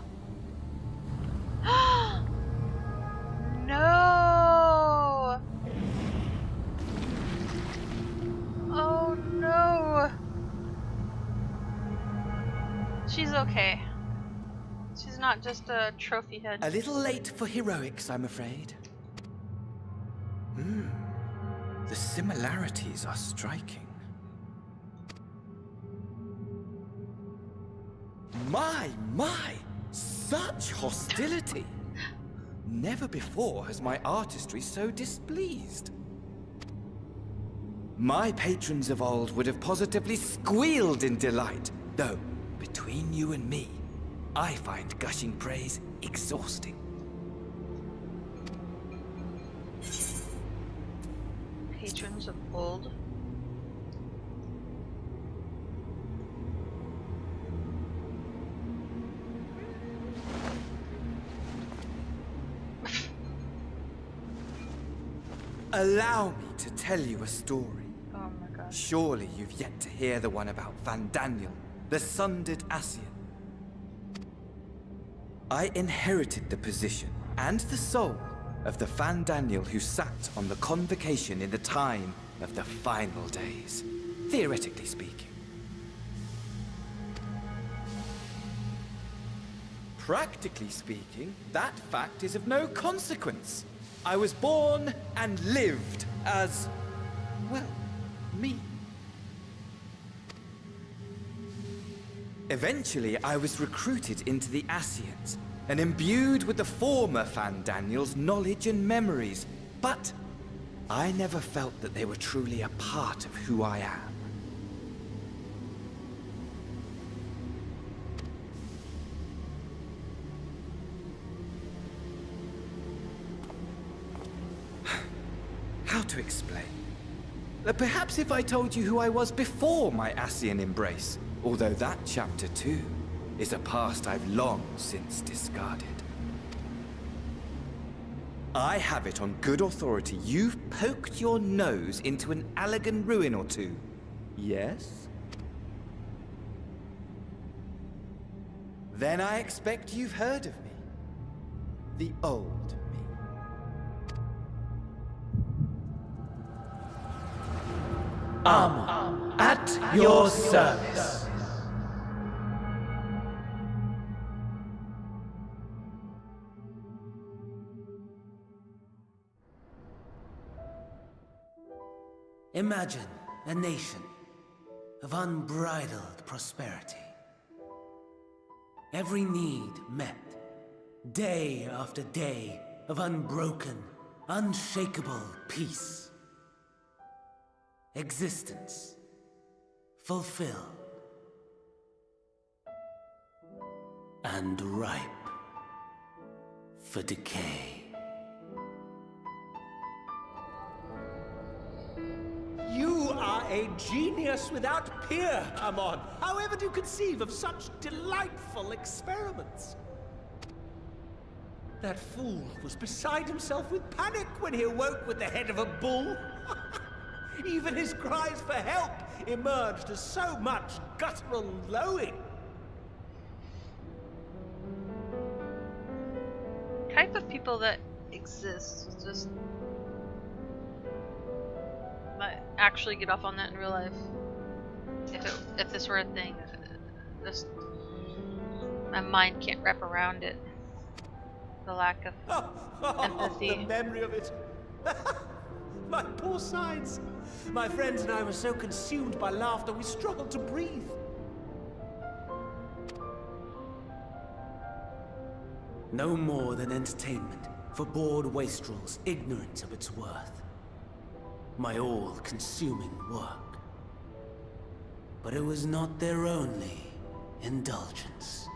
okay. She's not just a trophy head. A little late for heroics, I'm afraid. The similarities are striking. My! Such hostility! Never before has my artistry so displeased. My patrons of old would have positively squealed in delight, though, between you and me, I find gushing praise exhausting. Patrons of old. Allow me to tell you a story. Oh my gosh. Surely you've yet to hear the one about Van Daniel, the sundered Ascian. I inherited the position and the soul of the Van Daniel who sat on the convocation in the time of the final days, theoretically speaking. Practically speaking, that fact is of no consequence. I was born and lived as, well, me. Eventually, I was recruited into the Ascians and imbued with the former Van Daniel's knowledge and memories, but I never felt that they were truly a part of who I am. How to explain? Perhaps if I told you who I was before my Ascian embrace, although that chapter too is a past I've long since discarded. I have it on good authority you've poked your nose into an Allegan ruin or two. Yes? Then I expect you've heard of me. The old me. At your service. Imagine a nation of unbridled prosperity. Every need met, day after day of unbroken, unshakable peace. Existence fulfilled and ripe for decay. You are a genius without peer, Amon. However do you conceive of such delightful experiments? That fool was beside himself with panic when he awoke with the head of a bull. Even his cries for help emerged as so much guttural lowing. Type of people that exists is just might actually get off on that in real life. If this were a thing, just my mind can't wrap around it. The lack of empathy. The memory of it. My poor sides. My friends and I were so consumed by laughter we struggled to breathe. No more than entertainment for bored wastrels ignorant of its worth. My all-consuming work. But it was not their only indulgence.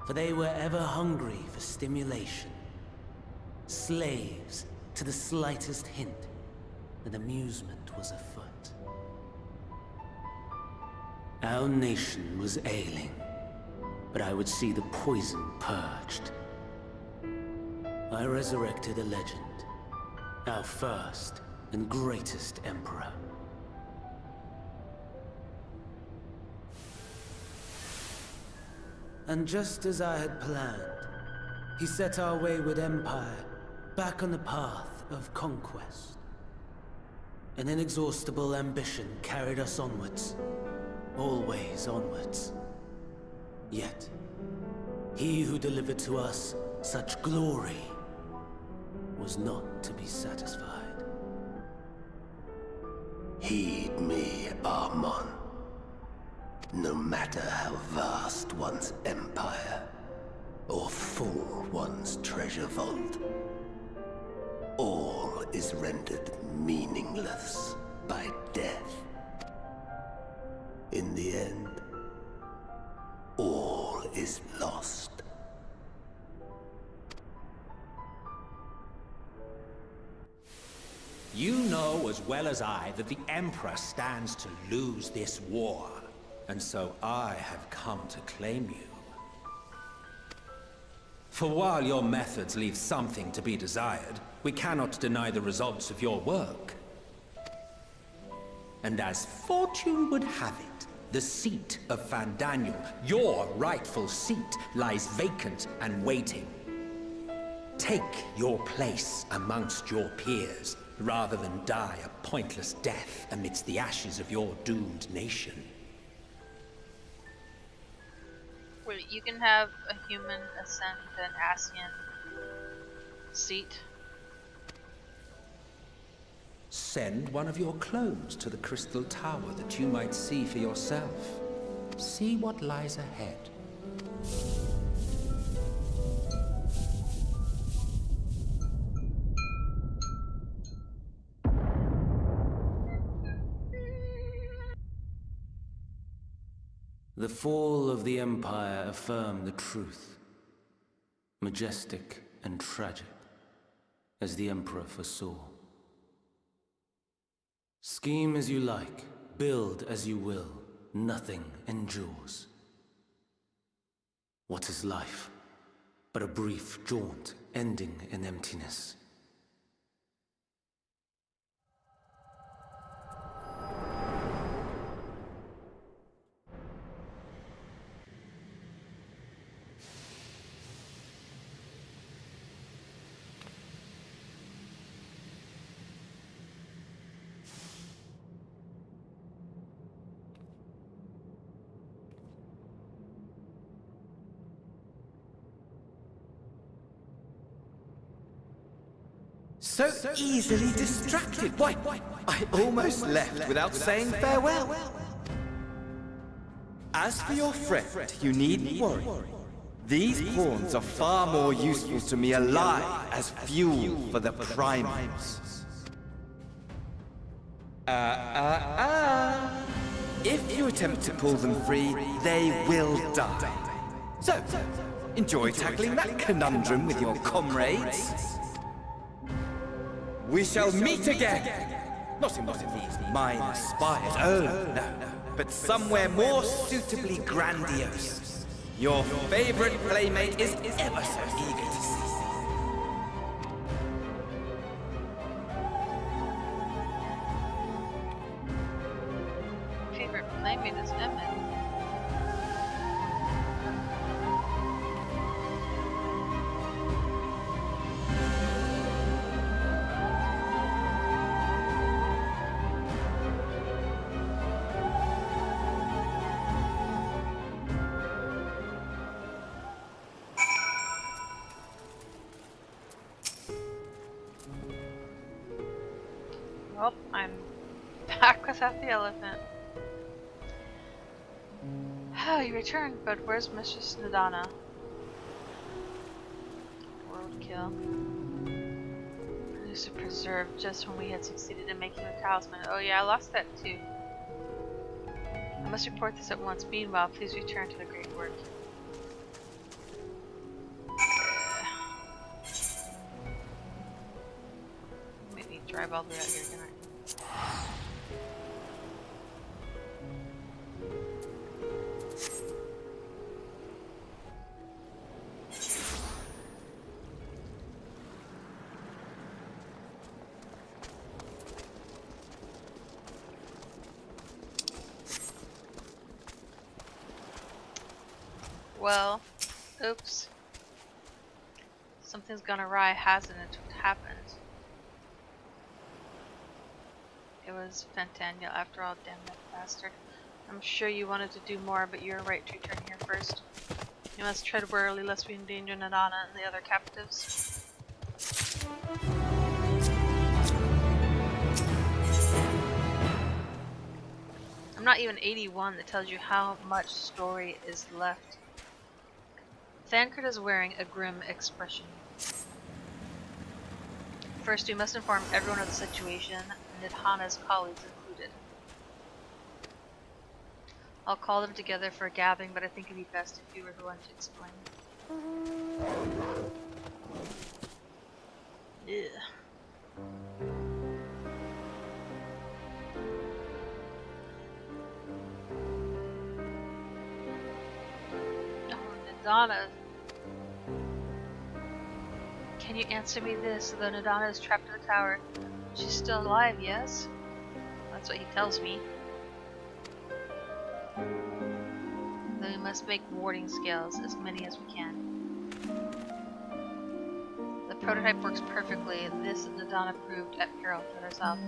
For they were ever hungry for stimulation. Slaves to the slightest hint that amusement was afoot. Our nation was ailing, but I would see the poison purged. I resurrected a legend, our first and greatest emperor. And just as I had planned, he set our wayward empire back on the path of conquest. An inexhaustible ambition carried us onwards. Always onwards. Yet, he who delivered to us such glory was not to be satisfied. Heed me, Armon. No matter how vast one's empire, or full one's treasure vault, all is rendered meaningless by death. In the end, all is lost. You know as well as I that the Emperor stands to lose this war, and so I have come to claim you. For while your methods leave something to be desired, we cannot deny the results of your work. And as fortune would have it, the seat of Fandaniel, your rightful seat, lies vacant and waiting. Take your place amongst your peers, rather than die a pointless death amidst the ashes of your doomed nation. Wait, you can have a human ascend an Ascian seat? Send one of your clones to the Crystal Tower that you might see for yourself. See what lies ahead. The fall of the Empire affirmed the truth. Majestic and tragic, as the Emperor foresaw. Scheme as you like, build as you will, nothing endures. What is life but a brief jaunt ending in emptiness? So easily distracted. Why, I almost left without saying farewell. As for your friend, you needn't worry. These pawns are far more useful to me alive as fuel for the primals. If you attempt to pull them free, they will die. So, enjoy tackling that conundrum with your comrades. We shall meet again! Not in one of these minor spires, oh no, but somewhere more suitably grandiose. Your favorite playmate is ever so eager to see. Favorite playmate is Emmett. Well, I'm back without the elephant. Oh, you returned, but where's Mistress Nadana? Roadkill. Produced preserved just when we had succeeded in making the talisman. Oh yeah, I lost that too. I must report this at once. Meanwhile, please return to the great work. Maybe drive all the way out here, can I? Well, oops. Something's gone awry, hasn't it? What happened? It was Fentanyl after all, damn that bastard. I'm sure you wanted to do more, but you're right to return here first. You must tread warily lest we endanger Nadana and the other captives. I'm not even 81. That tells you how much story is left. Thancred is wearing a grim expression. First, we must inform everyone of the situation, Nidhana's colleagues included. I'll call them together for a gathering, but I think it'd be best if you were the one to explain. Ugh. Oh, Nidana. Can you answer me this? Though Nadana is trapped in the tower, she's still alive, yes? That's what he tells me. Then we must make warding scales, as many as we can. The prototype works perfectly. This Nadana proved at peril to herself.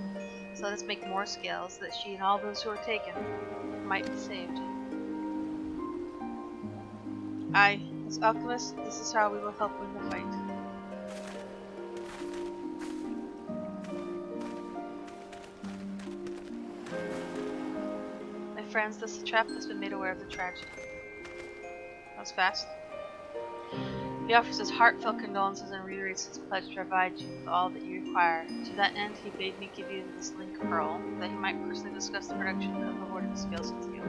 So let us make more scales, so that she and all those who are taken might be saved. Aye, as alchemists, this is how we will help win the fight. Friends, the satrap has been made aware of the tragedy. That was fast. He offers his heartfelt condolences and reiterates his pledge to provide you with all that you require. To that end, he bade me give you this link pearl, that he might personally discuss the production of the hoarding scales with you.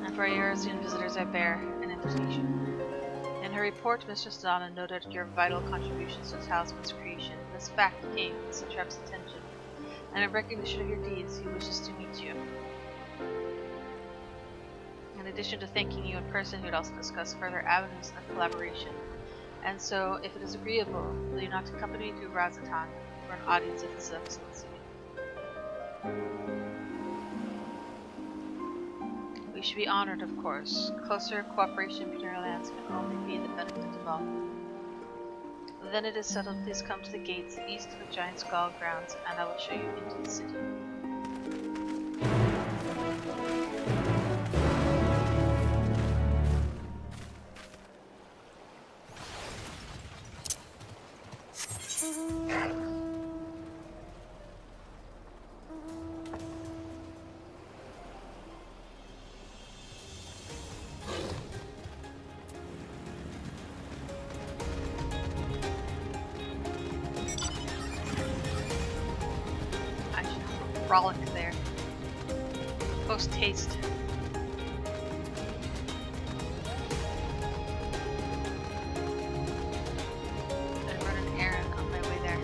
And for your Earthian visitors, I bear an invitation. In her report, Mistress Donna noted your vital contributions to the talisman's creation. This fact came to the satrap's attention, and in recognition of your deeds, he wishes to meet you. In addition to thanking you in person, he would also discuss further avenues of collaboration. And so, if it is agreeable, will you not accompany me to Razatan for an audience of His Excellency? We should be honored, of course. Closer cooperation between our lands can only be the benefit of all. Then it is settled. Please come to the gates east of the Giant Skull grounds, and I will show you into the city. Frolic there. Post haste. I run an errand on my way there.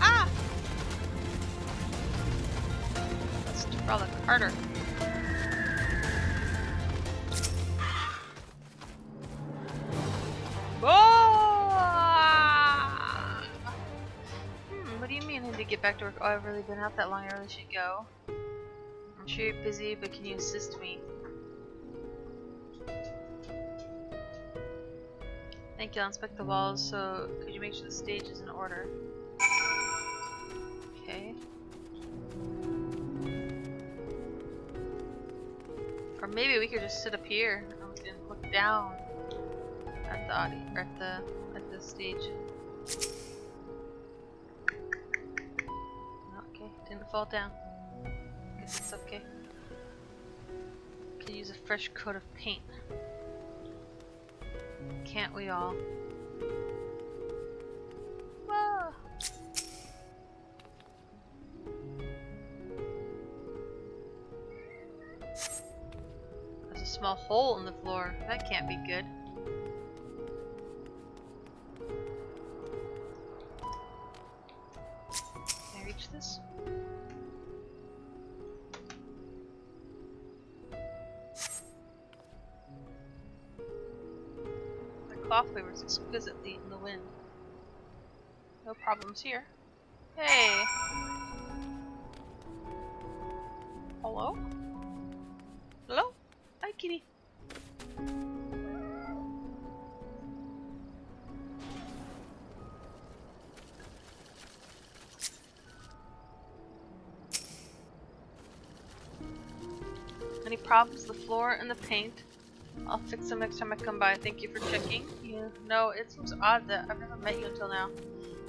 Ah! Let's frolic harder. What do you mean I need to get back to work? Oh, I've really been out that long, I really should go. I'm sure you're busy, but can you assist me? Thank you, I'll inspect the walls, so could you make sure the stage is in order? Okay. Or maybe we could just sit up here and look down at the audio, or at the stage. Okay, didn't fall down. Guess it's okay. Could use a fresh coat of paint. Can't we all? Whoa. A hole in the floor. That can't be good. Can I reach this? The cloth wavers exquisitely in the wind. No problems here. Hey! Hello? Hello? Hi, kitty. Any problems with the floor and the paint? I'll fix them next time I come by. Thank you for checking. You know, it seems odd that I've never met you until now.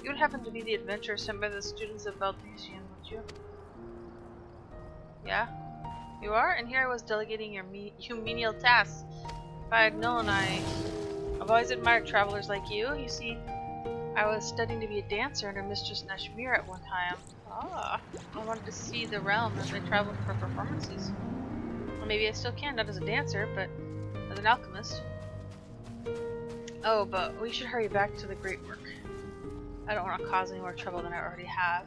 You would happen to be the adventurer sent by the students of Valdesian, would you? Yeah? You are? And here I was delegating your menial tasks. If I had known, I've always admired travelers like you. You see, I was studying to be a dancer under Mistress Nashmir at one time. Ah, I wanted to see the realm as I traveled for performances. Or maybe I still can, not as a dancer, but as an alchemist. Oh, but we should hurry back to the great work. I don't want to cause any more trouble than I already have.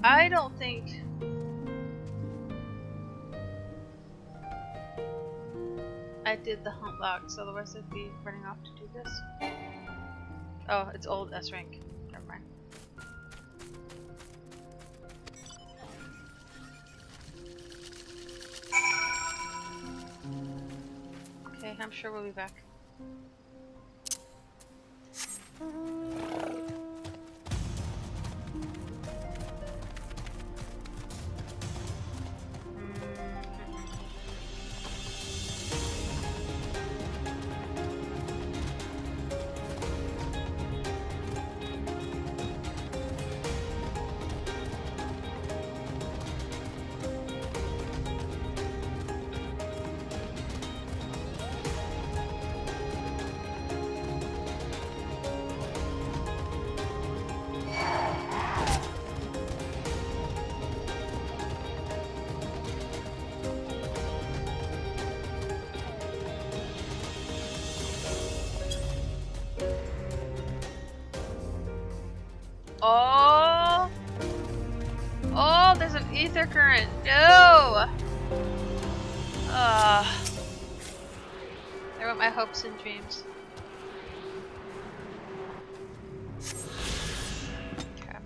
I don't think... I did the hunt logs, otherwise I'd be running off to do this. Oh, it's old S rank. Never mind. Okay, I'm sure we'll be back. Oh! Oh, there's an ether current. No! There went my hopes and dreams. Okay.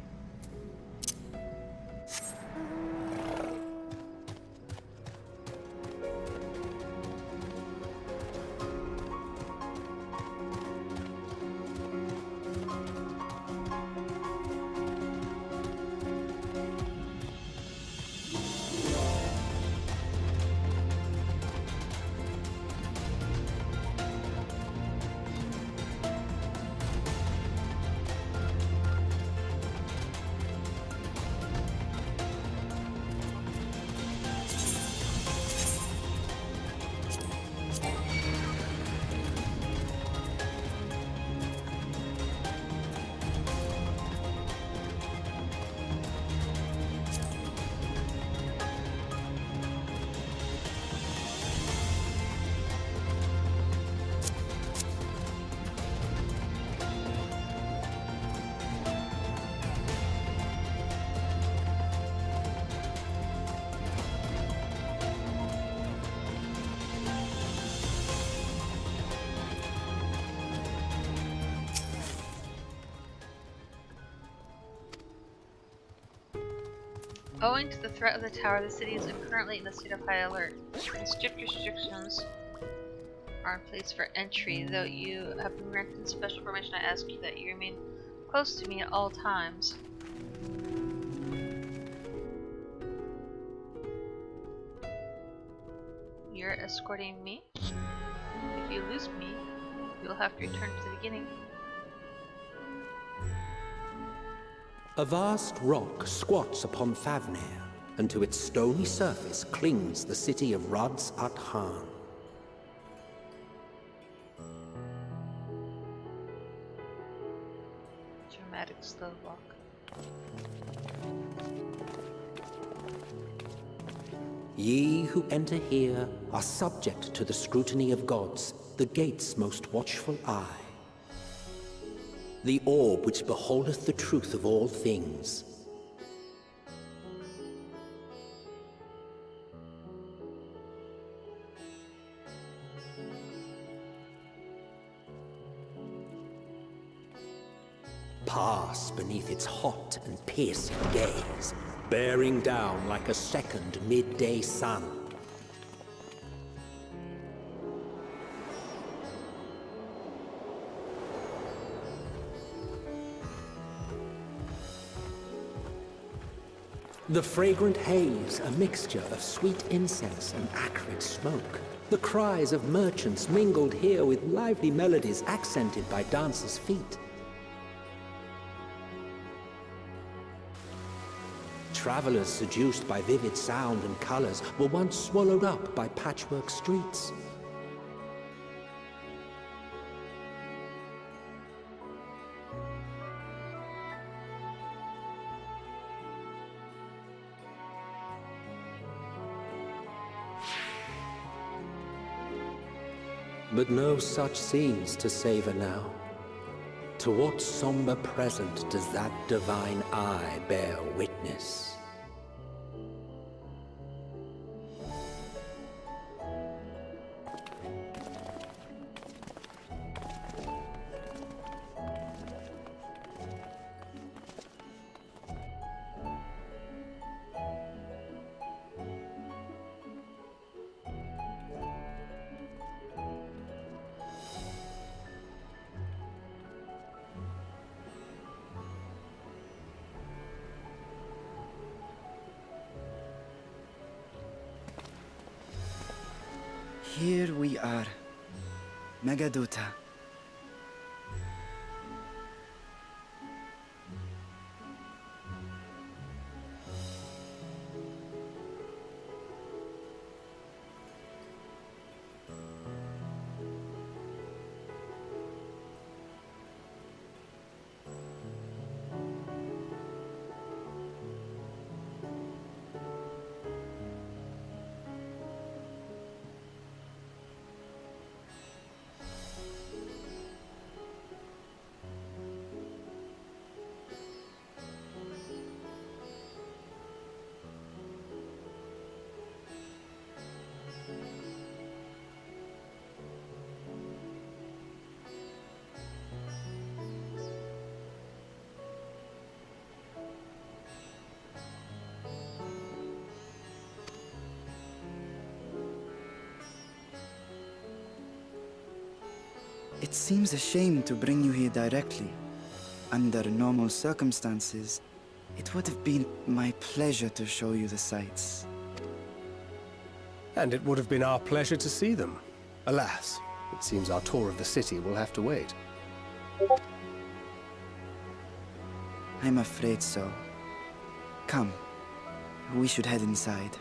Owing to the threat of the tower, the city is currently in a state of high alert, and strict restrictions are in place for entry. Though you have been granted special permission, I ask you that you remain close to me at all times. You're escorting me? If you lose me, you'll have to return to the beginning. A vast rock squats upon Ffxiv, and to its stony surface clings the city of Rods at Han. Dramatic slow walk. Ye who enter here are subject to the scrutiny of gods, the gate's most watchful eye. The orb which beholdeth the truth of all things. Pass beneath its hot and piercing gaze, bearing down like a second midday sun. The fragrant haze, a mixture of sweet incense and acrid smoke. The cries of merchants mingled here with lively melodies accented by dancers' feet. Travelers seduced by vivid sound and colors were once swallowed up by patchwork streets. But no such scenes to savor now. To what somber present does that divine eye bear witness? Here we are, Megadota. It seems a shame to bring you here directly. Under normal circumstances, it would have been my pleasure to show you the sights. And it would have been our pleasure to see them. Alas, it seems our tour of the city will have to wait. I'm afraid so. Come, we should head inside.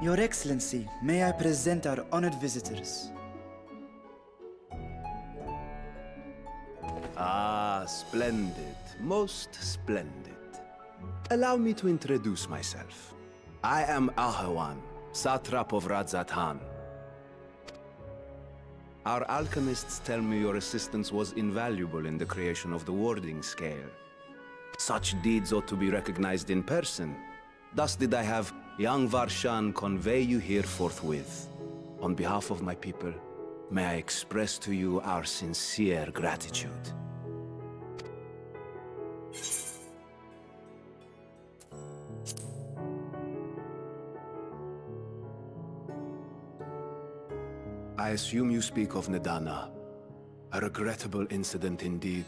Your Excellency, may I present our honored visitors? Ah, splendid. Most splendid. Allow me to introduce myself. I am Ahawan, satrap of Radzatan. Our alchemists tell me your assistance was invaluable in the creation of the warding scale. Such deeds ought to be recognized in person. Thus did I have young Varshan convey you here forthwith. On behalf of my people, may I express to you our sincere gratitude. I assume you speak of Nidana. A regrettable incident indeed.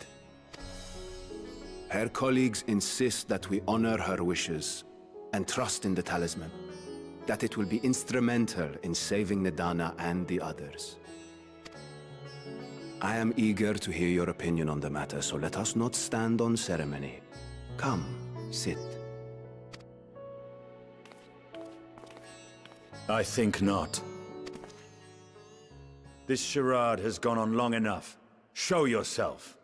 Her colleagues insist that we honor her wishes and trust in the talisman, that it will be instrumental in saving Nidana and the others. I am eager to hear your opinion on the matter, so let us not stand on ceremony. Come, sit. I think not. This charade has gone on long enough. Show yourself.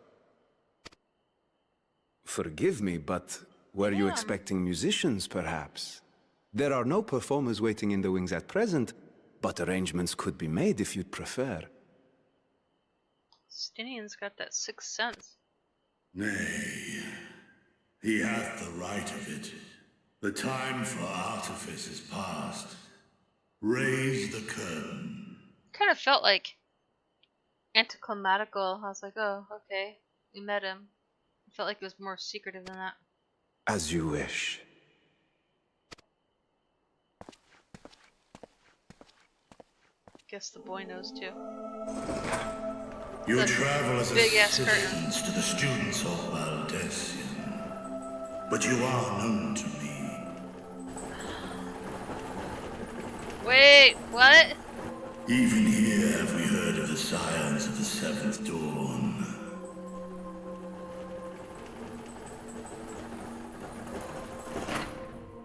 Forgive me, but were you expecting musicians, perhaps? There are no performers waiting in the wings at present, but arrangements could be made if you'd prefer. Stinian's got that sixth sense. Nay, he hath the right of it. The time for artifice is past. Raise the curtain. Kind of felt like anticlimatical. I was like, oh, okay, we met him. I felt like it was more secretive than that. As you wish. Guess the boy knows too. You travel as a big-ass citizens to the students of Valdesian, but you are known to me. Wait, what? Even here have we heard of the scions of the Seventh Dawn.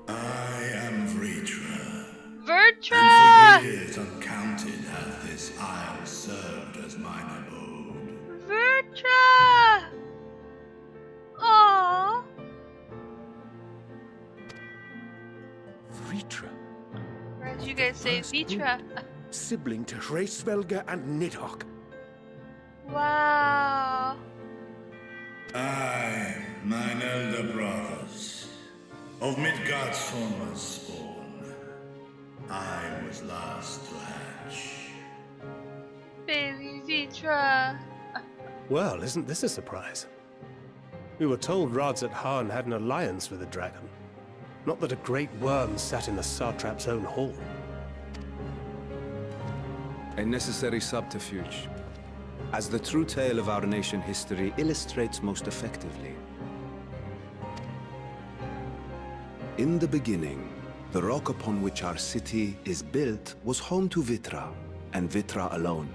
I am Vritra. Vritra! And for years uncounted hath this isle served as mine abode. Vritra! Aww. Vritra. Where did you guys say Vitra? Sibling to Hraesvelga and Nidhogg. Wow. I, mine elder brothers, of Midgard's former's spawn, I was last to hatch. Baby Vitra. Well, isn't this a surprise? We were told Rads at Han had an alliance with a dragon. Not that a great worm sat in the satrap's own hall. A necessary subterfuge, as the true tale of our nation history illustrates most effectively. In the beginning, the rock upon which our city is built was home to Vitra, and Vitra alone.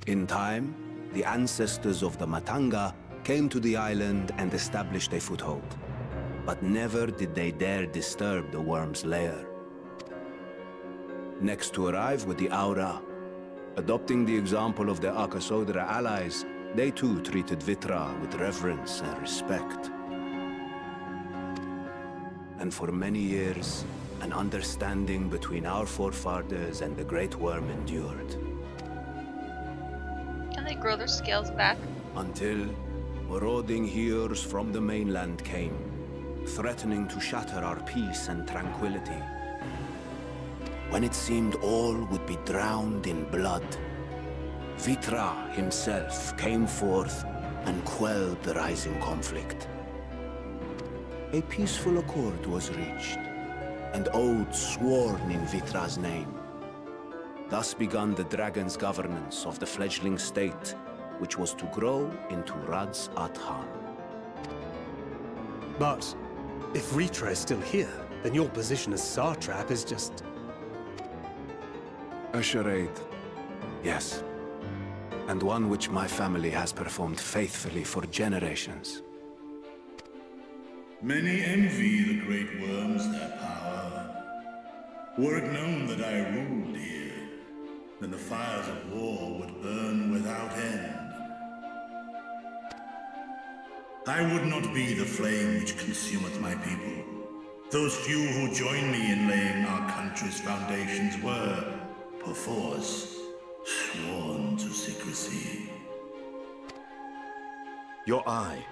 In time, the ancestors of the Matanga came to the island and established a foothold. But never did they dare disturb the worm's lair. Next to arrive were the Aura. Adopting the example of their Akasodra allies, they too treated Vitra with reverence and respect. And for many years, an understanding between our forefathers and the Great Worm endured. Can they grow their scales back? Until marauding heroes from the mainland came, threatening to shatter our peace and tranquility. When it seemed all would be drowned in blood, Vitra himself came forth and quelled the rising conflict. A peaceful accord was reached, and oaths sworn in Vitra's name. Thus began the dragon's governance of the fledgling state, which was to grow into Rads at Han. But if Vritra is still here, then your position as satrap is just... A charade, yes. And one which my family has performed faithfully for generations. Many envy the great worms their power. Were it known that I ruled here, then the fires of war would burn without end. I would not be the flame which consumeth my people. Those few who join me in laying our country's foundations were, perforce, sworn to secrecy. Your eye.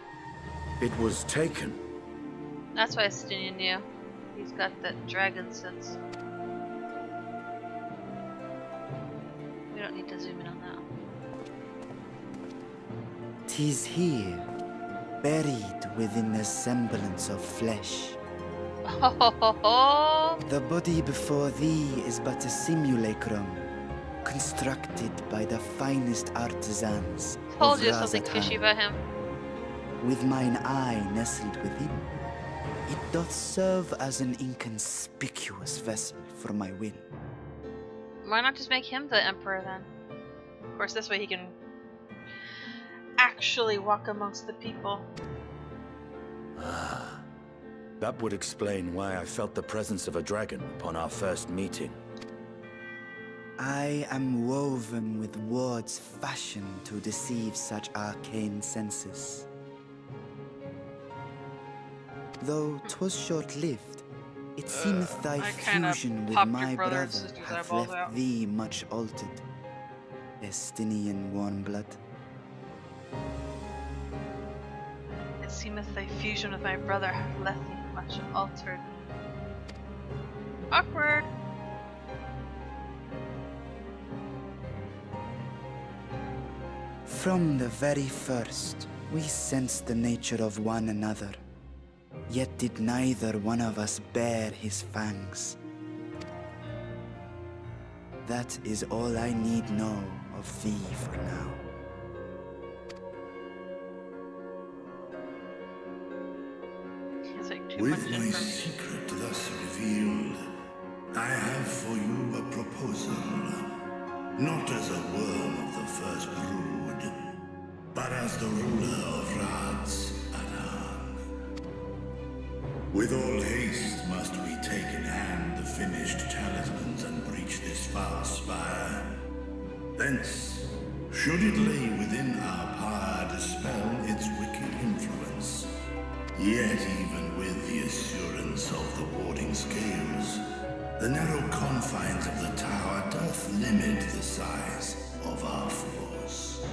It was taken. That's why Stinian knew. He's got that dragon sense. We don't need to zoom in on that. 'Tis here, buried within the semblance of flesh. Oh, The body before thee is but a simulacrum, constructed by the finest artisans Told of you something Razatan. fishy about him. With mine eye nestled within, it doth serve as an inconspicuous vessel for my will. Why not just make him the emperor then? Of course, this way he can actually walk amongst the people. That would explain why I felt the presence of a dragon upon our first meeting. I am woven with words fashioned to deceive such arcane senses. Though 'twas short-lived, it seemeth thy I kinda fusion with popped my your brother and brother sister's hath eyeballs left out. thee much altered. Estinian warm blood. It seemeth thy fusion with my brother hath left thee much altered. Awkward. From the very first, we sensed the nature of one another. Yet did neither one of us bear his fangs. That is all I need know of thee for now. It's like too With much my information. secret thus revealed, I have for you a proposal. Not as a worm of the first brood, but as the ruler of Rad's Adan. With all haste must we take in hand the finished talismans and breach this foul spire. Thence, should it lay within our power, dispel its wicked influence. Yet even with the assurance of the warding scales, the narrow confines of the tower doth limit the size of our force.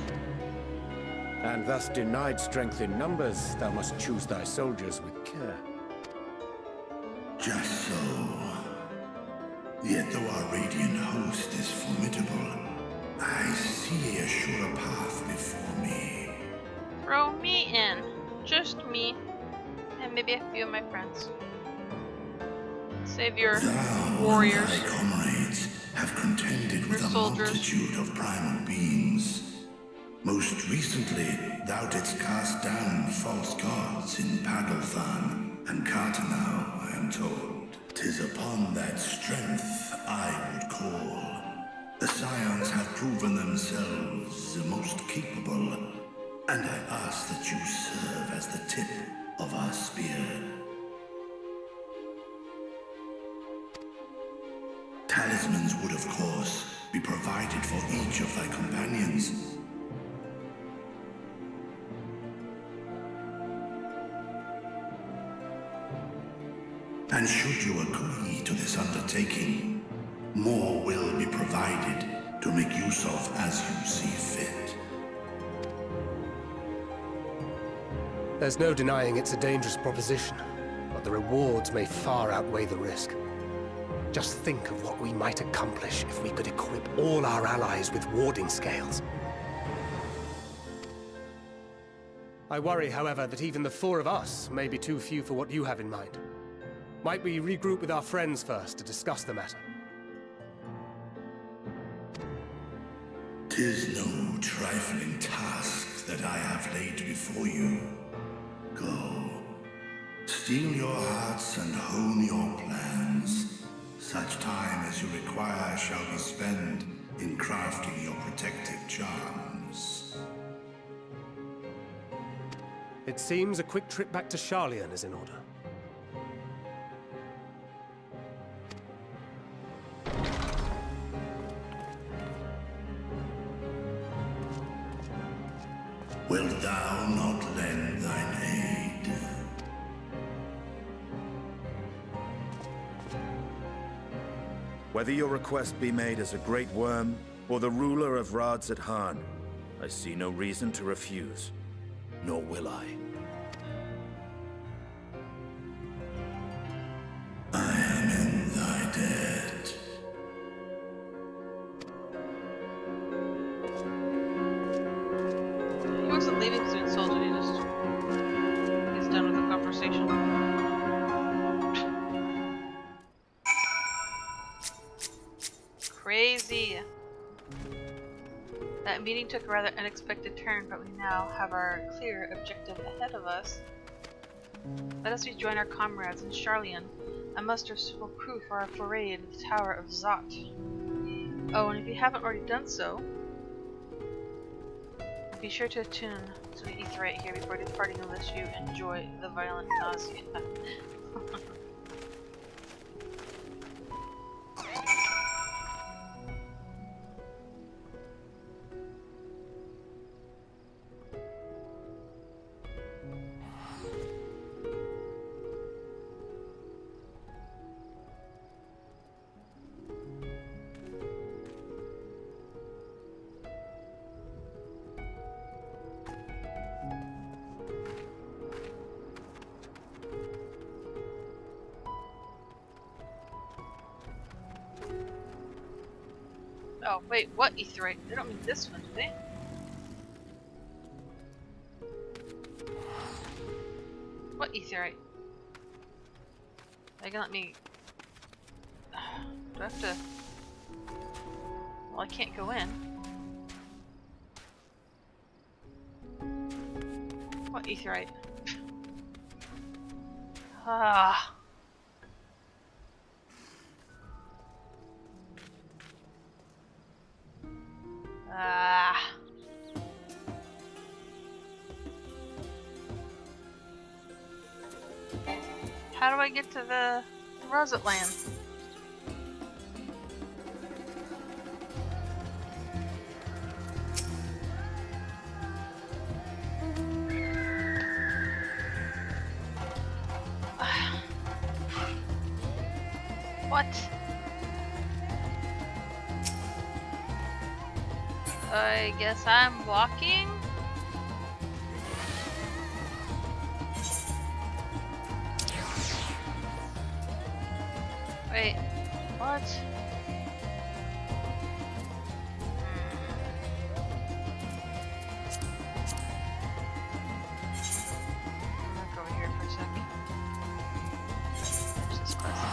And thus denied strength in numbers, thou must choose thy soldiers with care. Just so. Yet though our radiant host is formidable, I see a surer path before me. Throw me in. Just me. And maybe a few of my friends. Save your warriors. And thy comrades have contended with a multitude of primal beings. Most recently, thou didst cast down false gods in Pagalthan and Cartanau, I am told. 'Tis upon that strength I would call. The Scions have proven themselves the most capable, and I ask that you serve as the tip of our spear. Talismans would, of course, be provided for each of thy companions. And should you agree to this undertaking, more will be provided to make use of as you see fit. There's no denying it's a dangerous proposition, but the rewards may far outweigh the risk. Just think of what we might accomplish if we could equip all our allies with warding scales. I worry, however, that even the four of us may be too few for what you have in mind. Might we regroup with our friends first to discuss the matter? 'Tis no trifling task that I have laid before you. Go, steel your hearts and hone your plans. Such time as you require shall be spent in crafting your protective charms. It seems a quick trip back to Sharlayan is in order. Wilt thou not lend thine aid? Whether your request be made as a great worm or the ruler of Rad's at Han, I see no reason to refuse, nor will I. I am in thy debt. He wasn't leaving soon, soldier. He's done with the conversation. Crazy. That meeting took a rather unexpected turn, but we now have our clear objective ahead of us. Let us rejoin our comrades in Charlian and muster full crew for our foray into the Tower of Zot. Oh, and if you haven't already done so, be sure to attune to the Aetheryte here before departing unless you enjoy the violent nausea. Oh, wait, what Aetheryte? They don't mean this one, do they? What Aetheryte? They gonna let me... Do I have to... Well, I can't go in. What Aetheryte? Ah... How do I get to the Rosette land? What? I guess I'm walking? Wait, what? I'm gonna go over here for a second. There's this quest.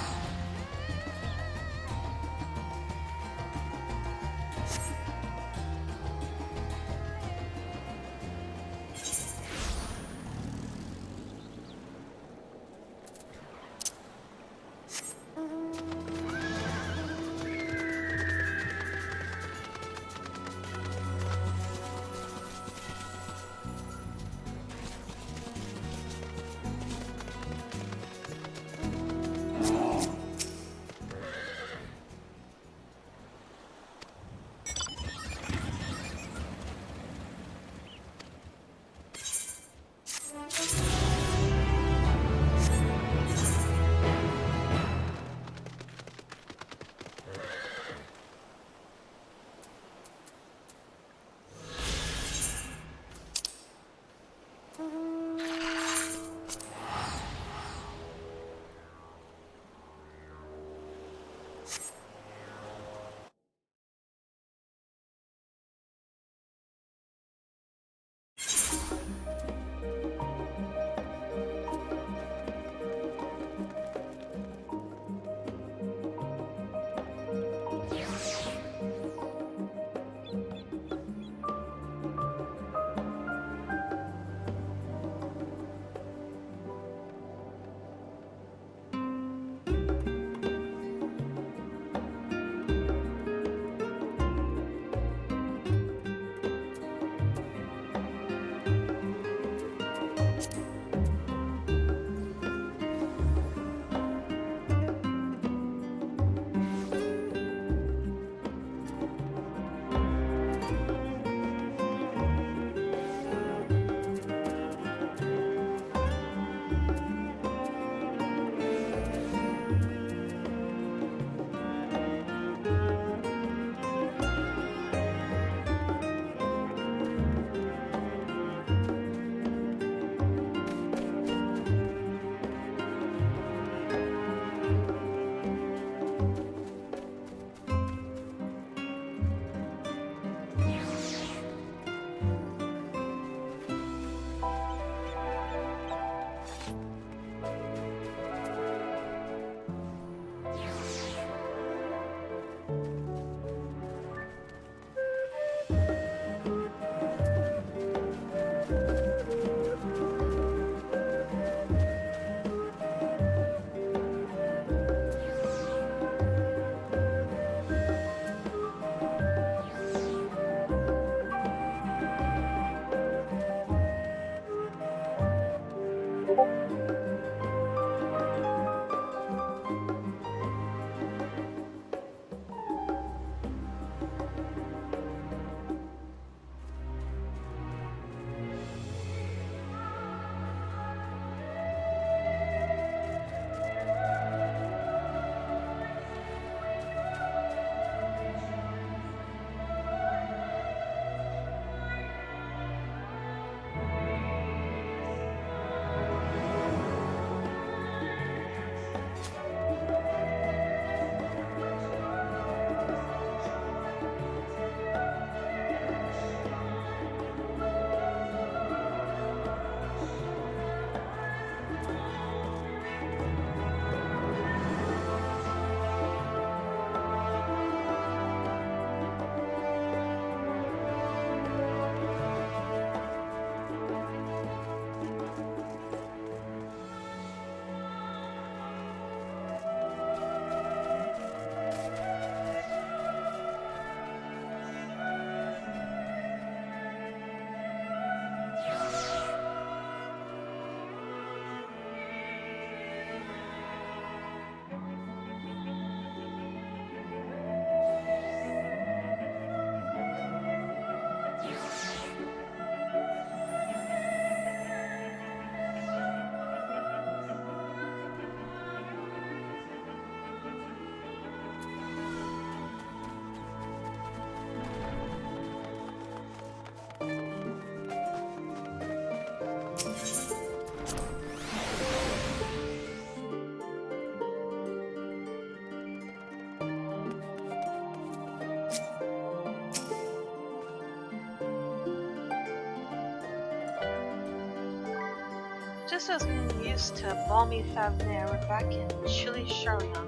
Just as getting used to balmy Favner, we're back in chilly Charlion.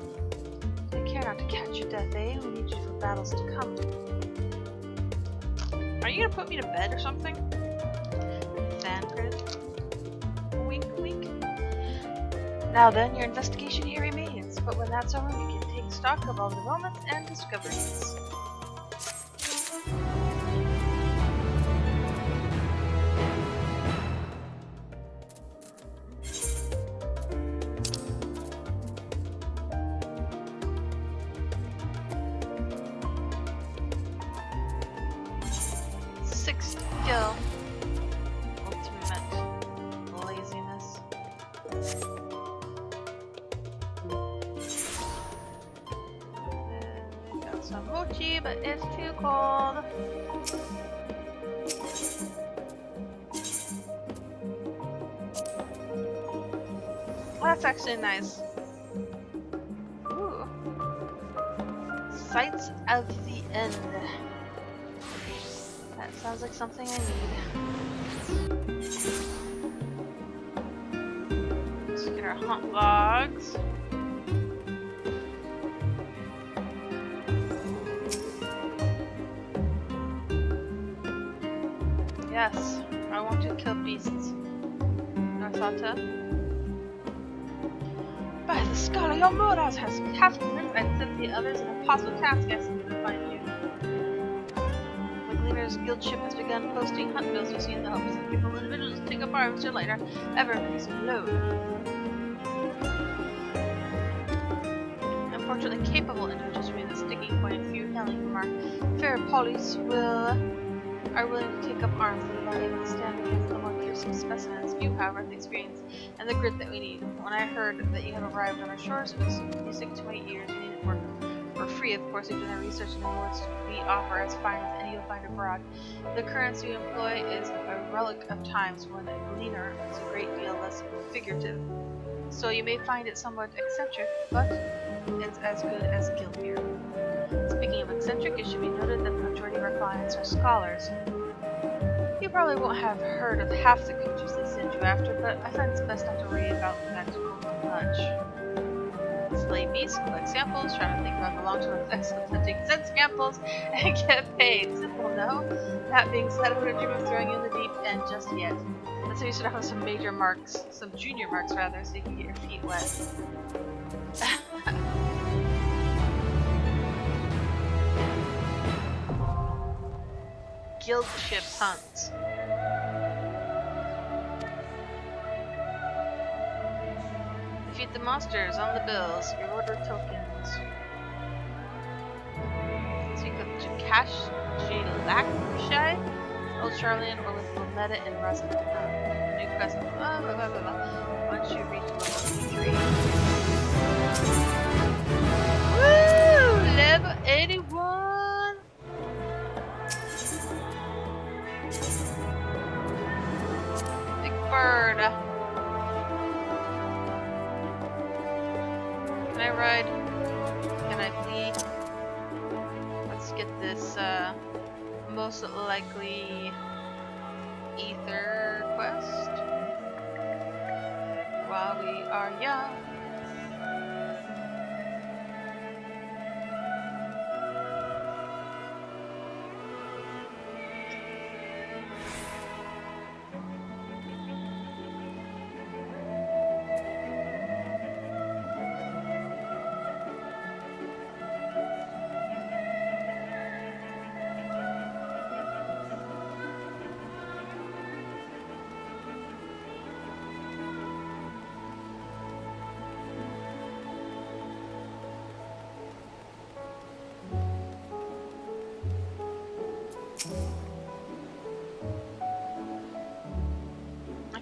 Take care not to catch your death, eh? We need you for battles to come. Are you gonna put me to bed or something? Thancred. Wink, wink. Now then, your investigation here remains, but when that's over, we can take stock of all the developments and discoveries. Skill. Ultimate laziness. We got some mochi, but it's too cold. Well, that's actually nice. Ooh. Sights of the End. That sounds like something I need. Let's get our hunt logs. Yes, I want to kill beasts. Narsata. By the skull, your Moraz has captured this and sent the others an impossible task asking to find you. Guild ship has begun posting hunt bills to see in the hopes that people individuals take up arms to later ever increase in load. Unfortunately, capable individuals remain the sticking point. Few hailing from our fair polis are willing to take up arms that are not able to stand against the more fearsome specimens. Few, however, have the experience and the grit that we need. When I heard that you have arrived on our shores, it was music to my ears. We needed work for free, of course. We've done our research and the rewards we offer as fine as any you'll find abroad. The currency we employ is a relic of times when a gleaner was a great deal less figurative. So you may find it somewhat eccentric, but it's as good as guild beer. Speaking of eccentric, it should be noted that the majority of our clients are scholars. You probably won't have heard of half the creatures they send you after, but I find it's best not to worry about that too much. Slay beasts, collect samples, try to think about the long-term effects of hunting, send samples, and get paid. Simple, no? That being said, I wouldn't dream of throwing you in the deep end just yet. Let's say you should have some major marks, some junior marks rather, so you can get your feet wet. Guild ship hunt. Defeat the monsters on the bills. Reorder tokens. Speak of Jakash Jilakshai, Old Charlian, or with Bonetta and Rust. New quest. Blah, blah, blah, blah, blah. Once you reach level 83. Woo! Level 81! Big bird. Can I ride? Can I flee? Let's get this, most likely ether quest while we are young.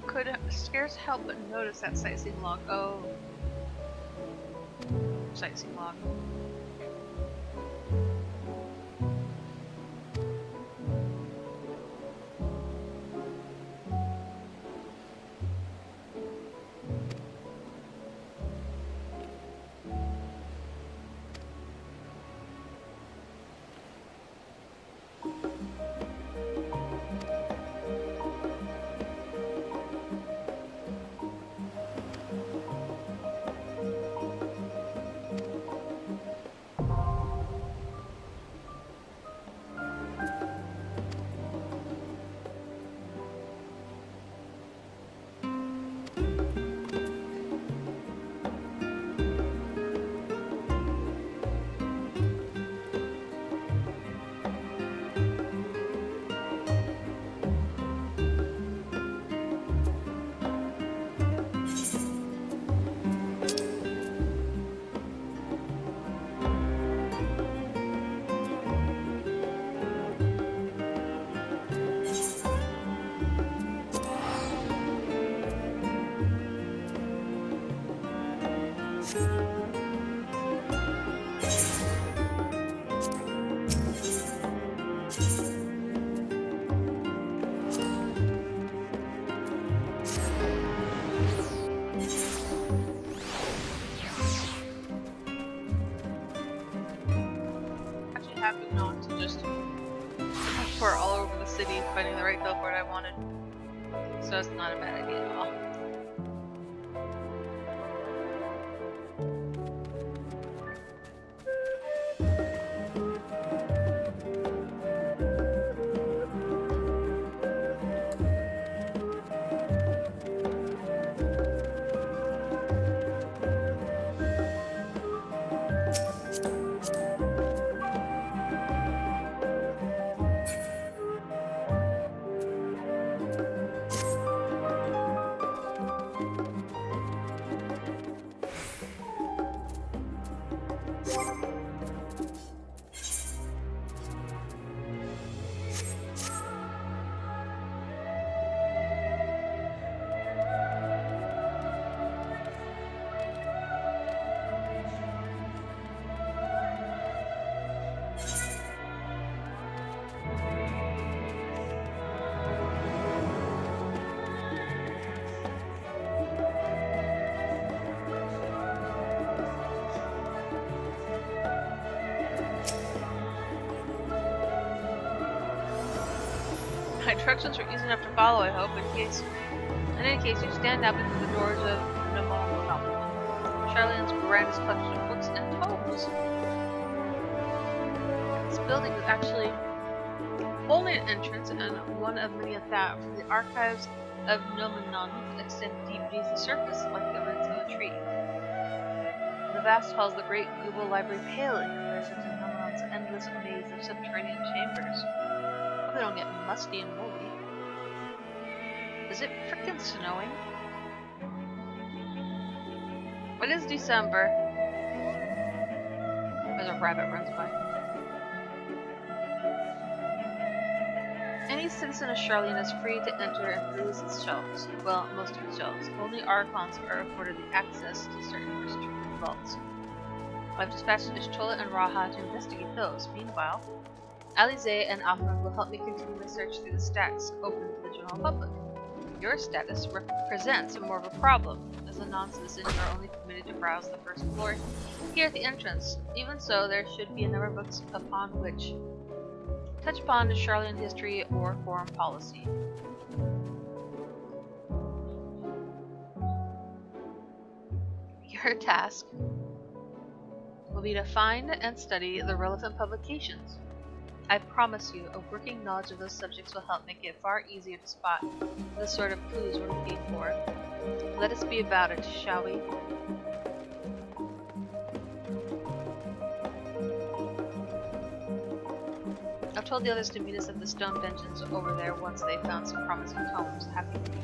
Could scarce help but notice that sightseeing log. Oh. Sightseeing log. Happy not to just pour all over the city finding the right billboard I wanted. So it's not a bad idea at all. My directions are easy enough to follow, I hope, in any case, you stand out between the doors of Nomo Charlian's grandest collection of books and tomes. This building is actually only an entrance and one of many at that, for the archives of Nomenon extend deep beneath the surface like the roots of a tree. The vast halls of the great Google Library pale in comparison to Nomenon's endless maze of subterranean chambers. Hope they don't get musty and moldy. Is it frickin' snowing? It is December. As a rabbit runs by. Any citizen of Charlene is free to enter and peruse its shelves. Well, most of its shelves. Only Archons are afforded the access to certain restricted vaults. I've dispatched Ishtola and Raha to investigate those. Meanwhile, Alize and Afron will help me continue the search through the stacks open to the general public. Your status represents more of a problem. As a non-citizen, you are only permitted to browse the first floor here at the entrance. Even so, there should be a number of books upon which touch upon Charlene history or foreign policy. Your task will be to find and study the relevant publications. I promise you, a working knowledge of those subjects will help make it far easier to spot the sort of clues we're looking for. Let us be about it, shall we? I've told the others to meet us at the stone dungeons over there once they've found some promising tomes. Happy to meet.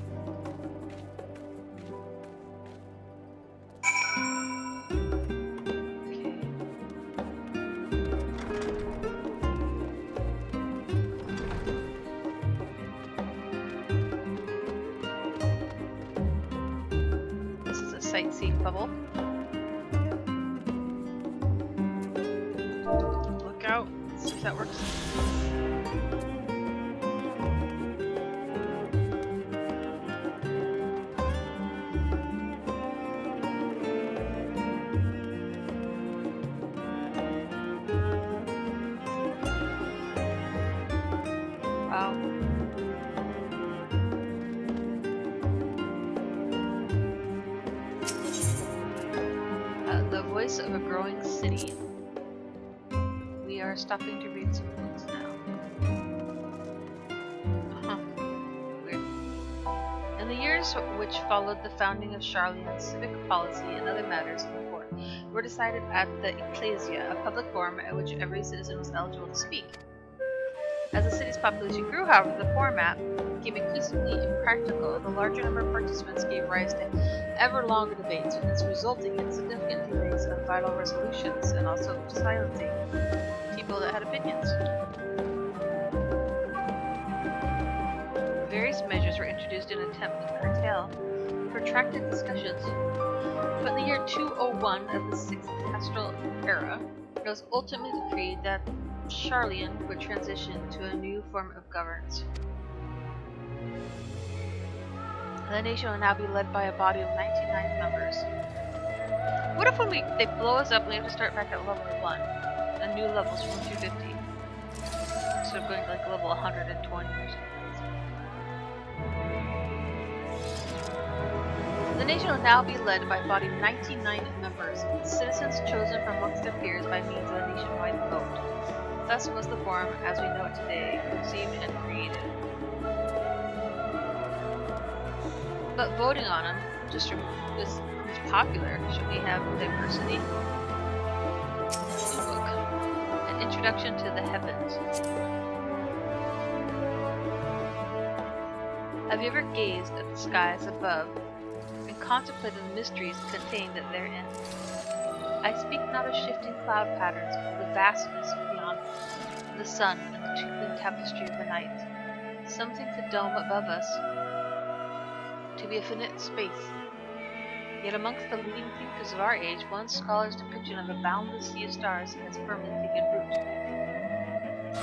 Sightseeing bubble. Look out. Let's see if that works. Wow. The voice of a growing city. We are stopping to read some books now. Weird. In the years which followed the founding of Charlene, civic policy and other matters of the court were decided at the Ecclesia, a public forum at which every citizen was eligible to speak. As the city's population grew, however, the format became increasingly impractical. The larger number of participants gave rise to ever longer debates, resulting in significant delays of vital resolutions and also silencing people that had opinions. Various measures were introduced in an attempt to curtail protracted discussions. But in the year 201 of the 6th Pastoral Era, it was ultimately decreed that Charlene would transition to a new form of governance. The nation will now be led by a body of 99 members. What if when they blow us up, we have to start back at level 1, and new levels from 250, instead of going to like level 120 or something? The nation will now be led by a body of 99 members, citizens chosen from amongst their peers by means of a nationwide vote. Thus was the form, as we know it today, conceived and created. But voting on them, just who's popular, should we have diversity? Book. An introduction to the heavens. Have you ever gazed at the skies above and contemplated the mysteries contained therein? I speak not of shifting cloud patterns, but of the vastness beyond the sun and the twinkling tapestry of the night. Something to dome above us, to be a finite space. Yet amongst the leading thinkers of our age, one scholar's depiction of a boundless sea of stars has firmly taken root.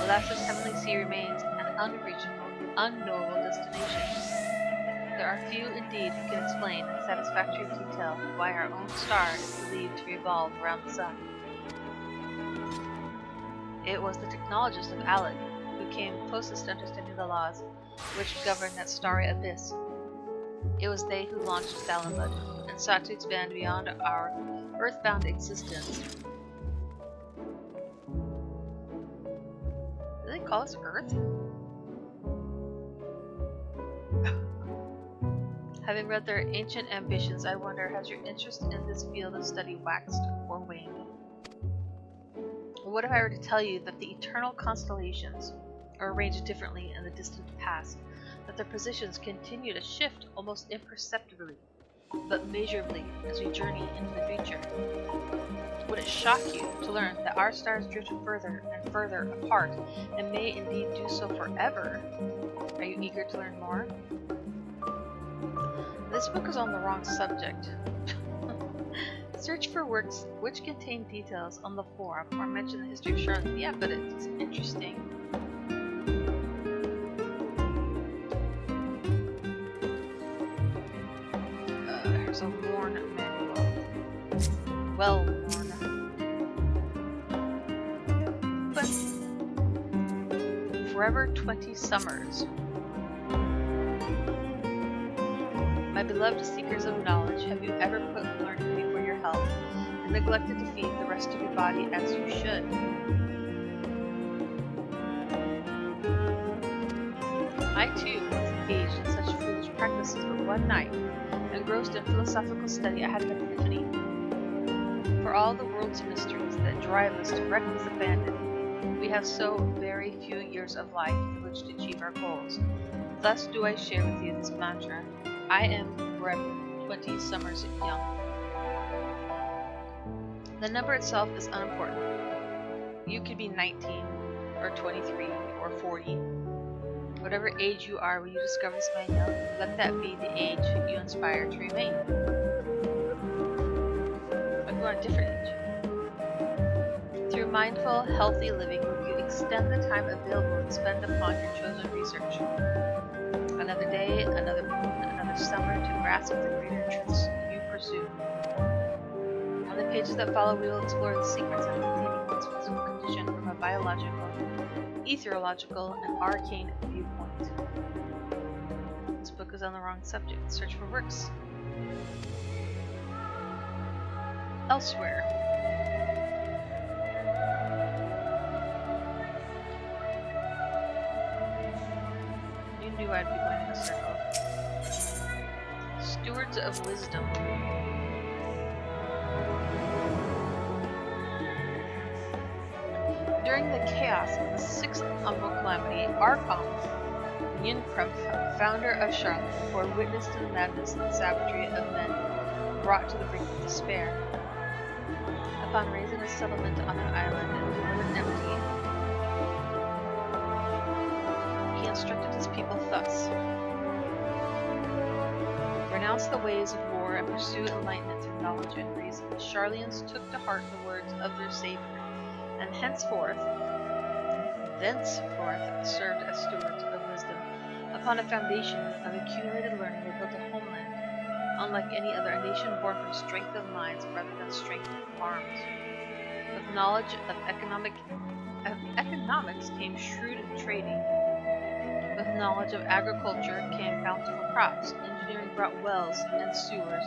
Alas, this heavenly sea remains an unreachable, unknowable destination. There are few indeed who can explain in satisfactory detail why our own star is believed to revolve around the sun. It was the technologists of Alec who came closest to understanding the laws which govern that starry abyss. It was they who launched Salamud and sought to expand beyond our earthbound existence. Do they call us Earth? Having read their ancient ambitions, I wonder, has your interest in this field of study waxed or waned? What if I were to tell you that the eternal constellations are arranged differently in the distant past, that their positions continue to shift almost imperceptibly, but measurably as we journey into the future. Would it shock you to learn that our stars drift further and further apart and may indeed do so forever? Are you eager to learn more? This book is on the wrong subject. Search for works which contain details on the forum or mention the history of Charlotte. Yeah, but it's interesting. There's a worn manual. Well worn. But forever 20 summers. My beloved seekers of knowledge, have you ever put learning before your health and neglected to feed the rest of your body as you should? I too was engaged in such foolish practices, but one night, engrossed in philosophical study, I had an epiphany. For all the world's mysteries that drive us to reckless abandon, we have so very few years of life in which to achieve our goals. Thus do I share with you this mantra. I am forever 20 summers young. The number itself is unimportant. You could be 19, or 23, or 40. Whatever age you are when you discover this manual, let that be the age you inspire to remain. But you are a different age. Through mindful, healthy living, you extend the time available and spend upon your chosen research. Another day, another moon, another summer to grasp the greater truths you pursue. On the pages that follow, we will explore the secrets of maintaining one's physical condition from a biological, ethereological, and arcane viewpoint. This book is on the wrong subject. Search for works elsewhere. You knew I'd be going in a circle. Stewards of Wisdom. During the chaos of the sixth Umbo calamity, Archon Yinkrump, founder of Charlotte, bore witness to the madness and savagery of men brought to the brink of despair. Upon raising a settlement on an island and leaving it empty, he instructed his people thus: renounce the ways of war and pursue enlightenment through knowledge and reason. The Charlians took to heart the words of their Savior, and thenceforth served as stewards of wisdom. Upon a foundation of accumulated learning, they built a homeland, unlike any other, a nation born from strength of minds rather than strength of arms. With knowledge of economics came shrewd trading. With knowledge of agriculture came bountiful crops. Engineering brought wells and sewers,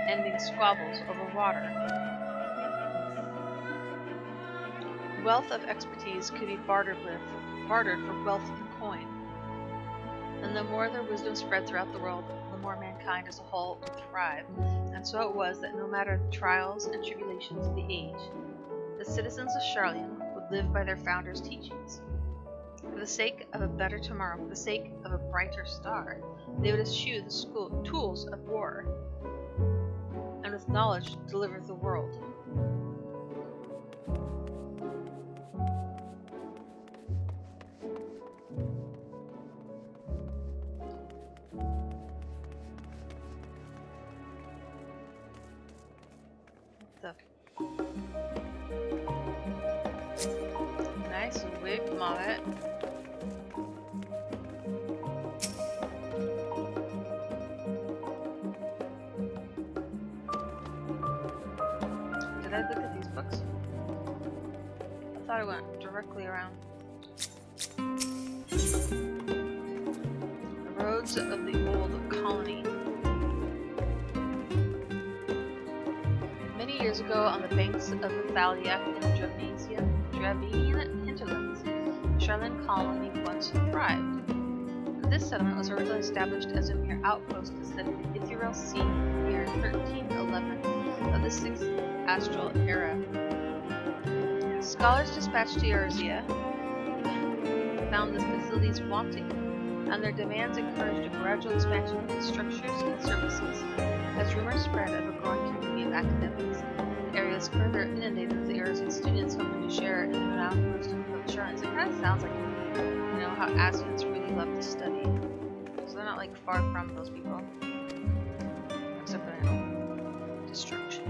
ending squabbles over water. Wealth of expertise could be bartered for wealth in coin. And the more their wisdom spread throughout the world, the more mankind as a whole would thrive. And so it was that no matter the trials and tribulations of the age, the citizens of Charlian would live by their founders' teachings. For the sake of a better tomorrow, for the sake of a brighter star, they would eschew the tools of war, and with knowledge deliver the world. Nice wig, Mollet. Did I look at these books? I thought I went directly around. The roads of the old colony. Many years ago, on the banks of the Thaliac in the Dravenian hinterlands, the Charlian colony once thrived. This settlement was originally established as a mere outpost to study the ethereal sea in the year 1311 of the 6th astral era. Scholars dispatched to Eorzea found the facilities wanting, and their demands encouraged a gradual expansion of its structures and services. As rumors spread of a growing community of academics, the area is further inundated with Eorzean students hoping to share in the renowned wisdom of Assurance. It kind of sounds like, you know, how Ascians really love to study. So they're not like far from those people. Except for, you know, destruction.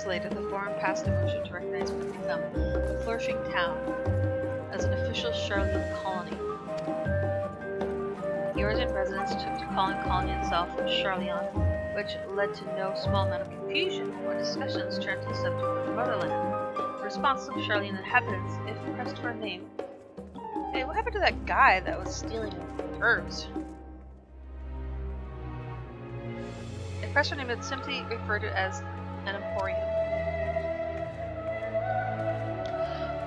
Later, the Forum passed a motion to recognize what had become a flourishing town as an official Charlian colony. Eorzean residents took to calling the colony itself Charlion, which led to no small amount of confusion when discussions turned to the subject of the motherland. The response of Charlian inhabitants, if pressed for a name. Hey, what happened to that guy that was stealing herbs? If pressed for a name, it's simply referred to as an emporium.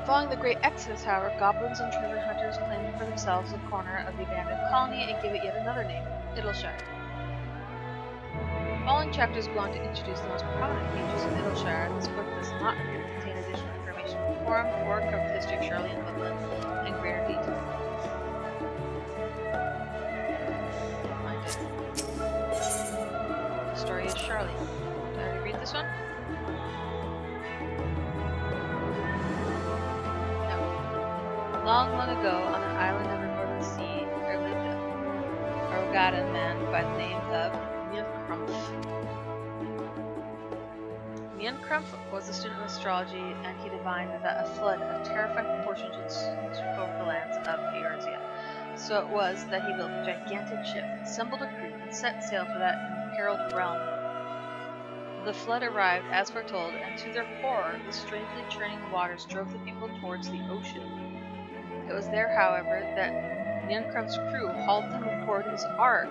Following the Great Exodus, however, goblins and treasure hunters claimed for themselves a corner of the abandoned colony and gave it yet another name, Idleshire. Following chapters go on to introduce the most prominent features of Idleshire. This book does not appear to contain additional information from the Forum or cover the history of Charlian Woodland in greater detail. The story is Charlian. Did I already read this one? Long, long ago, on an island in the northern sea, there lived a Rogadan man by the name of Niancrumph. Niancrumph was a student of astrology, and he divined that a flood of terrifying proportions would sweep over the lands of Eorzea. So it was that he built a gigantic ship, assembled a crew, and set sail for that imperiled realm. The flood arrived, as foretold, and to their horror, the strangely churning waters drove the people towards the ocean. It was there, however, that Niancrump's crew hauled them aboard his ark.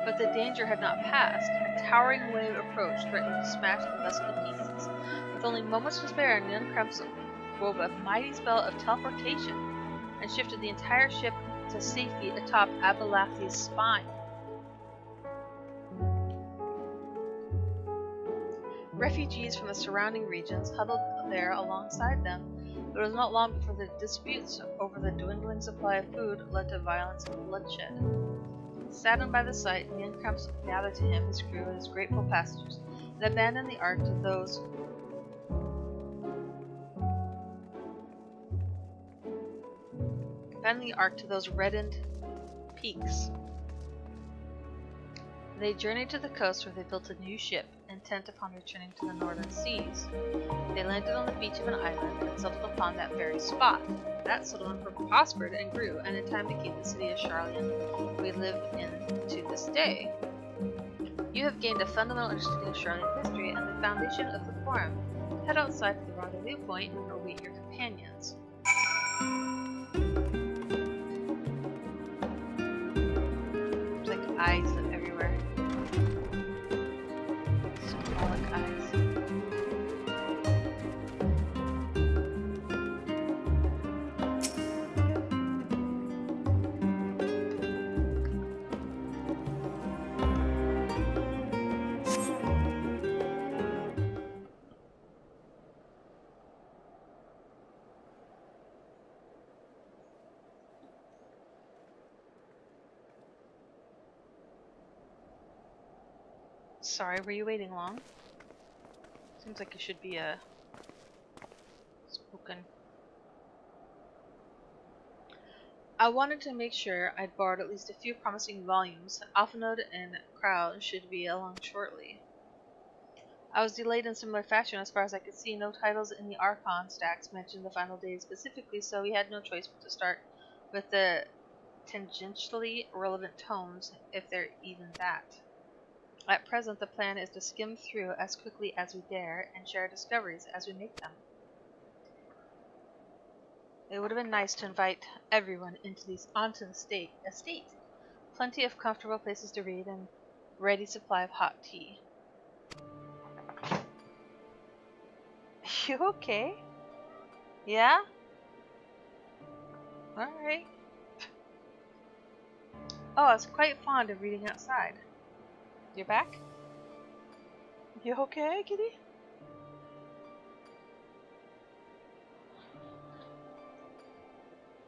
But the danger had not passed. A towering wave approached, threatening to smash the vessel to pieces. With only moments to spare, Niancrump's wove a mighty spell of teleportation and shifted the entire ship to safety atop Abelathi's spine. Refugees from the surrounding regions huddled there alongside them. But it was not long before the disputes over the dwindling supply of food led to violence and bloodshed. Saddened by the sight, Niancrumph gathered to him his crew and his grateful passengers, and abandoned the ark to those reddened peaks. They journeyed to the coast where they built a new ship, intent upon returning to the northern seas. They landed on the beach of an island and settled upon that very spot. That settlement prospered and grew, and in time became the city of Charlian we live in to this day. You have gained a fundamental understanding of Charlian history and the foundation of the Forum. Head outside to the rendezvous point or await your companions. There's like eyes everywhere. Symbolic eyes. Sorry, were you waiting long? Seems like it should be spoken. I wanted to make sure I'd borrowed at least a few promising volumes. Alphanode and Crow should be along shortly. I was delayed in similar fashion as far as I could see. No titles in the Archon stacks mentioned the final days specifically, so we had no choice but to start with the tangentially relevant tomes, if they're even that. At present, the plan is to skim through as quickly as we dare and share discoveries as we make them. It would have been nice to invite everyone onto the estate. Plenty of comfortable places to read and ready supply of hot tea. You okay? Yeah? Alright. Oh, I was quite fond of reading outside. You're back? You okay, kitty?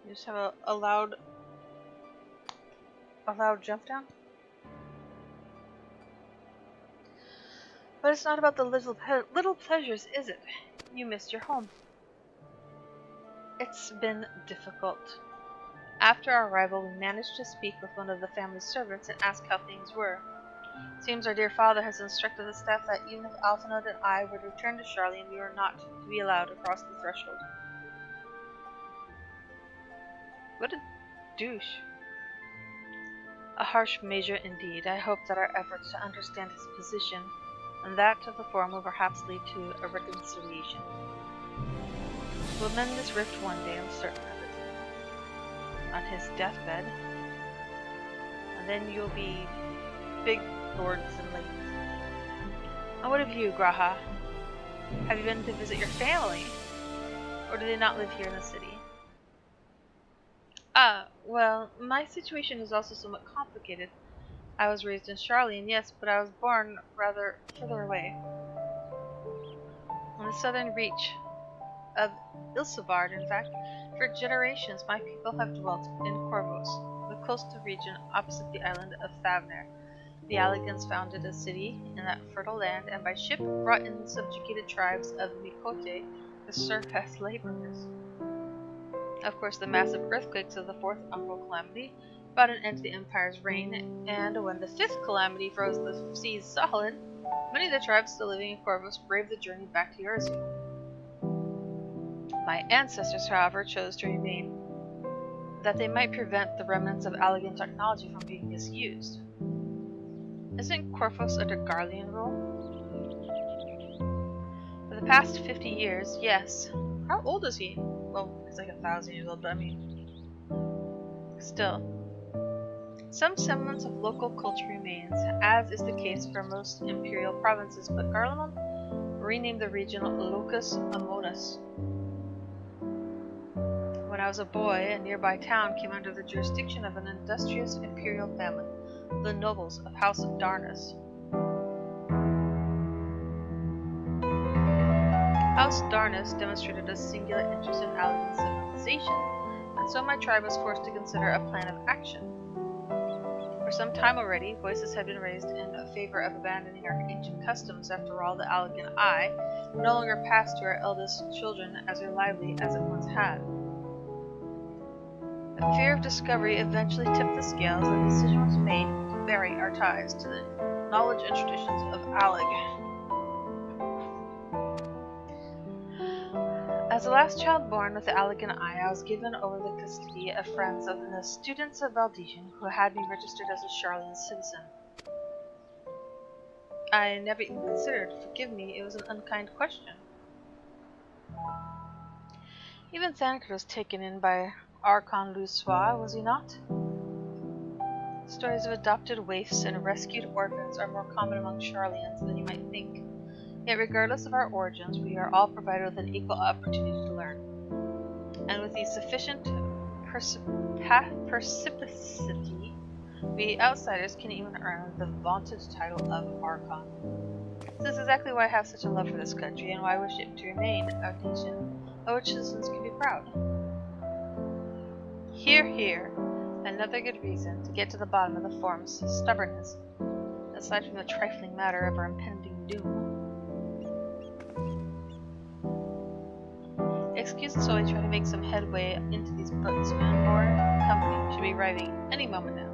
You just have a loud jump down? But it's not about the little pleasures, is it? You missed your home. It's been difficult. After our arrival, we managed to speak with one of the family servants and ask how things were. Seems our dear father has instructed the staff that even if Alphinaud and I were to return to Charlene, we were not to be allowed across the threshold. What a douche. A harsh measure indeed. I hope that our efforts to understand his position and that of the forum will perhaps lead to a reconciliation. We'll mend this rift one day, I'm certain of it. On his deathbed. And then you'll be big lords and ladies. And what of you, Graha? Have you been to visit your family? Or do they not live here in the city? Well, my situation is also somewhat complicated. I was raised in Charlene, yes, but I was born rather further away. On the southern reach of Ilsevard, in fact. For generations, my people have dwelt in Corvos, the coastal region opposite the island of Thavner. The Alligans founded a city in that fertile land, and by ship brought in the subjugated tribes of Mikote to serve as laborers. Of course, the massive earthquakes of the Fourth Umbral Calamity brought an end to the Empire's reign, and when the Fifth Calamity froze the seas solid, many of the tribes still living in Corvus braved the journey back to Erzul. My ancestors, however, chose to remain, that they might prevent the remnants of Alligan technology from being misused. Isn't Corvus under Garlean rule? For the past 50 years, yes. How old is he? Well, he's like 1,000 years old, but I mean... Still. Some semblance of local culture remains, as is the case for most imperial provinces, but Garlemald renamed the region Locus Amonis. When I was a boy, a nearby town came under the jurisdiction of an industrious imperial family, the nobles of House of Darnus. House Darnus demonstrated a singular interest in Allian civilization, and so my tribe was forced to consider a plan of action. For some time already, voices had been raised in favor of abandoning our ancient customs. After all, the Alligan eye no longer passed to our eldest children as reliably as it once had. The fear of discovery eventually tipped the scales, and the decision was made to bury our ties to the knowledge and traditions of Allig. As the last child born with the Alligan eye, I was given over the custody of friends of the students of Valdesian who had me registered as a Charlene citizen. I never even considered, forgive me, it was an unkind question. Even Thancred was taken in by Archon Lussois, was he not? Stories of adopted waifs and rescued orphans are more common among Charlians than you might think. Yet regardless of our origins, we are all provided with an equal opportunity to learn. And with the sufficient perspicacity, we outsiders can even earn the vaunted title of Archon. This is exactly why I have such a love for this country, and why I wish it to remain a nation of which citizens can be proud. Hear, hear. Another good reason to get to the bottom of the forum's stubbornness, aside from the trifling matter of our impending doom. Excuse us while we try to make some headway into these books. Moon company should be arriving any moment now.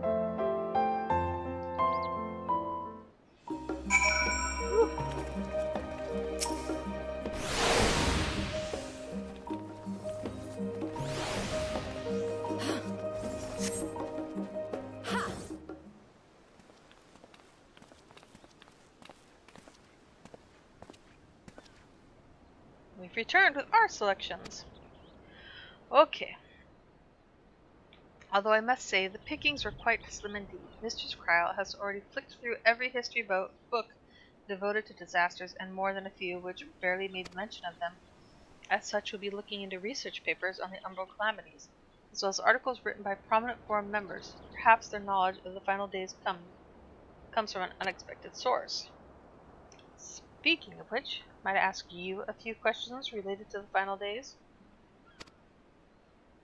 Whew. We've returned with our selections. Okay. Although I must say, the pickings were quite slim indeed. Mistress Cryle has already flicked through every history book devoted to disasters, and more than a few which barely made mention of them. As such, we'll be looking into research papers on the Umbral calamities. as well as articles written by prominent forum members. Perhaps their knowledge of the final days comes from an unexpected source. Speaking of which, might I ask you a few questions related to the final days?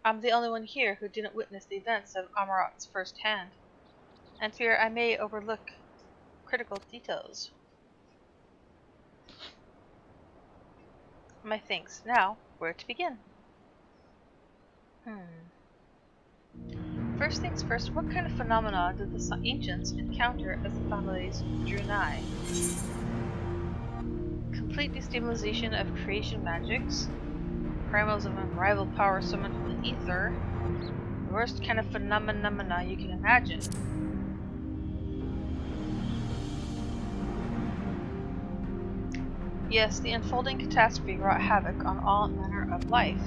I'm the only one here who didn't witness the events of Amarok's firsthand, and fear I may overlook critical details. My thanks. Now, where to begin? First things first, what kind of phenomena did the ancients encounter as the final days drew nigh? Complete destabilization of creation magics, primals of unrivaled power summoned from the ether, the worst kind of phenomena you can imagine. Yes, the unfolding catastrophe wrought havoc on all manner of life.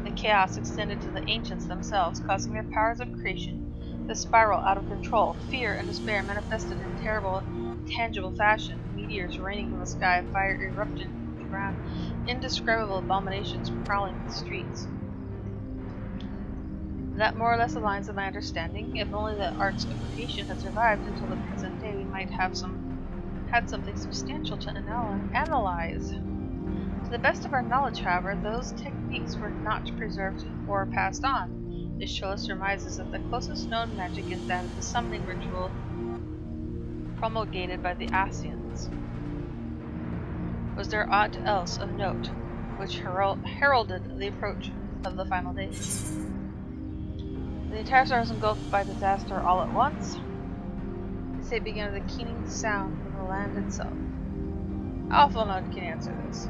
The chaos extended to the ancients themselves, causing their powers of creation to spiral out of control. Fear and despair manifested in terrible, tangible fashion. Meteors raining from the sky, fire erupting from the ground, indescribable abominations prowling the streets. That more or less aligns with my understanding. If only the arts of creation had survived until the present day, we might have had something substantial to analyze. To the best of our knowledge, however, those techniques were not preserved or passed on. This shows surmises that the closest known magic is that of the summoning ritual promulgated by the Asians. Was there aught else of note which heralded the approach of the final days? The entire star was engulfed by disaster all at once. They say it began with a keening sound from the land itself. Awful Node can answer this.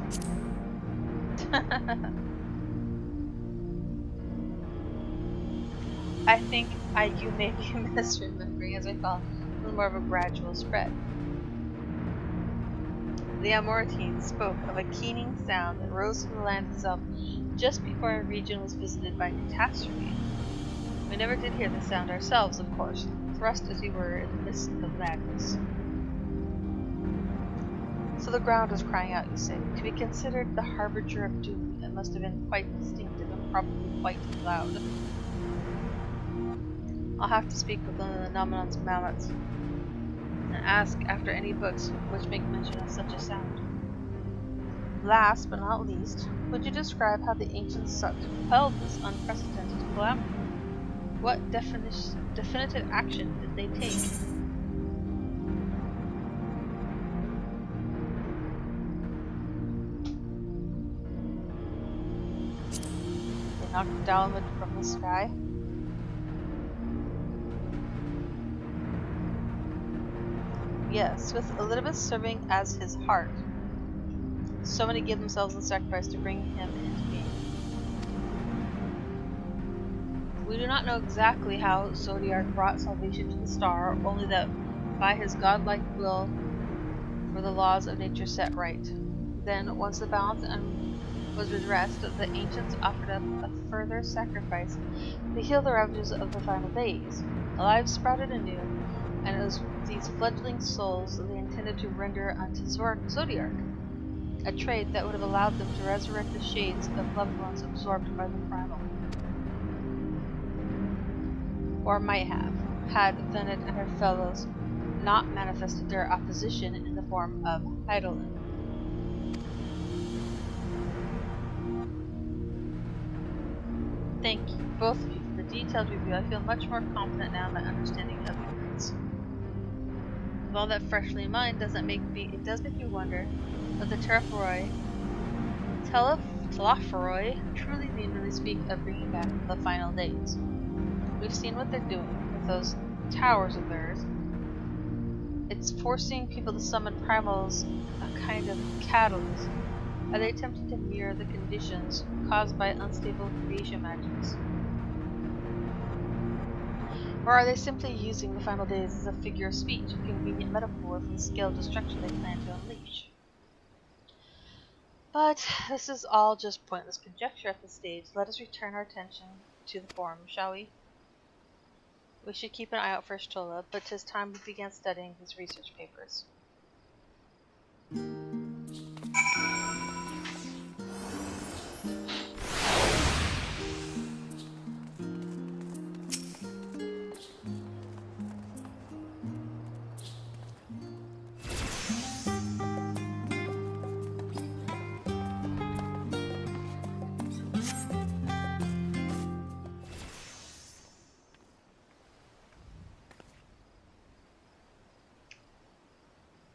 I think you may be misremembering, as I thought it was more of a gradual spread. The Amortines spoke of a keening sound that rose from the land itself just before our region was visited by catastrophe. We never did hear the sound ourselves, of course, thrust as we were in the midst of madness. So the ground was crying out, you say. To be considered the harbinger of doom, it must have been quite distinctive and probably quite loud. I'll have to speak with one of the Nominon's mammoths and ask after any books which make mention of such a sound. Last but not least, would you describe how the ancients sought to quell this unprecedented calamity? What definitive action did they take? They knocked down from the sky? Yes, with Elizabeth serving as his heart. So many gave themselves in sacrifice to bring him into being. We do not know exactly how Zodiac brought salvation to the star, only that by his godlike will were the laws of nature set right. Then, once the balance was redressed, the ancients offered up a further sacrifice to heal the ravages of the final days. Lives sprouted anew, and it was these fledgling souls they intended to render unto Zodiac, a trade that would have allowed them to resurrect the shades of loved ones absorbed by the primal. Or might have, had Venet and her fellows not manifested their opposition in the form of Heidelin. Thank you, both of you, for the detailed review. I feel much more confident now in my understanding of events. With all that freshly in mind, it does make me wonder what the Telephoroi truly mean when they speak of bringing back the final days. We've seen what they're doing with those towers of theirs. It's forcing people to summon primals, a kind of catalyst. Are they attempting to mirror the conditions caused by unstable creation magics? Or are they simply using the final days as a figure of speech, a convenient metaphor for the scale of destruction they plan to unleash? But this is all just pointless conjecture at this stage. Let us return our attention to the forum, shall we? We should keep an eye out for Stola, but 'tis time we began studying his research papers.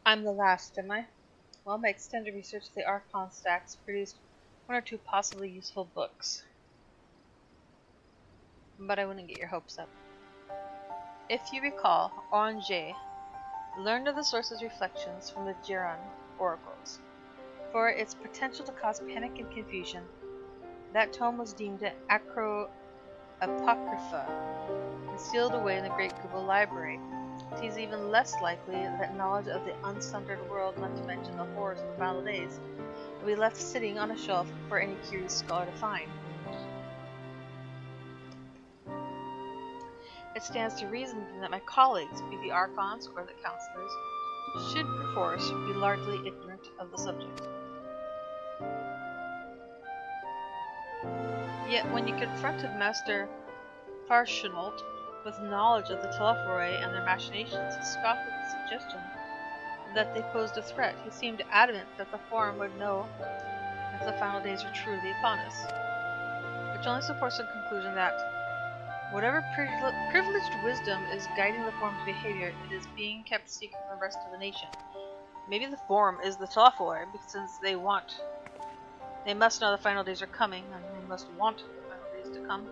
I'm the last, am I? Well, my extended research of the Archon stacks produced one or two possibly useful books. But I wouldn't get your hopes up. If you recall, Orangé learned of the source's reflections from the Jiran oracles. For its potential to cause panic and confusion, that tome was deemed an apocrypha and sealed away in the Great Google Library. It is even less likely that knowledge of the unsundered world, not to mention the horrors of the final days, will be left sitting on a shelf for any curious scholar to find. It stands to reason that my colleagues, be the Archons or the Counselors, should perforce be largely ignorant of the subject. Yet when you confronted Master Farshinolt with knowledge of the Telephorai and their machinations, he scoffed at the suggestion that they posed a threat. He seemed adamant that the Forum would know if the final days were truly upon us, which only supports the conclusion that whatever privileged wisdom is guiding the Forum's behavior, it is being kept secret from the rest of the nation. Maybe the Forum is the Telephorai, because since they must know the final days are coming, and they must want the final days to come.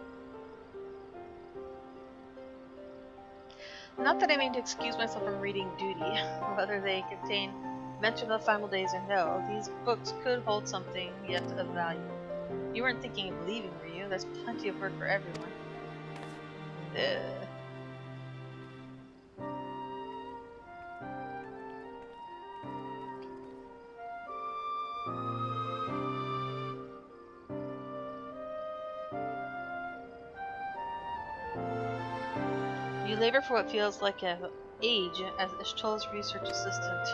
Not that I mean to excuse myself from reading Duty, whether they contain mention of the final days or no, these books could hold something yet of value. You weren't thinking of leaving, were you? There's plenty of work for everyone. You labor for what feels like an age as Ishtol's research assistant.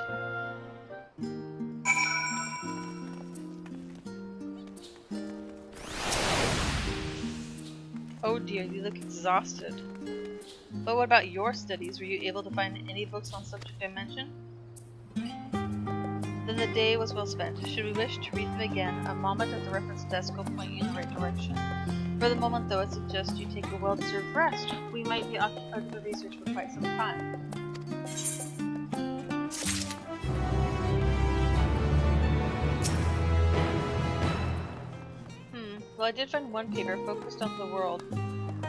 Oh dear, you look exhausted. But what about your studies? Were you able to find any books on subject I mentioned? Then the day was well spent. Should we wish to read them again, a moment at the reference desk will point you in the right direction. For the moment, though, I suggest you take a well-deserved rest. We might be occupied with the research for quite some time. Well, I did find one paper focused on the world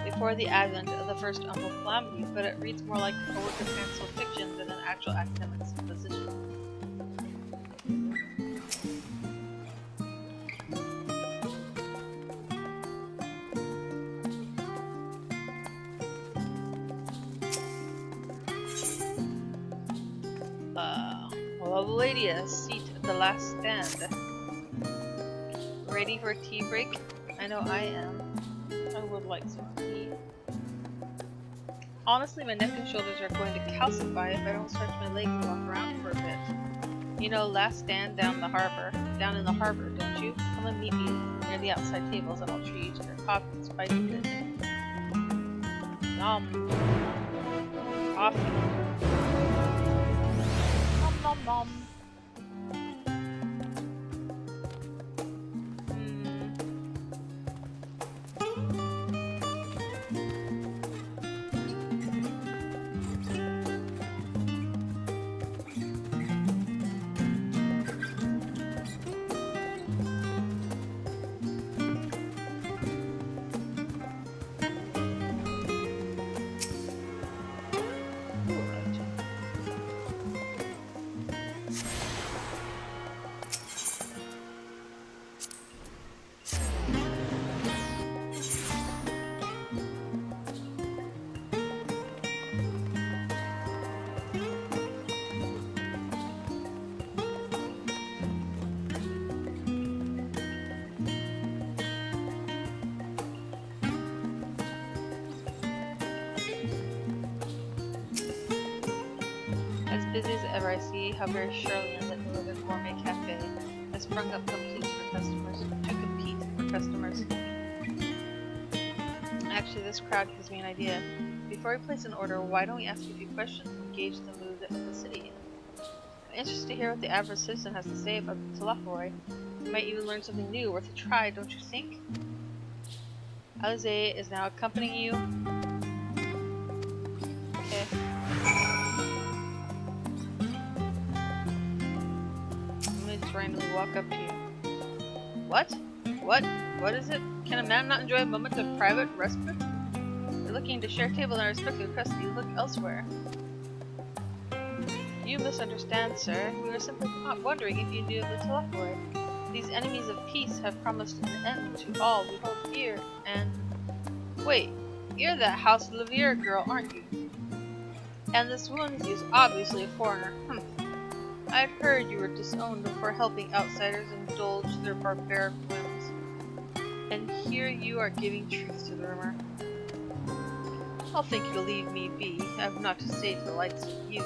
before the advent of the first Uncle Calamity, but it reads more like a work of fanciful fiction than an actual academic supposition. Well, the lady, a seat at the last stand. Ready for a tea break? I know I am. I would like some tea. Honestly, my neck and shoulders are going to calcify if I don't stretch my legs and walk around for a bit. You know, last stand down in the harbor, don't you? Come and meet me near the outside tables and I'll treat you to your coffee and spicy bit. Nom. Coffee. Nom nom nom. Busy as ever, I see how very surely in the Northern Gourmet Cafe has sprung up to compete for customers. Actually, this crowd gives me an idea. Before we place an order, why don't we ask a few questions and gauge the mood of the city? I'm interested to hear what the average citizen has to say about the Telephorai. You might even learn something new, worth a try, don't you think? Alize is now accompanying you. Okay. just randomly walk up to you. What? What? What is it? Can a man not enjoy a moment of private respite? You're looking to share a table and I respect your request that you look elsewhere. You misunderstand, sir. We were simply wondering if you knew of the telephone. These enemies of peace have promised an end to all we hold dear, and... Wait, you're that House Levier girl, aren't you? And this wound is obviously a foreigner. I'd heard you were disowned for helping outsiders indulge their barbaric whims. And here you are giving truth to the rumor. I'll think you'll leave me be. I've not to say to the likes of you.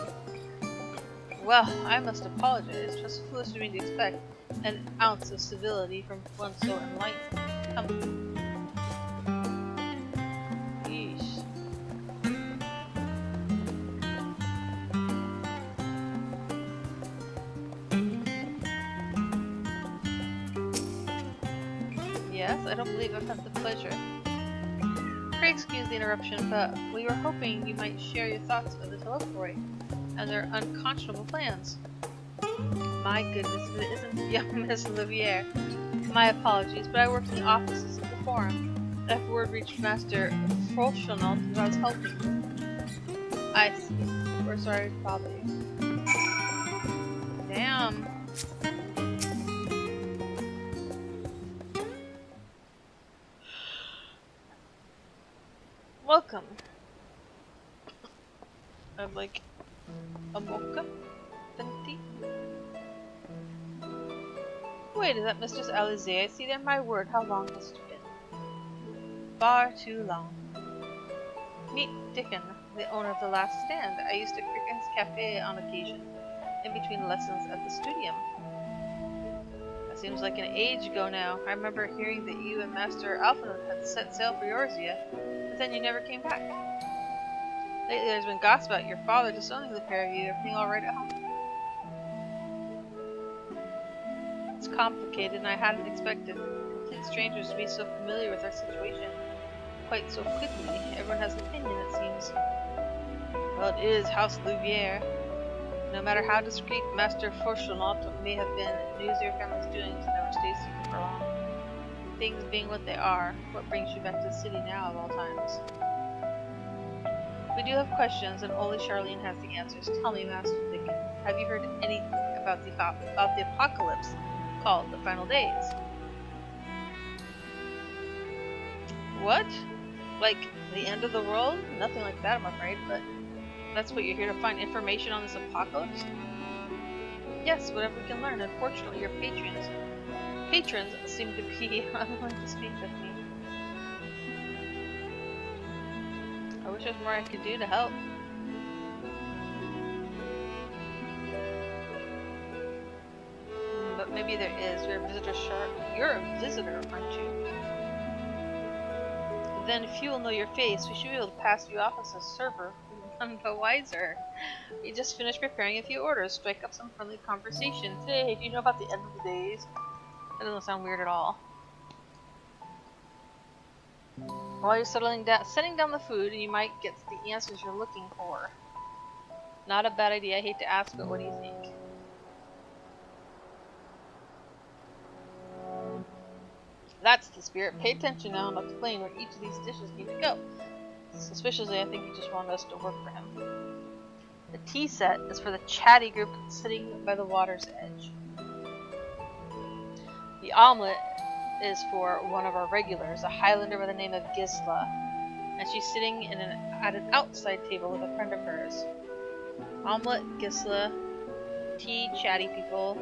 Well, I must apologize. 'Twas foolish of me to expect an ounce of civility from one so enlightened. Come. Yeesh. Yes, I don't believe I've had the pleasure. Pray excuse the interruption, but we were hoping you might share your thoughts of the Telephoroi and their unconscionable plans. My goodness, if it isn't young Miss Olivier. My apologies, but I worked in the offices of the Forum. If word reached Master Ffxiv, who I was helping. I see. We're sorry to bother you. Damn. Welcome. I'd like a mocha? Venti? Wait, is that Mistress Alize I see there? My word, how long has it been? Far too long. Meet Dickon, the owner of the Last Stand. I used to frequent his cafe on occasion, in between lessons at the studium. That seems like an age ago now. I remember hearing that you and Master Alpha had set sail for Eorzea, but then you never came back. Lately there's been gossip about your father disowning the pair of you. Everything alright at home? It's complicated and I hadn't expected complete strangers to be so familiar with our situation quite so quickly. Everyone has an opinion, it seems. Well, it is House Louvier. No matter how discreet Master Ffxiv may have been, news of your family's doings never stays secret for long. Things being what they are, what brings you back to the city now of all times? We do have questions, and only Charlene has the answers. Tell me, Master Dickon, have you heard anything about the apocalypse called the Final Days? What? Like the end of the world? Nothing like that, I'm afraid, but that's what you're here to find information on this apocalypse? Yes, whatever we can learn. Unfortunately, your patrons seem to be unwilling to speak with me. I wish there was more I could do to help. But maybe there is. You're a visitor, You're a visitor, aren't you? Then if you will know your face, we should be able to pass you off as a server. None the wiser. We just finished preparing a few orders. Strike up some friendly conversation. Hey, do you know about the end of the days? That doesn't sound weird at all. While you're setting down the food, you might get the answers you're looking for. Not a bad idea. I hate to ask, but what do you think? That's the spirit. Pay attention now and I'll explain where each of these dishes need to go. Suspiciously, I think he just wanted us to work for him. The tea set is for the chatty group sitting by the water's edge. The omelet is for one of our regulars, a Highlander by the name of Gisla, and she's sitting at an outside table with a friend of hers. Omelet, Gisla, tea, chatty people.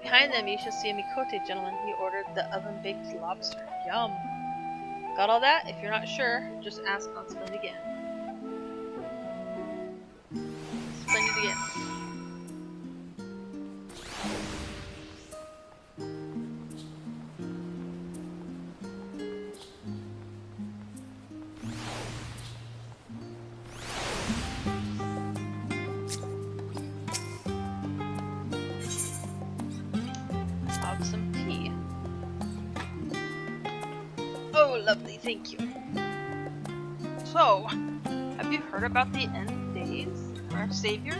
Behind them you shall see a Mikote gentleman. He ordered the oven-baked lobster. Yum! Got all that? If you're not sure, just ask on Splendid again. Splendid again. Have some tea. Oh, lovely, thank you. So, have you heard about the end days? Our savior?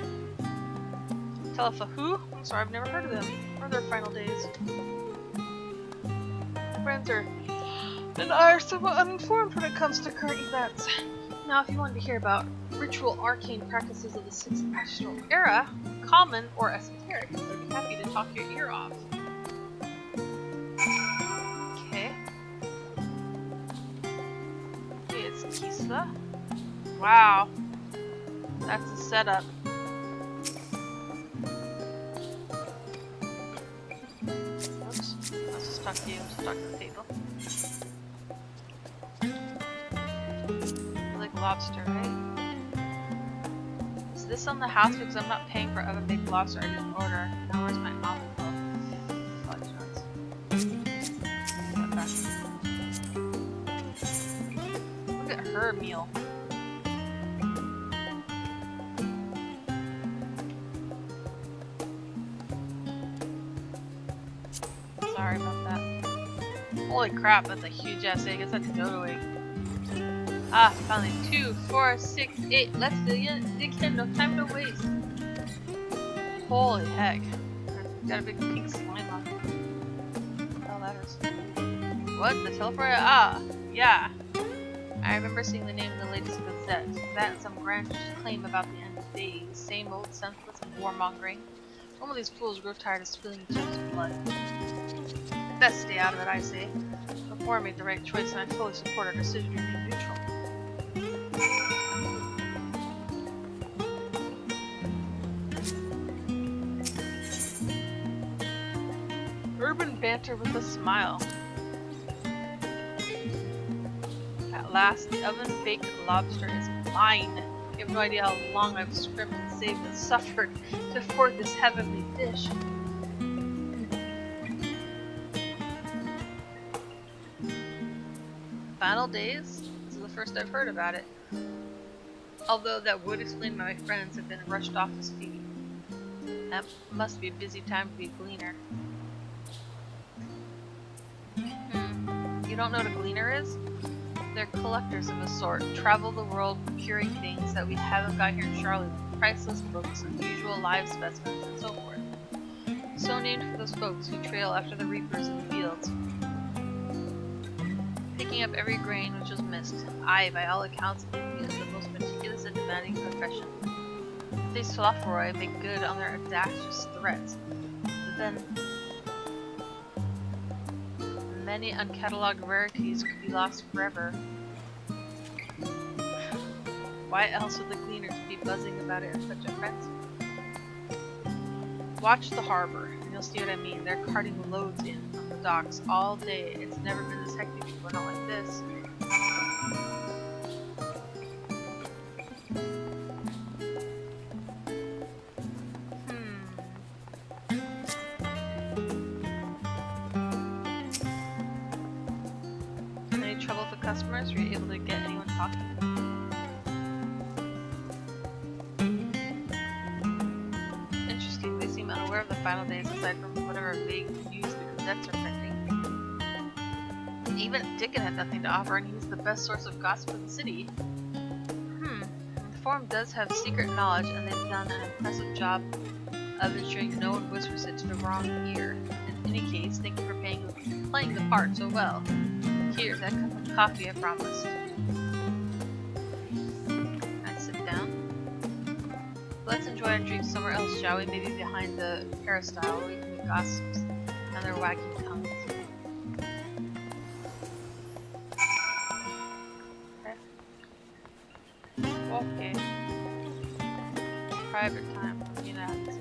Telefa who? I'm sorry, I've never heard of them. for their final days. Friends are and I are somewhat uninformed when it comes to current events. Now, if you wanted to hear about ritual arcane practices of the 6th Astral Era, common or esoteric, I'd be happy to talk your ear off. Okay. Okay, it's Kisla. Wow. That's a setup. Oops. Let's just talk to you. Let's talk to the table. You like lobster, right? Is this on the house? Because I'm not paying for other big lobster I didn't order. Now where's my olive oil? Fudge nuts. Look at her meal. Sorry about that. Holy crap, that's a huge ass egg. It's a dodo egg. Ah, finally. 2, 4, 6, 8. Let's do it. Again, no time to waste. Holy heck. Got a big pink slime on it. Oh, that is. What? The teleporter? Ah, yeah. I remember seeing the name in the latest Gazette. That and some grand claim about the end of days. Same old senseless and warmongering. Some of these fools grow tired of spilling each other's blood. Best stay out of it, I say. Before I made the right choice, and I fully support our decision to be neutral. Urban banter with a smile. At last, the oven-baked lobster is mine. You have no idea how long I've scrimped and saved and suffered to afford this heavenly dish. Final days? This is the first I've heard about it. Although that would explain why my friends have been rushed off to speed. That must be a busy time to be a gleaner. You don't know what a gleaner is? They're collectors of a sort, travel the world procuring things that we haven't got here in Charlotte, priceless books, unusual live specimens, and so forth. So named for those folks who trail after the reapers in the fields, picking up every grain which was missed. I, by all accounts, believe it is the most meticulous and demanding profession. They Slothroi make good on their audacious threats, but then many uncatalogued rarities could be lost forever. Why else would the gleaners be buzzing about it in such a frenzy? Watch the harbor, and you'll see what I mean. They're carting loads in from the docks all day. It's never been this hectic before, not like this. Any trouble with the customers? Were you able to get anyone talking? Interesting. They seem unaware of the final days aside from whatever vague news the Gazettes are printing. Even Dickon had nothing to offer, and he's the best source of gossip in the city. The forum does have secret knowledge, and they've done an impressive job of ensuring no one whispers it to the wrong ear. In any case, thank you for playing the part so well. Here, that cup of coffee I promised. I sit down. Let's enjoy our drinks somewhere else, shall we? Maybe behind the peristyle, where we can hear gossips and their wagging tongues. Okay. Private time, you know how to say.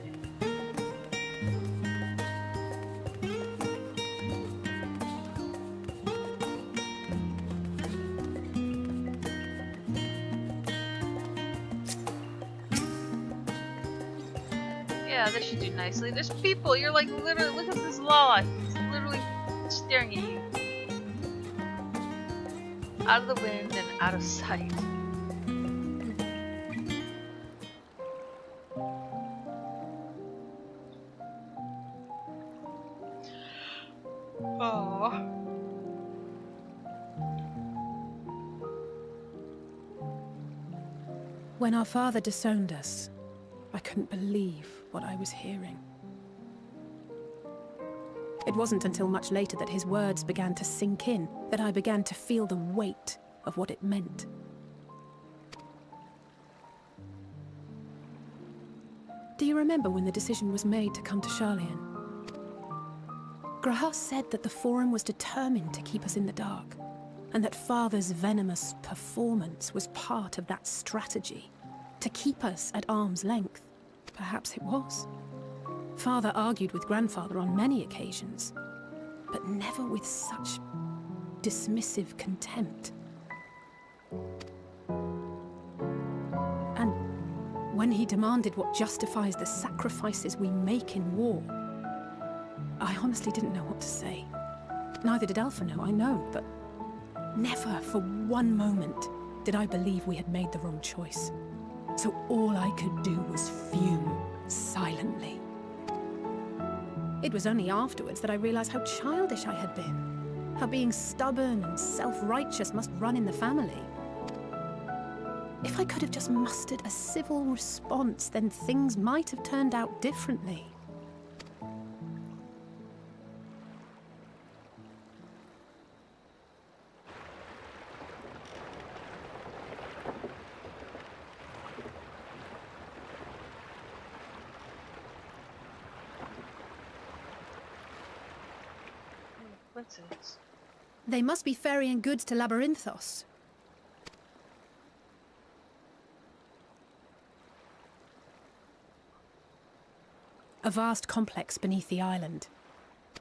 Yeah, this should do nicely. There's people, you're like literally, look at this Lala. He's literally staring at you. Out of the wind and out of sight. Oh. When our father disowned us, I couldn't believe what I was hearing. It wasn't until much later that his words began to sink in, that I began to feel the weight of what it meant. Do you remember when the decision was made to come to Charlian? Grahas said that the Forum was determined to keep us in the dark, and that Father's venomous performance was part of that strategy, to keep us at arm's length. Perhaps it was. Father argued with Grandfather on many occasions, but never with such dismissive contempt. And when he demanded what justifies the sacrifices we make in war, I honestly didn't know what to say. Neither did Alpha know, I know, but never for one moment did I believe we had made the wrong choice. So all I could do was fume silently. It was only afterwards that I realized how childish I had been, how being stubborn and self-righteous must run in the family. If I could have just mustered a civil response, then things might have turned out differently. Coincidence. They must be ferrying goods to Labyrinthos. A vast complex beneath the island.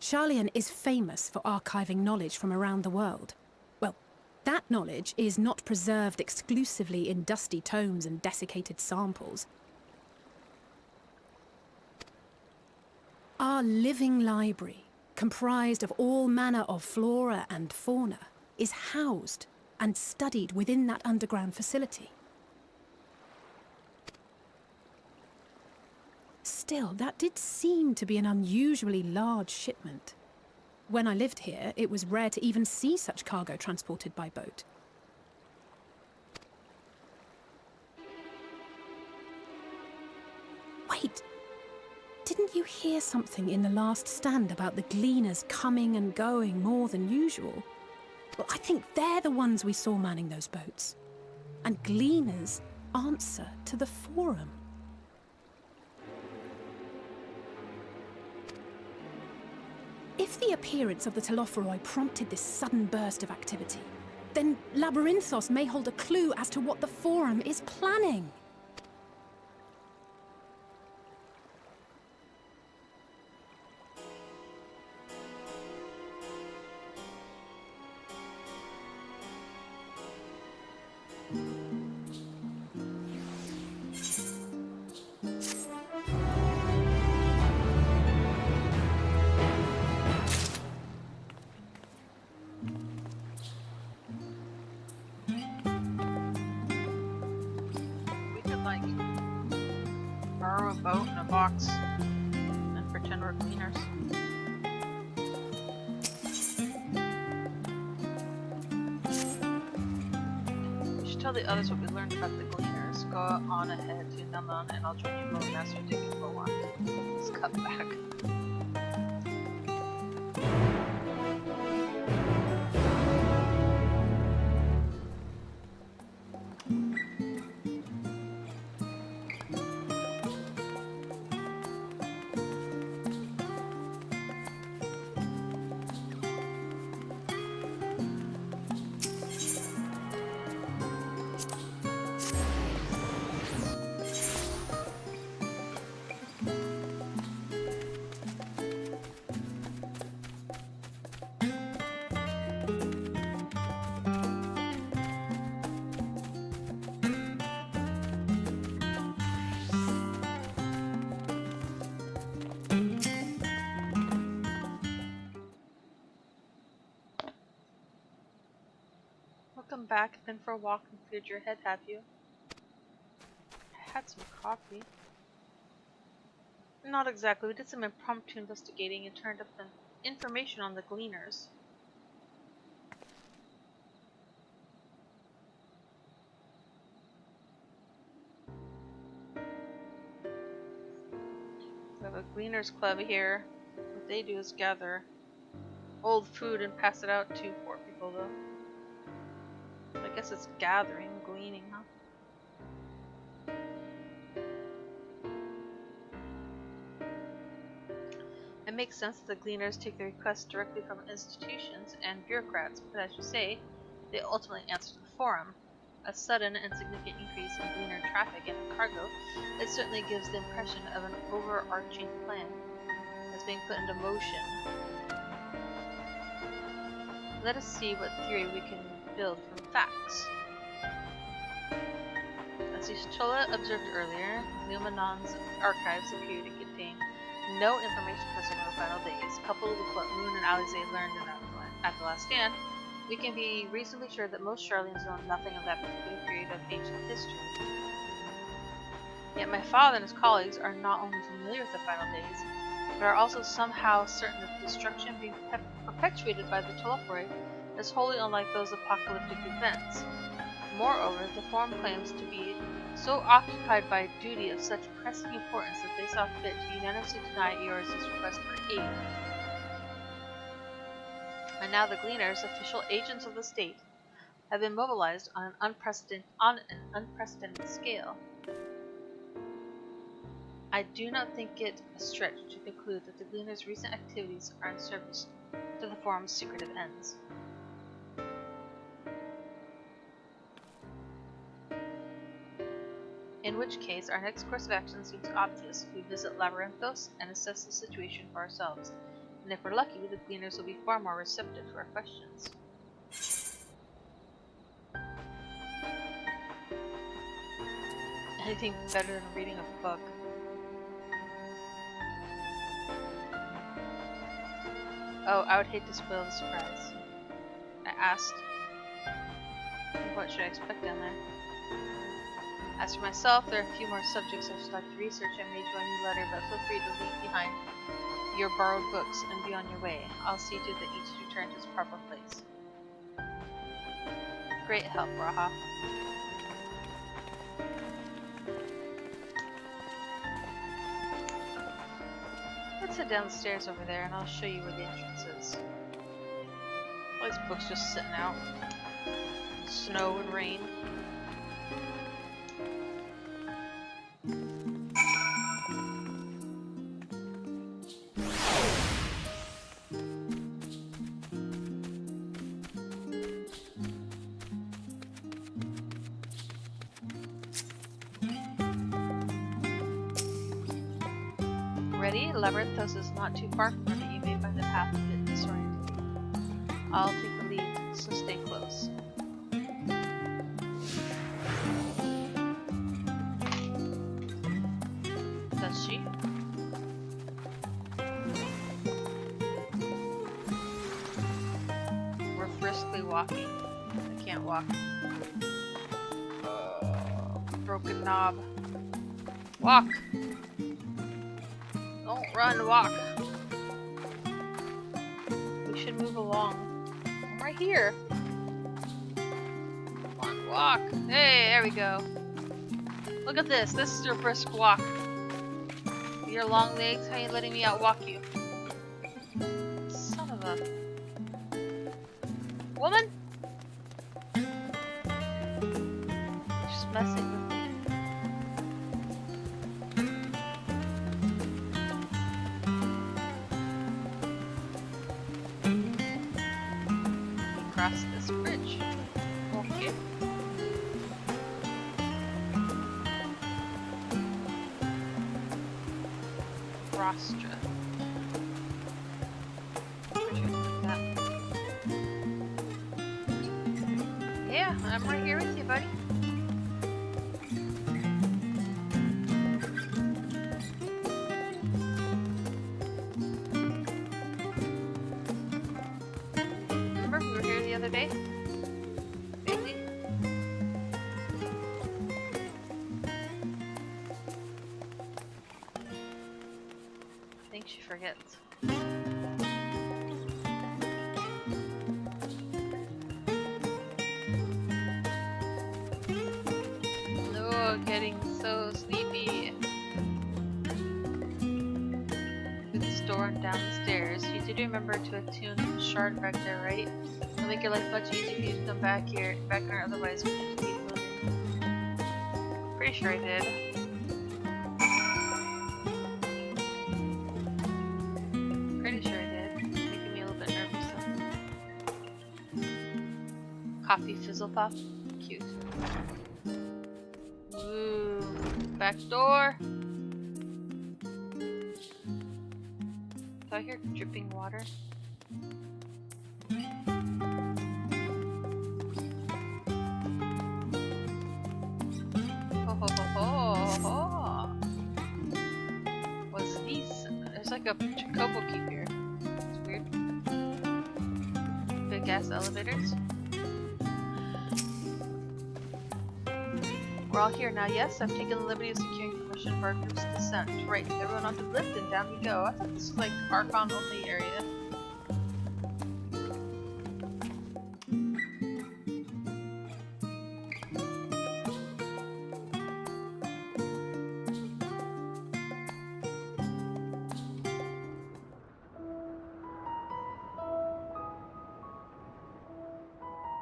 Charlian is famous for archiving knowledge from around the world. Well, that knowledge is not preserved exclusively in dusty tomes and desiccated samples. Our living library, comprised of all manner of flora and fauna, is housed and studied within that underground facility. Still, that did seem to be an unusually large shipment. When I lived here, it was rare to even see such cargo transported by boat. Wait! Didn't you hear something in the last stand about the gleaners coming and going more than usual? Well, I think they're the ones we saw manning those boats. And gleaners answer to the Forum. If the appearance of the Telophoroi prompted this sudden burst of activity, then Labyrinthos may hold a clue as to what the Forum is planning. Borrow a boat and a box and pretend we're cleaners. We should tell the others what we learned about the gleaners. Go on ahead to Naman and I'll join you both master digging for one. Let's cut back. Welcome back. Been for a walk and cleared your head, have you? I had some coffee. Not exactly. We did some impromptu investigating and turned up some information on the gleaners. We have a gleaners club here with they do is gather old food and pass it out to poor people, though. I guess it's gathering, gleaning, huh? It makes sense that the gleaners take their requests directly from institutions and bureaucrats, but as you say, they ultimately answer to the forum. A sudden and significant increase in gleaner traffic and cargo, it certainly gives the impression of an overarching plan that's being put into motion. Let us see what theory we can build from facts. As Y'shtola observed earlier, Numenon's archives appear to contain no information concerning the final days. Coupled with what Moon and Alisaie learned at the last stand, we can be reasonably sure that most Sharlayans know nothing of that particular period of ancient history. Yet my father and his colleagues are not only familiar with the final days, but are also somehow certain that the destruction being perpetuated by the Telophori is wholly unlike those apocalyptic events. Moreover, the Forum claims to be so occupied by a duty of such pressing importance that they saw fit to unanimously deny Eorus' request for aid. And now the Gleaners, official agents of the state, have been mobilized on an unprecedented scale. I do not think it a stretch to conclude that the Gleaners' recent activities are in service to the Forum's secretive ends. In which case, our next course of action seems obvious. We visit Labyrinthos and assess the situation for ourselves. And if we're lucky, the Gleaners will be far more receptive to our questions. Anything better than reading a book? Oh, I would hate to spoil the surprise. I asked, what should I expect down there? As for myself, there are a few more subjects I should like to research. I may join you later, but feel free to leave behind your borrowed books and be on your way. I'll see to it that each return to its proper place. Great help, Raha. Let's head down the stairs over there and I'll show you where the entrance is. All these books just sitting out. Snow and rain. Ready? Labyrinthos is not too far from it. You may find the path a bit disoriented. I'll take the lead, so stay close. Does she? We're briskly walking. I can't walk. Broken knob. Walk! Don't run, walk. We should move along. I'm right here. Come on, walk. Hey, there we go. Look at this. This is your brisk walk. Your long legs, how are you letting me outwalk you? Son of a... woman? Just messing with me. Cross this bridge. Okay. Rostra. Yeah, I'm right here with you, buddy. Remember we were here the other day? Vaguely? I think she forgets. Oh, getting so sleepy. Good story. door and down the stairs. You did remember to attune the shard back there, right? It'll make your life much easier for you to come back here, otherwise we just keep moving. Pretty sure I did. Pretty sure I did. Making me a little bit nervous though. Coffee fizzle pop. Cute. Ooh. Back door. Do I hear dripping water? Ho ho ho ho ho! What's these? There's like a chocobo keep here. It's weird. Big ass elevators. We're all here now, yes? I've taken the liberty of securing permission for our group's descent. Right, everyone onto the lift and down we go. I thought this was like Archon only area.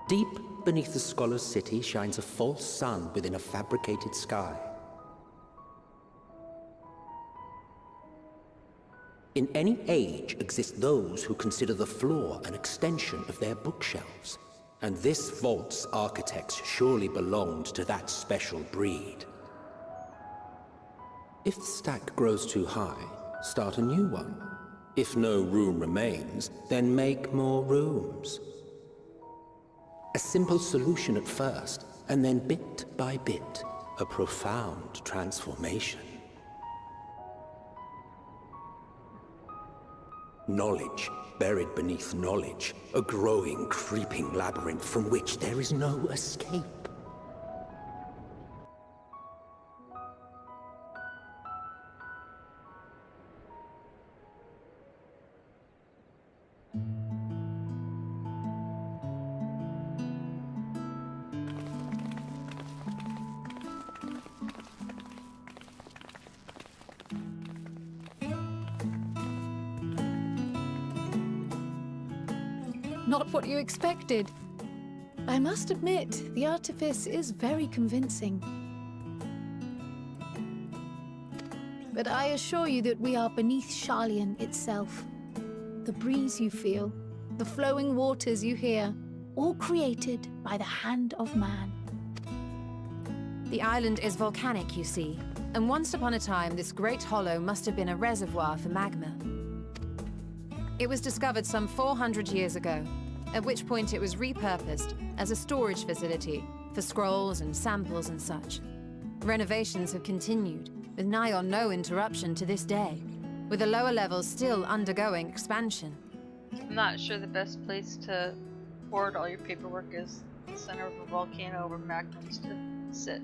Deep beneath the scholar's city shines a false sun within a fabricated sky. In any age exist those who consider the floor an extension of their bookshelves, and this vault's architects surely belonged to that special breed. If the stack grows too high, start a new one. If no room remains, then make more rooms. A simple solution at first, and then bit by bit, a profound transformation. Knowledge buried beneath knowledge, a growing, creeping labyrinth from which there is no escape. Not what you expected. I must admit, the artifice is very convincing. But I assure you that we are beneath Sharlayan itself. The breeze you feel, the flowing waters you hear, all created by the hand of man. The island is volcanic, you see, and once upon a time this great hollow must have been a reservoir for magma. It was discovered some 400 years ago, at which point it was repurposed as a storage facility for scrolls and samples and such. Renovations have continued, with nigh on no interruption to this day, with the lower levels still undergoing expansion. I'm not sure the best place to hoard all your paperwork is the center of a volcano where magma used to sit.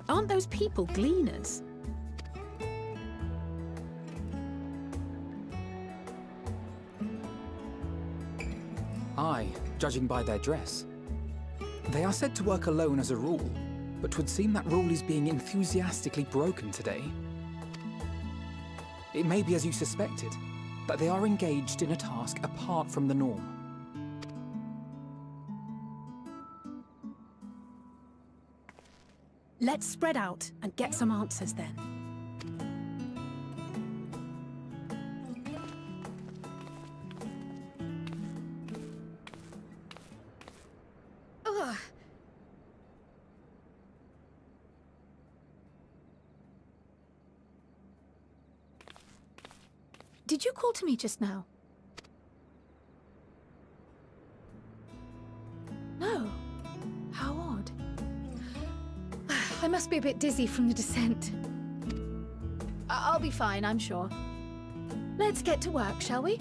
Aren't those people gleaners? Aye, judging by their dress. They are said to work alone as a rule, but 'twould seem that rule is being enthusiastically broken today. It may be as you suspected, but they are engaged in a task apart from the norm. Let's spread out and get some answers then. Ugh. Did you call to me just now? No. How odd. I must be a bit dizzy from the descent. I'll be fine, I'm sure. Let's get to work, shall we?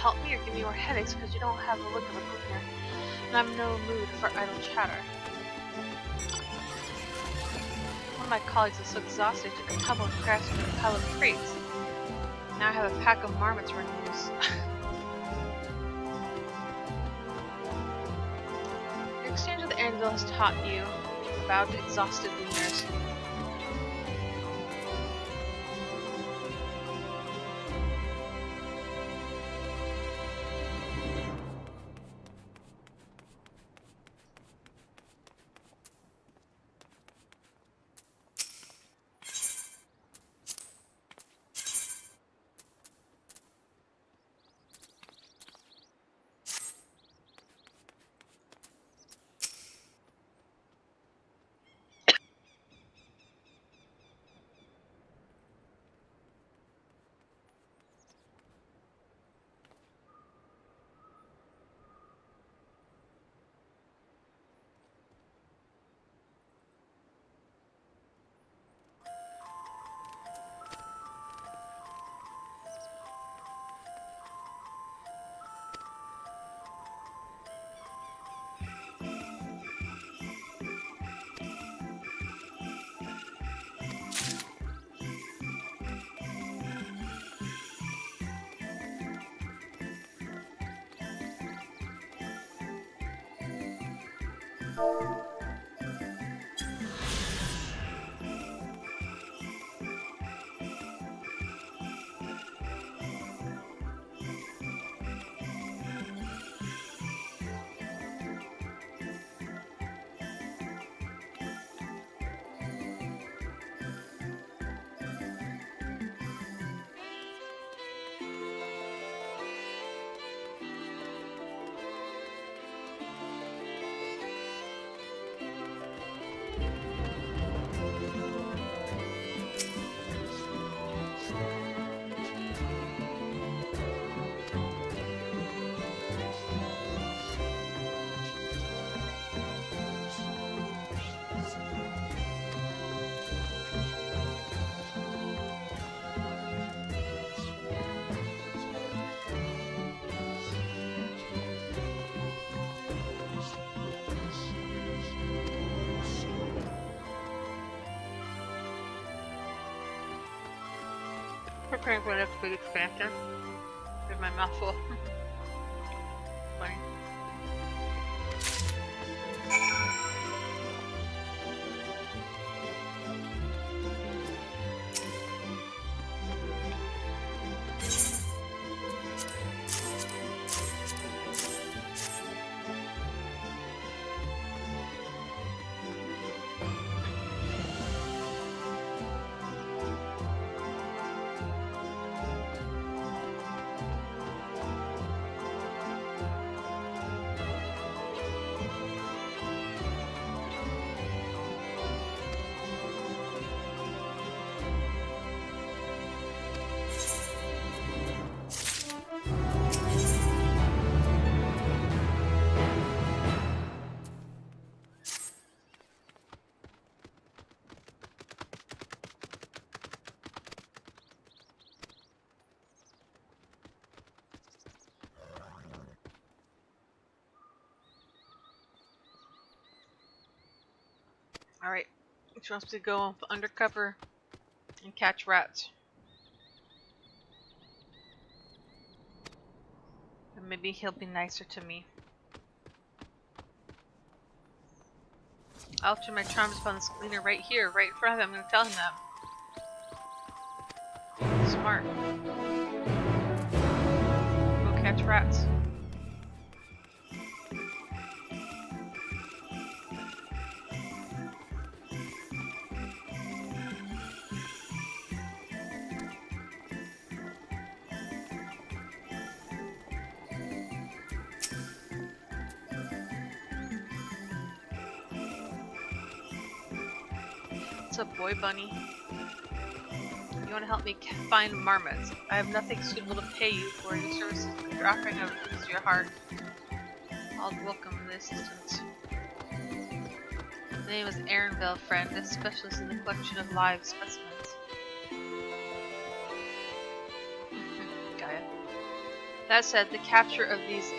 help me or give me more headaches because you don't have the look of a cooker, and I'm in no mood for idle chatter. One of my colleagues is so exhausted he took a tumble and crashed into a pile of crates. Now I have a pack of marmots running loose. The exchange with Anvil has taught you about exhausted lunars. Preparing for the next big expansion. With my mouth full. Funny. Alright, which wants to go undercover and catch rats. And maybe he'll be nicer to me. I'll turn my charms upon this cleaner right here, right in front of him. I'm going to tell him that. Smart. Go catch rats. What's up, boy bunny? You want to help me find marmots? I have nothing suitable to pay you for your services, but your offering of please your heart. I'll welcome the assistance. My name is Aaronville, friend, a specialist in the collection of live specimens. Gaia. That said, the capture of these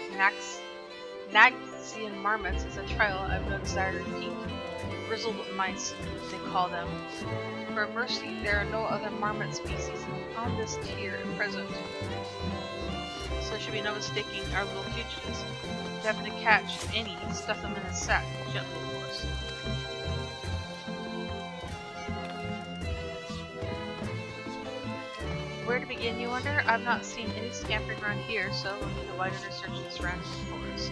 Naxian marmots is a trial I've no desire to repeat. Grizzled mice, they call them. For mercy, there are no other marmot species on this tier at present. So there should be no mistaking our little fugitives. If you happen to catch any, stuff them in a sack, gently of course. Where to begin, you wonder? I've not seen any scampering around here, so we'll need a wider search of the surrounding forest.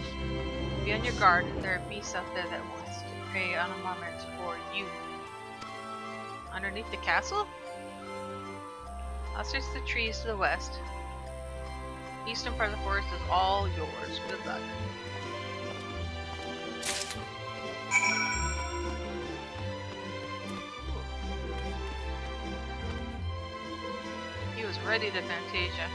Be on your guard, there are beasts out there that wants to prey on a marmot for you. Underneath the castle? I'll search the trees to the west. Eastern part of the forest is all yours. Good luck. He was ready to Fantasia.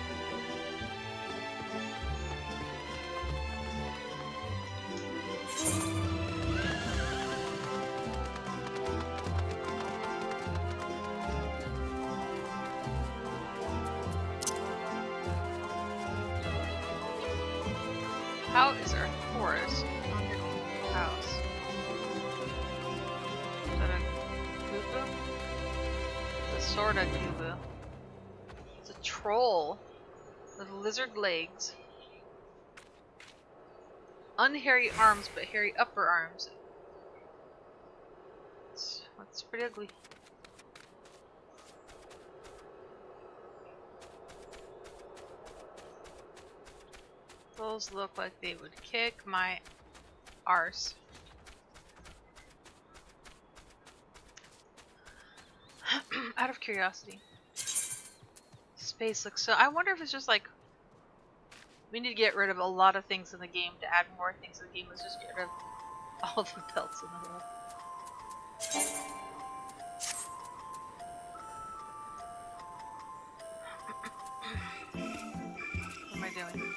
How is our forest underneath the house? Is that a Gubu? It's a sort of Gubu. It's a troll with lizard legs. Unhairy arms, but hairy upper arms. It's pretty ugly. Those look like they would kick my arse. Out of curiosity. Space looks so... I wonder if it's just like... We need to get rid of a lot of things in the game to add more things in the game. Let's just get rid of all the belts in the world. What am I doing?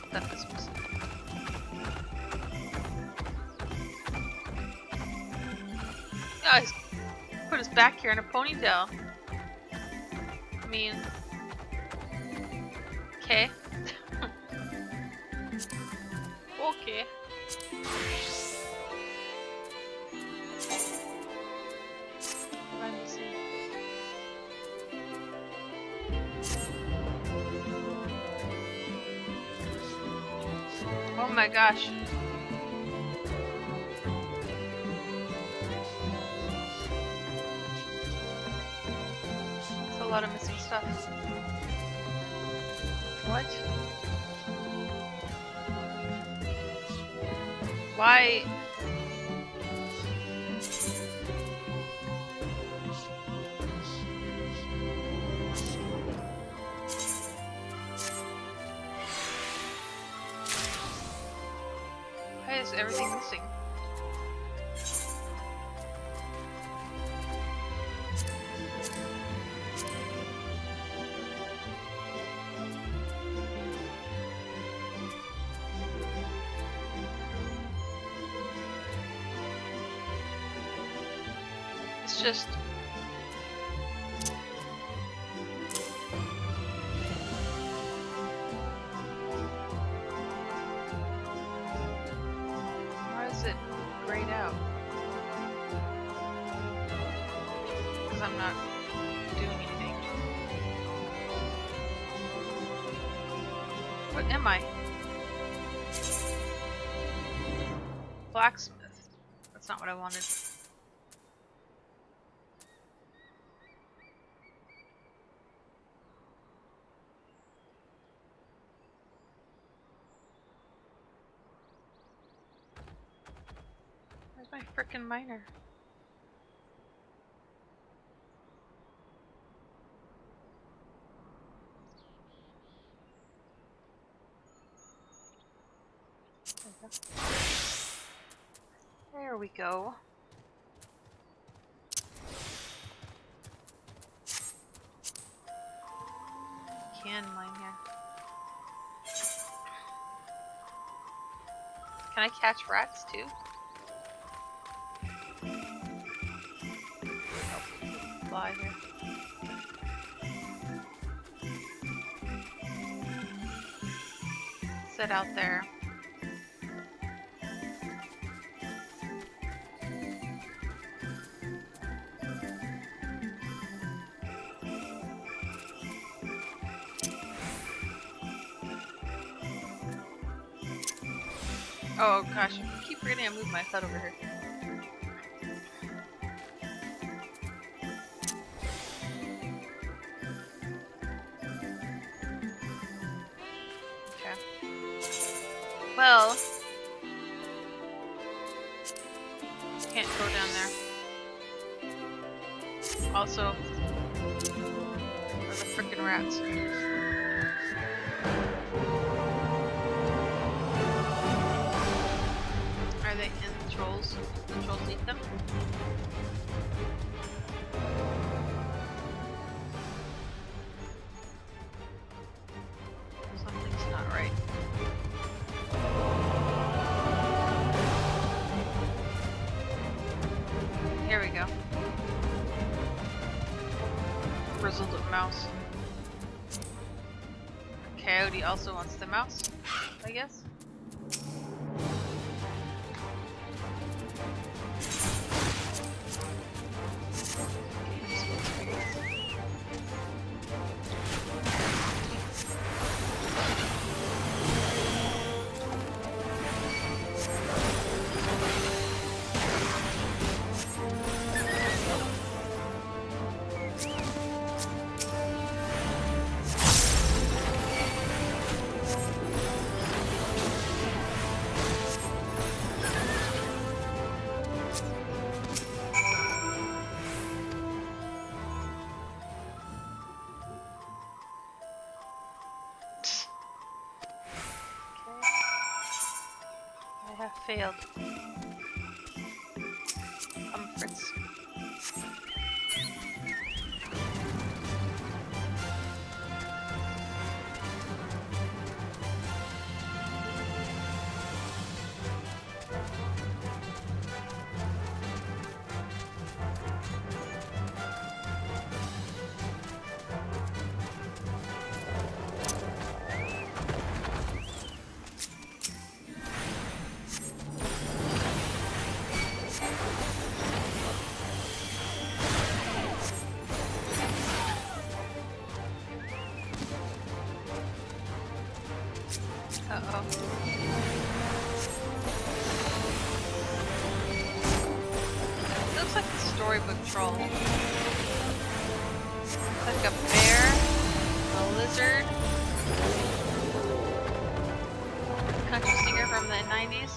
Stuff is missing. Yeah, he's put his back here in a ponytail. I mean, okay. Okay. Let me see. Oh my gosh. That's a lot of missing stuff. What? Why? Why is everything missing? It's just... Why is it grayed out? Because I'm not doing anything. What am I? Blacksmith. That's not what I wanted. Where's my frickin' miner? There we go. can mine here. Can I catch rats too? Oh, fly here. Sit out there. Oh gosh, I keep forgetting I moved my HUD over here. Okay. Well, can't go down there. Also, where the frickin' rats? Are they in the trolls? The trolls eat them? Something's not right. Here we go. Grizzled mouse. Coyote also wants the mouse, I guess. I have failed. Fritz. Uh-oh. Looks like the storybook troll. Looks like a bear, a lizard, country singer from the 90s.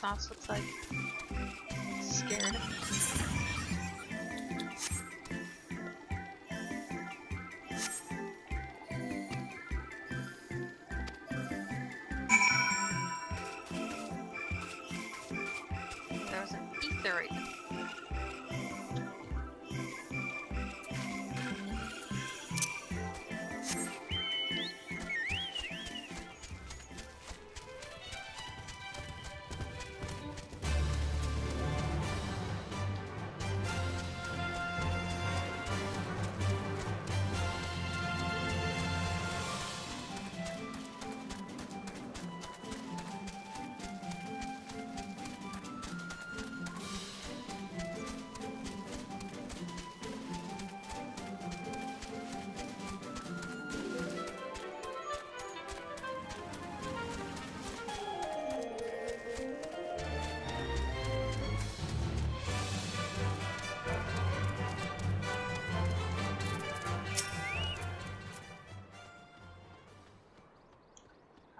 Mouse looks like scared. There was an ether.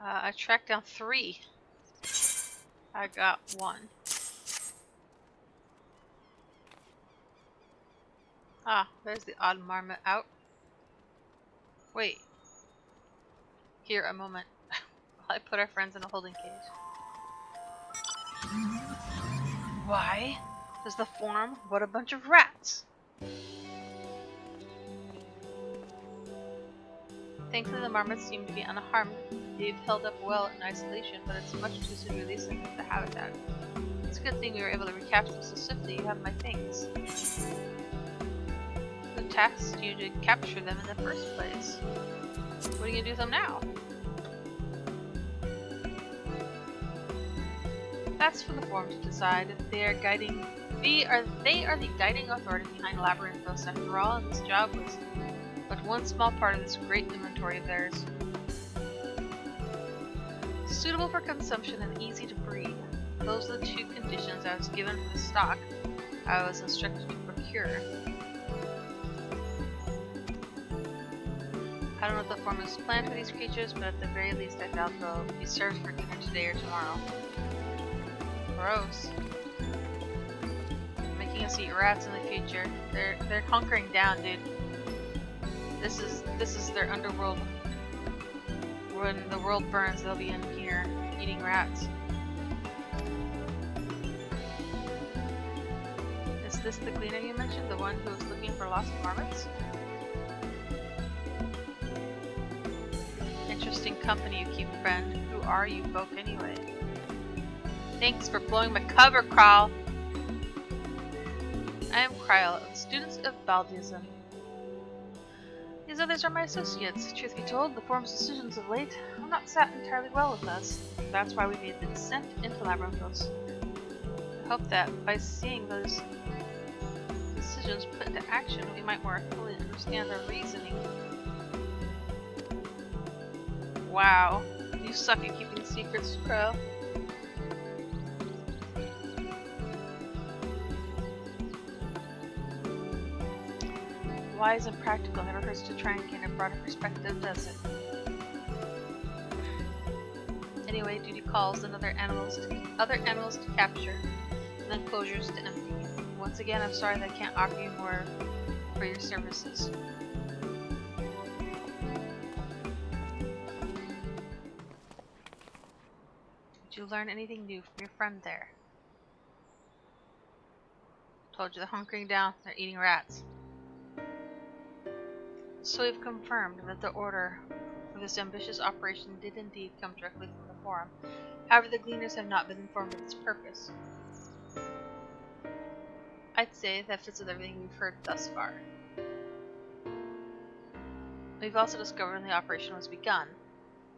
I tracked down 3. I got 1. Ah, there's the odd marmot out. Wait. Here, a moment. While I put our friends in a holding cage. Why does the form? What a bunch of rats! Thankfully, the marmots seem to be unharmed. They've held up well in isolation, but it's much too soon to release them from the habitat. It's a good thing we were able to recapture them so swiftly. You have my things. Who tasked you to capture them in the first place? What are you gonna do with them now? That's for the forum to decide. They are guiding. They are the guiding authority behind Labyrinthos. After all, and this job was but one small part of this great inventory of theirs. Suitable for consumption and easy to breed. Those are the 2 conditions I was given for the stock I was instructed to procure. I don't know what the form is planned for these creatures, but at the very least I doubt they'll be served for dinner today or tomorrow. Gross. Making us eat rats in the future. They're hunkering down, dude. This is their underworld. When the world burns, they'll be in here eating rats. Is this the cleaner you mentioned? The one who was looking for lost marmots? Interesting company you keep, friend. Who are you folk anyway? Thanks for blowing my cover, Kryle. I am Kryle, of the students of Baldeism. These others are my associates. Truth be told, the forum's decisions of late have not sat entirely well with us. That's why we made the descent into Labyrinthos. I hope that by seeing those decisions put into action, we might more fully understand their reasoning. Wow, you suck at keeping secrets, Crow. Wise and practical never hurts to try and gain a broader perspective, does it? Anyway, duty calls and other animals to capture, and enclosures to empty. Once again, I'm sorry that I can't offer you more for your services. Did you learn anything new from your friend there? Told you they're hunkering down, they're eating rats. So we've confirmed that the order for this ambitious operation did indeed come directly from the forum. However, the Gleaners have not been informed of its purpose. I'd say that fits with everything we've heard thus far. We've also discovered when the operation was begun.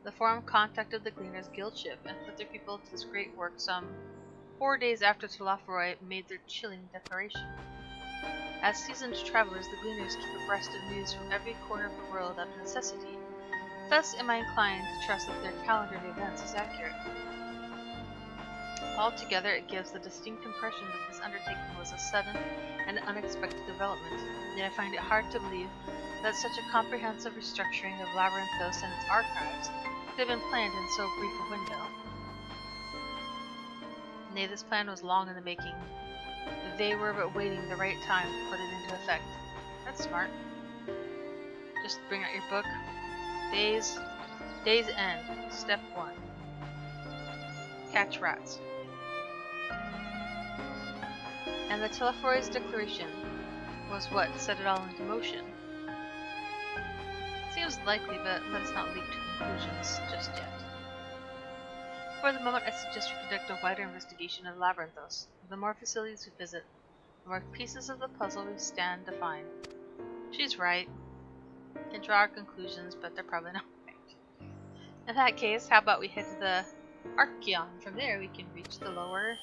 The forum contacted the Gleaners Guild ship and put their people to this great work some 4 days after Tulafaroy made their chilling declaration. As seasoned travelers, the Gleaners keep abreast of news from every corner of the world out of necessity. Thus am I inclined to trust that their calendar of events is accurate. Altogether, it gives the distinct impression that this undertaking was a sudden and unexpected development, yet I find it hard to believe that such a comprehensive restructuring of Labyrinthos and its archives could have been planned in so brief a window. Nay, this plan was long in the making. They were but waiting the right time to put it into effect. That's smart. Just bring out your book. Day's End. Step 1. Catch rats. And the Tulafaroy's declaration was what set it all into motion. Seems likely, but let us not leap to conclusions just yet. For the moment, I suggest we conduct a wider investigation of Labyrinthos. The more facilities we visit, the more pieces of the puzzle we stand to find. She's right. We can draw our conclusions, but they're probably not right. In that case, how about we head to the Archeon? From there, we can reach the lower...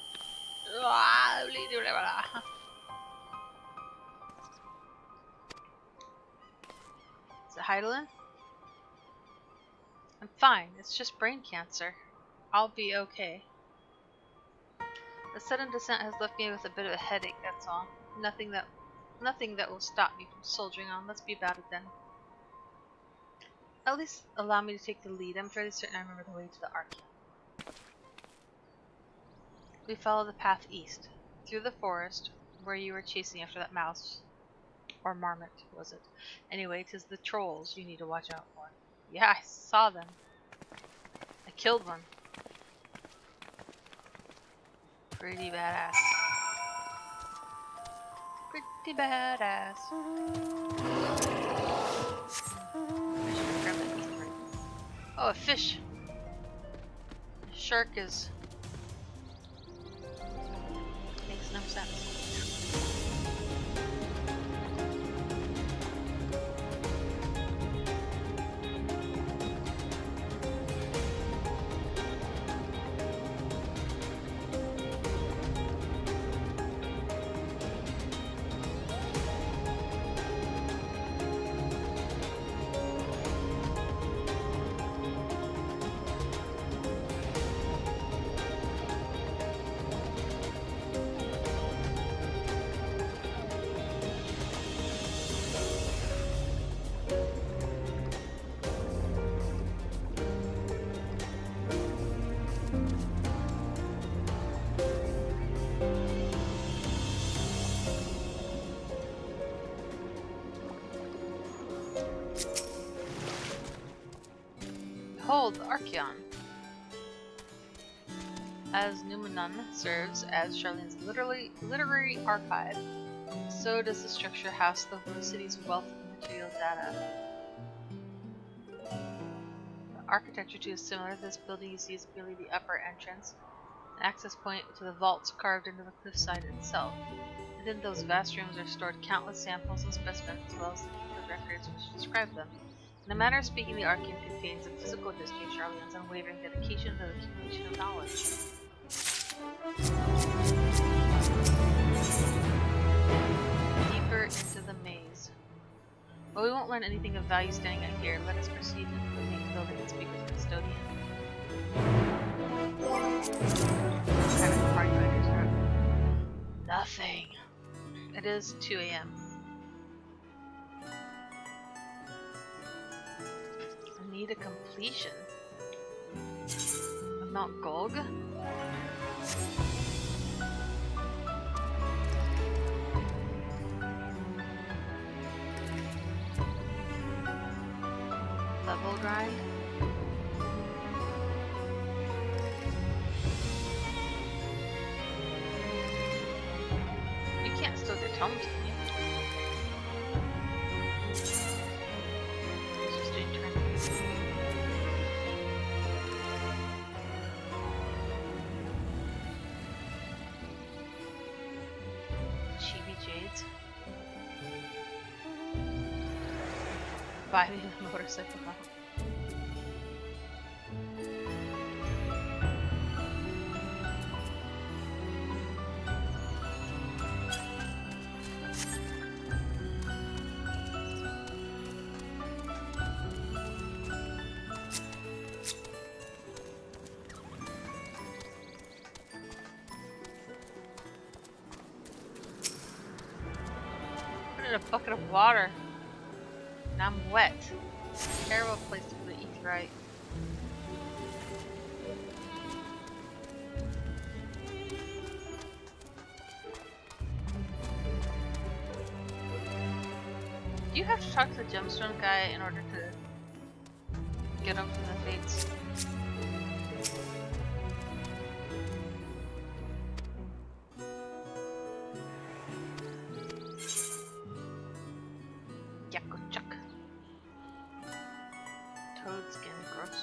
Is it Heidelin? I'm fine. It's just brain cancer. I'll be okay. The sudden descent has left me with a bit of a headache, that's all. Nothing that will stop me from soldiering on. Let's be about it then. At least allow me to take the lead. I'm fairly certain I remember the way to the Archeon. We follow the path east, through the forest, where you were chasing after that mouse. Or marmot, was it? Anyway, 'tis the trolls you need to watch out for. Yeah, I saw them. I killed one. Pretty badass. Pretty badass. I should have grabbed that meat right. Oh, a fish. A shark is... makes no sense. Behold, the Archeon. As Numenon serves as Charlene's literary archive, so does the structure house the city's wealth of material data. The architecture too is similar. This building you see is merely the upper entrance, an access point to the vaults carved into the cliffside itself. Within those vast rooms are stored countless samples and specimens, as well as the records which describe them. In a manner of speaking, the Archeon contains a physical history of Charlene's unwavering dedication to the accumulation of knowledge. Deeper into the maze. But we won't learn anything of value standing out here. Let us proceed into the main building and speak with the custodian. What kind of party fighters are up? Nothing. It is 2 a.m. I need a completion of Mount Golg. Level grind. You can't steal their tomes, can you? It's just doing turns. Chibi Jades. Buy me a motorcycle now. Put in a bucket of water. And I'm wet. Terrible place to put it eat right. Do you have to talk to the gemstone guy in order to get him from the fates? Yakko chuck. Toad skin, gross.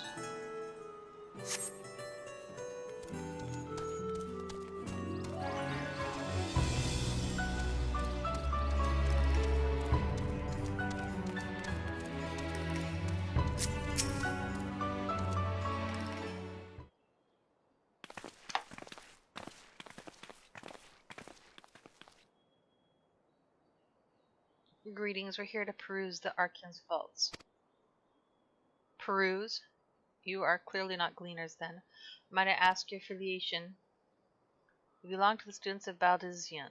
Greetings, we're here to peruse the Archeon's vaults. Peruse? You are clearly not gleaners then. Might I ask your affiliation? You belong to the students of Baldesion.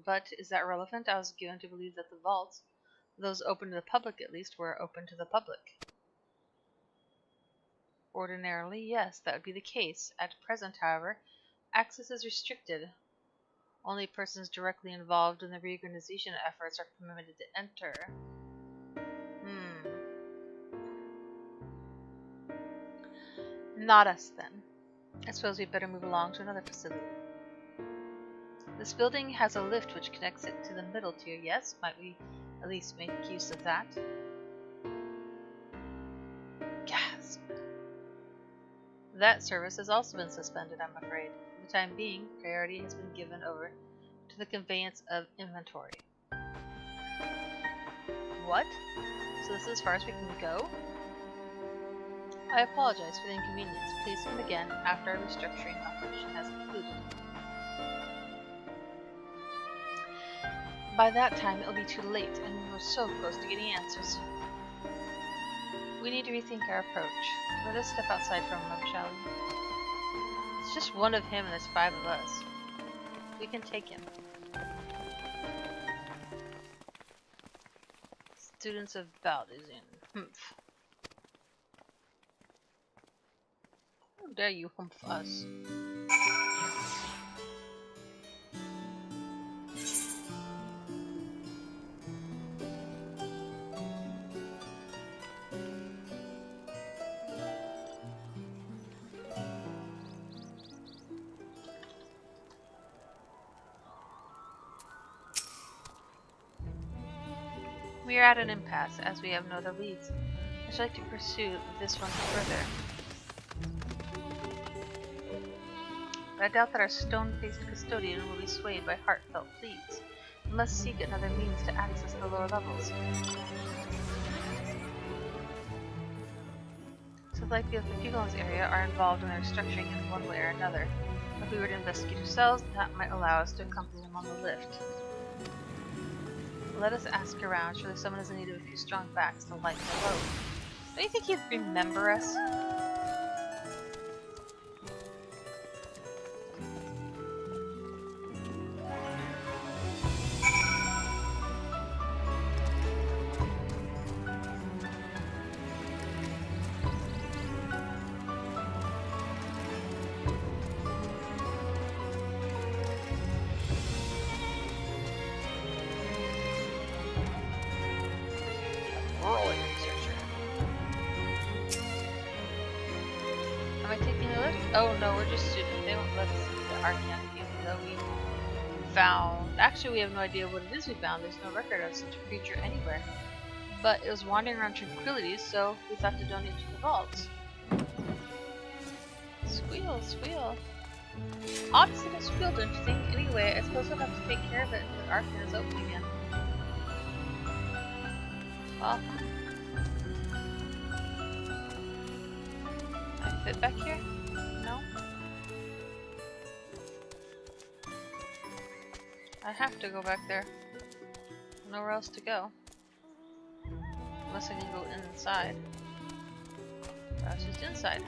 But is that relevant? I was given to believe that the vaults, those open to the public at least, were open to the public. Ordinarily, yes, that would be the case. At present, however, access is restricted. Only persons directly involved in the reorganization efforts are permitted to enter. Not us, then. I suppose we'd better move along to another facility. This building has a lift which connects it to the middle tier, yes? Might we at least make use of that? Gasp. That service has also been suspended, I'm afraid. For the time being, priority has been given over to the conveyance of inventory. What? So this is as far as we can go? I apologize for the inconvenience. Please come again after our restructuring operation has concluded. By that time, it'll be too late, and we're so close to getting answers. We need to rethink our approach. Let us step outside for a moment, shall we? It's just one of him and there's 5 of us. We can take him. Students of Baldizin. Humph. How dare you humph us? We are at an impasse, as we have no other leads. I should like to pursue this one further. But I doubt that our stone-faced custodian will be swayed by heartfelt pleas. We must seek another means to access the lower levels. So likely that the people in this area are involved in their restructuring in one way or another. If we were to investigate ourselves, that might allow us to accompany them on the lift. Let us ask around. Surely someone is in need of a few strong backs to lighten the load. Don't you think he'd remember us? Oh no, we're just students. They won't let us see the Archeon field, though we found... Actually, we have no idea what it is we found. There's no record of such a creature anywhere. But it was wandering around tranquility, so we thought to donate to the vaults. Squeal, squeal. Opposite of squeal, don't you think? Anyway, I suppose we'll have to take care of it until the Archeon is open again. Well... Can I fit back here? No? I have to go back there. Nowhere else to go. Unless I can go inside. I was just inside.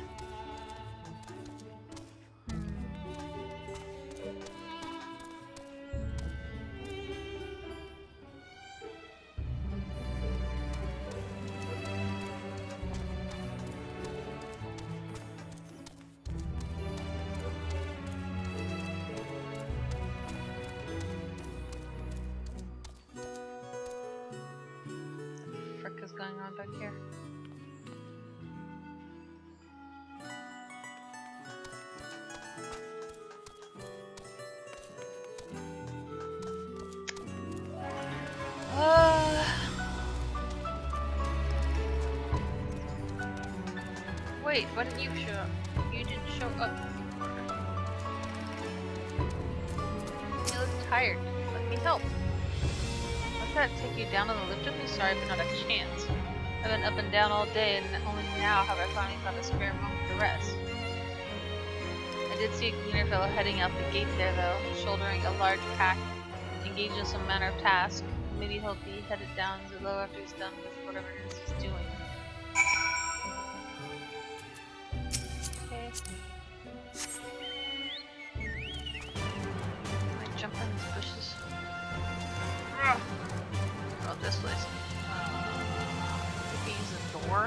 What is going on back here? Wait, why didn't you show up? You didn't show up. You look tired. Let me help. Let's not take you down on the lift with me. Sorry, but not a chance. I've been up and down all day, and only now have I finally found a spare moment to rest. I did see a cleaner fellow heading out the gate there, though, shouldering a large pack, engaged in some manner of task. Maybe he'll be headed down below after he's done with whatever it is he's doing. Okay. Can I jump in these bushes? Oh, this place. Maybe use a door.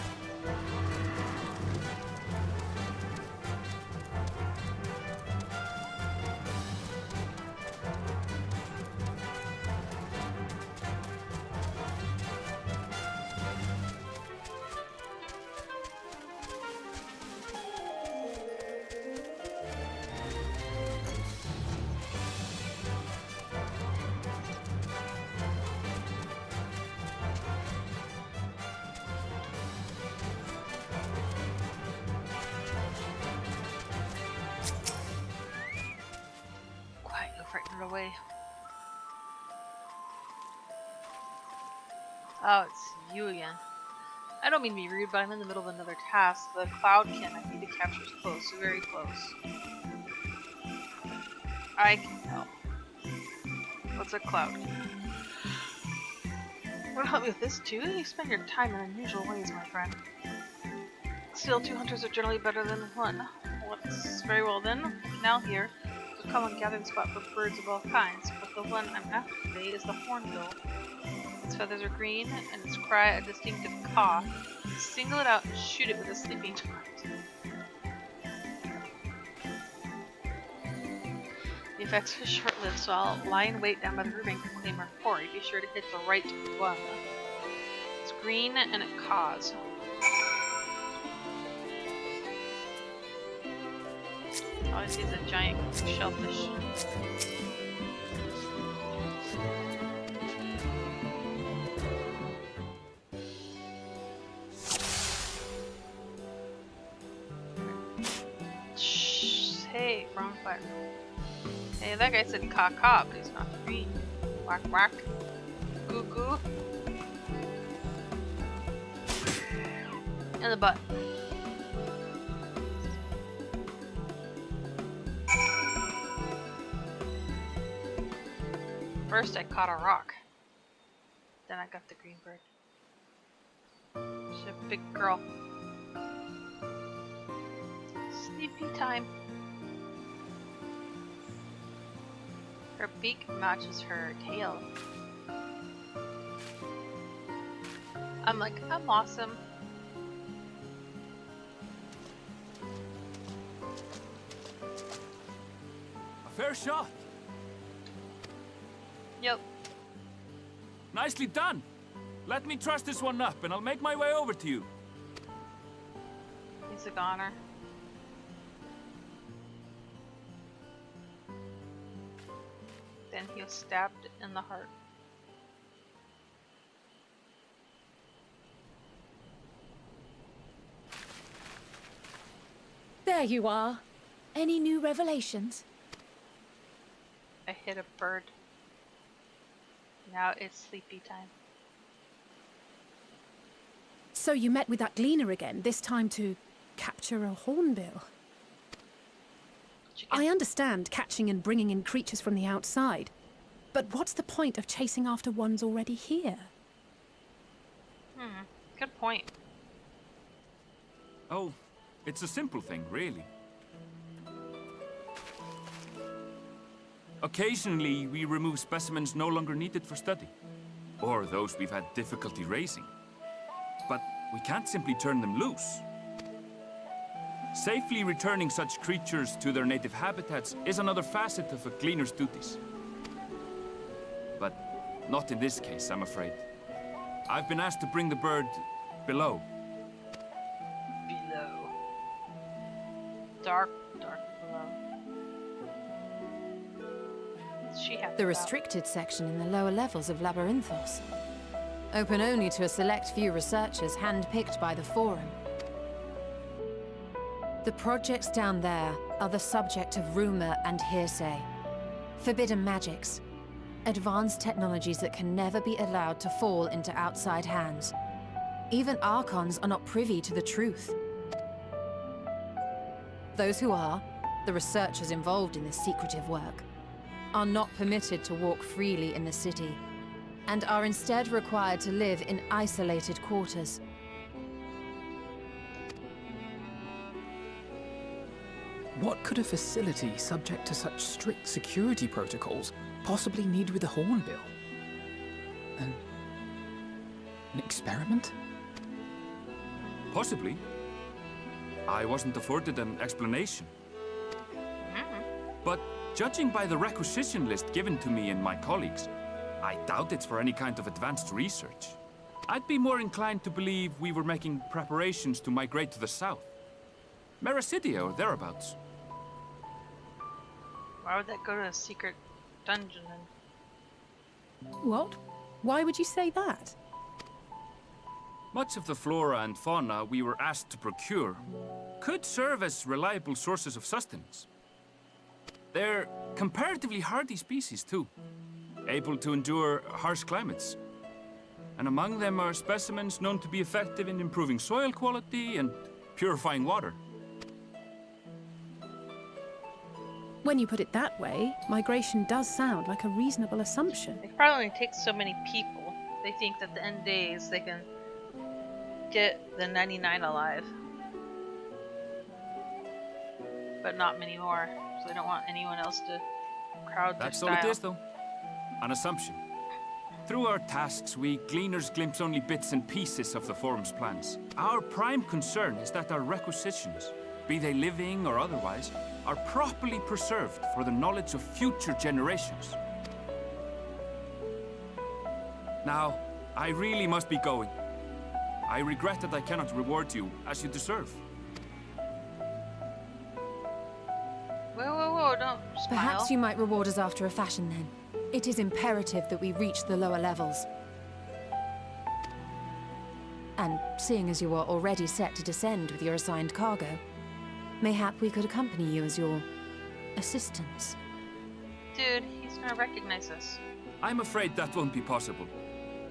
Oh, it's you again. I don't mean to be rude, but I'm in the middle of another task. The cloudkin I need to capture is close, very close. I can help. What's a cloudkin? Want to help me with this too? You spend your time in unusual ways, my friend. Still, 2 hunters are generally better than 1. What's very well then? Now here, it's a common gathering spot for birds of all kinds, but the one I'm after today is the hornbill. Its feathers are green, and its cry a distinctive caw. Single it out and shoot it with a sleeping dart. The effects are short-lived, so I'll lie in wait down by the riverbank to claim our quarry. Be sure to hit the right one. It's green and it caws. All I see is a giant shellfish. Shh, hey, wrong button. Hey, that guy said caw-caw, but he's not green. Whack whack. Goo goo. And the butt. First I caught a rock. Then I got the green bird. She's a big girl. Sleepy time. Her beak matches her tail. I'm like, I'm awesome. A fair shot. Yep. Nicely done. Let me truss this one up and I'll make my way over to you. He's a goner. Then he was stabbed in the heart. There you are. Any new revelations? I hit a bird. Now it's sleepy time. So you met with that gleaner again, this time to capture a hornbill. I understand catching and bringing in creatures from the outside, but what's the point of chasing after ones already here? Good point. Oh, it's a simple thing, really. Occasionally, we remove specimens no longer needed for study, or those we've had difficulty raising. But we can't simply turn them loose. Safely returning such creatures to their native habitats is another facet of a cleaner's duties. But not in this case, I'm afraid. I've been asked to bring the bird below. Below. Dark below. She had The restricted section in the lower levels of Labyrinthos. Open only to a select few researchers handpicked by the Forum. The projects down there are the subject of rumor and hearsay. Forbidden magics. Advanced technologies that can never be allowed to fall into outside hands. Even Archons are not privy to the truth. Those who are, the researchers involved in this secretive work, are not permitted to walk freely in the city, and are instead required to live in isolated quarters. What could a facility subject to such strict security protocols possibly need with a hornbill? An experiment? Possibly. I wasn't afforded an explanation. But judging by the requisition list given to me and my colleagues, I doubt it's for any kind of advanced research. I'd be more inclined to believe we were making preparations to migrate to the south. Mericidia or thereabouts. Why would that go to a secret dungeon then? What? Why would you say that? Much of the flora and fauna we were asked to procure could serve as reliable sources of sustenance. They're comparatively hardy species too, able to endure harsh climates. and among them are specimens known to be effective in improving soil quality and purifying water. When you put it that way, migration does sound like a reasonable assumption. It probably only takes so many people. They think that the end days they can get the 99 alive. But not many more, so they don't want anyone else to crowd their That's style. all it is, though. An assumption. Through our tasks, we gleaners glimpse only bits and pieces of the forum's plans. Our prime concern is that our requisitions, be they living or otherwise, are properly preserved for the knowledge of future generations. Now, I really must be going. I regret that I cannot reward you as you deserve. Whoa, don't smile. Perhaps you might reward us after a fashion then. It is imperative that we reach the lower levels. And seeing as you are already set to descend with your assigned cargo, mayhap we could accompany you as your assistants. Dude, he's gonna recognize us. I'm afraid that won't be possible.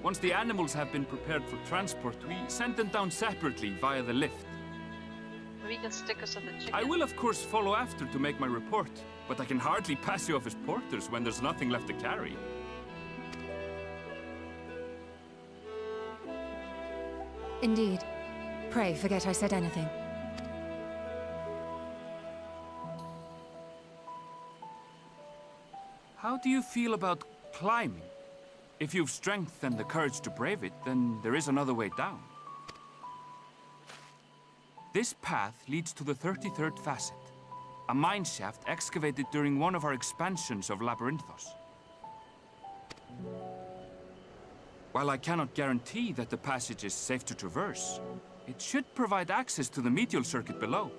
Once the animals have been prepared for transport, we send them down separately via the lift. Maybe he can stick us with the chicken. I will of course follow after to make my report, but I can hardly pass you off as porters when there's nothing left to carry. Indeed. Pray forget I said anything. How do you feel about climbing? If you've strength and the courage to brave it, then there is another way down. This path leads to the 33rd facet, a mine shaft excavated during one of our expansions of Labyrinthos. While I cannot guarantee that the passage is safe to traverse, it should provide access to the medial circuit below.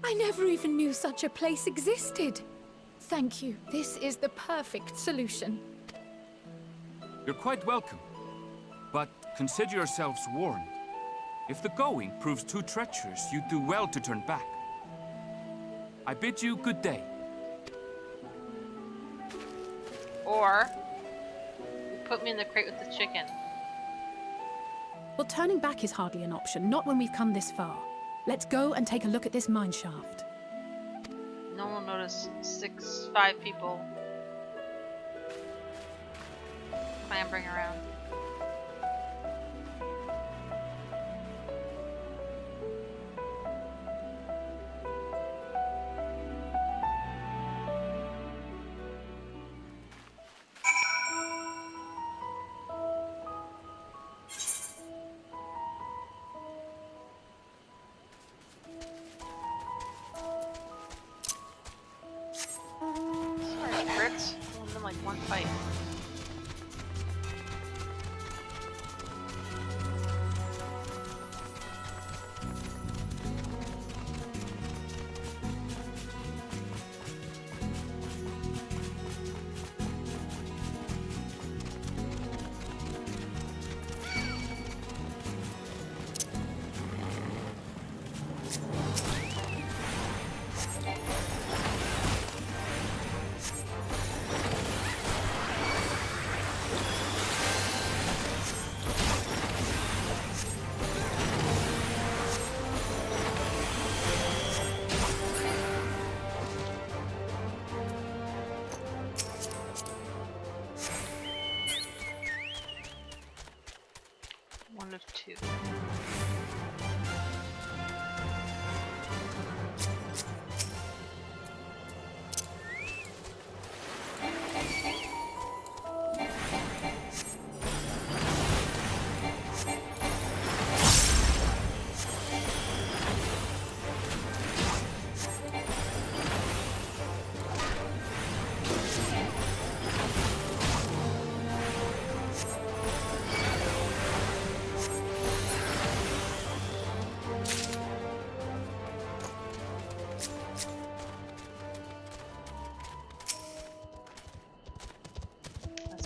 I never even knew such a place existed. Thank you. This is the perfect solution. You're quite welcome, but consider yourselves warned. If the going proves too treacherous, you do well to turn back. I bid you good day. Or you put me in the crate with the chicken. Well, turning back is hardly an option, not when we've come this far. Let's go and take a look at this mine shaft. No one will notice 5 people clambering around. Sorry, Brits. Only been like one fight. One of 2.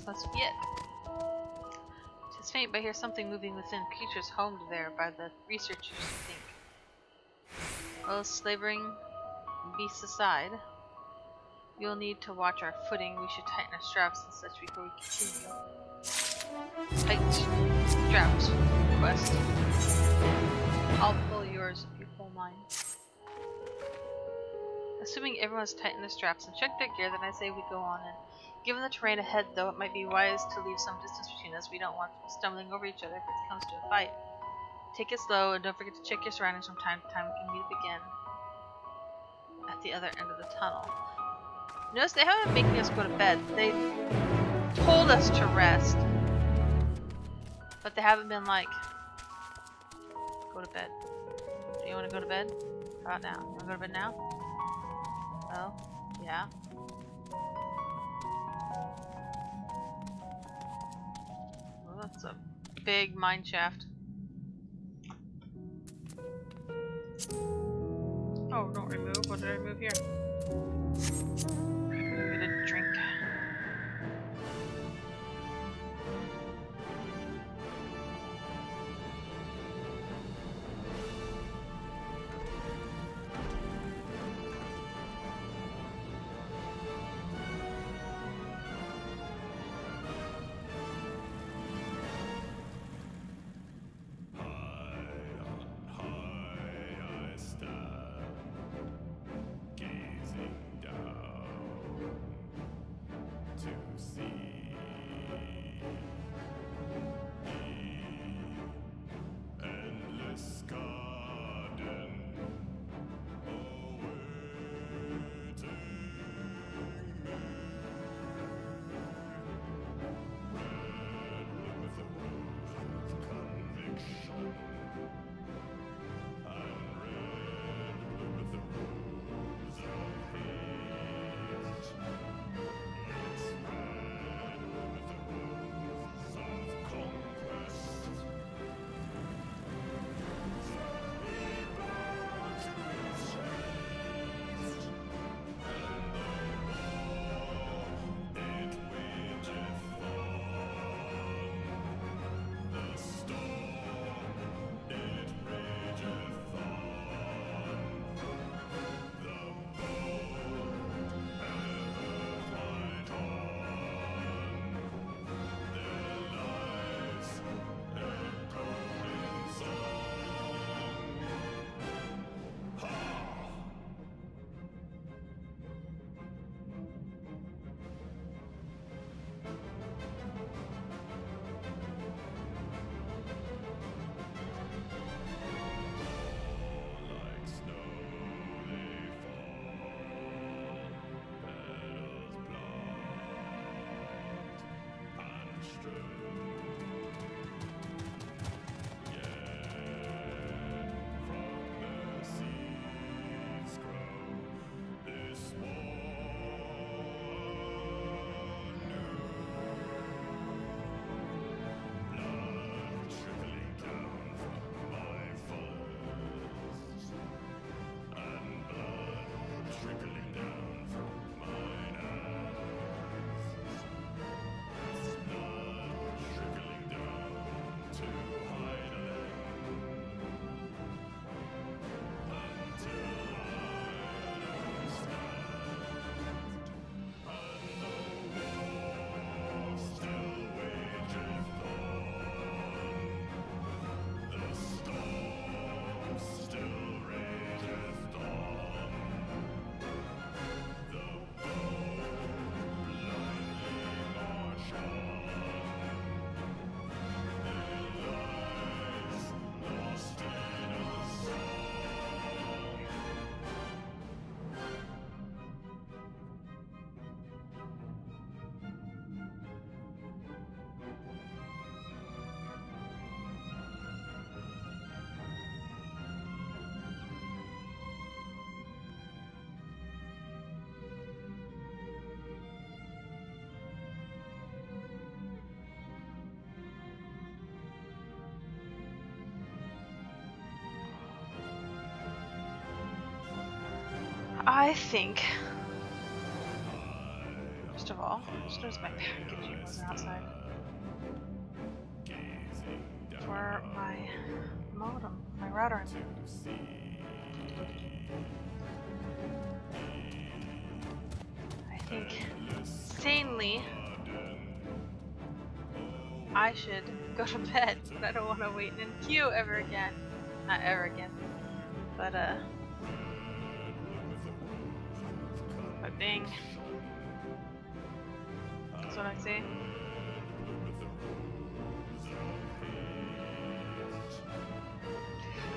Must be it. 'Tis faint, but I hear something moving within. Creatures homed there by the researchers, I think. Well, slavering beasts aside, You'll need to watch our footing. We should tighten our straps and such before we continue. Tight straps request. I'll pull yours if you pull mine. Assuming everyone's tightened their straps and checked their gear, then I say we go on in. Given the terrain ahead, though, it might be wise to leave some distance between us. We don't want stumbling over each other if it comes to a fight. Take it slow, and don't forget to check your surroundings from time to time. We can meet up again at the other end of the tunnel. Notice they haven't been making us go to bed. They told us to rest. But they haven't been like, go to bed. Do you want to go to bed? How about now? You want to go to bed now? Oh, yeah. Well, that's a big mine shaft. Oh, don't remove. What did I remove here? Get a drink. I think, first of all, just notice my packaging wasn't outside. For my modem, my router. I think sanely I should go to bed, but I don't want to wait in queue ever again. Not ever again. But dang. That's what I say.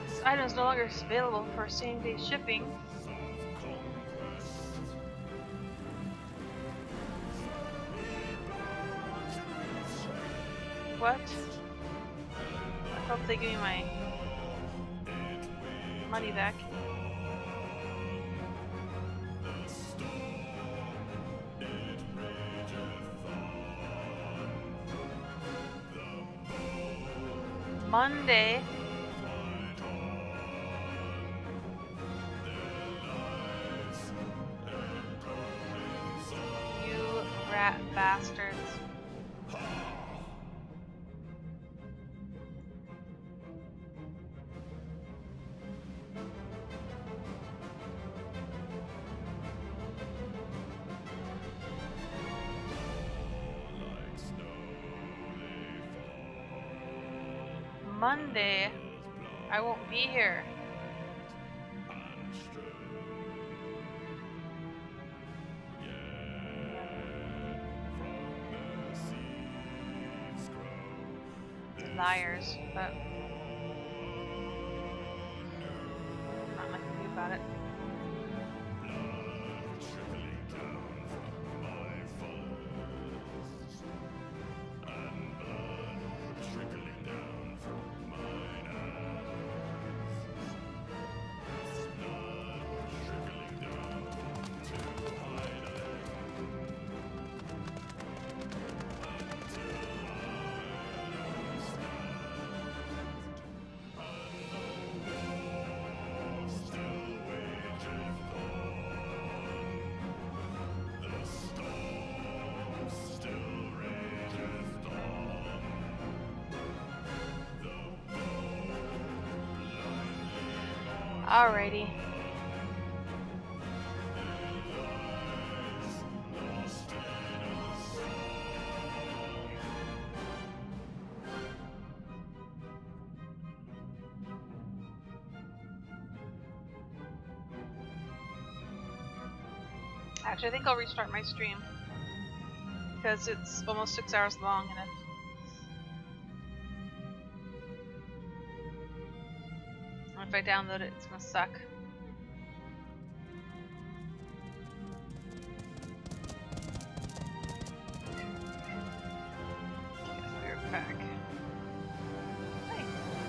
This item is no longer available for same-day shipping. What? I hope they give me my money back. Monday. You rat bastards. Monday, I won't be here. Liars, but not much to do about it. Alrighty. Actually, I think I'll restart my stream because it's almost 6 hours long, and if I download it, it's gonna suck.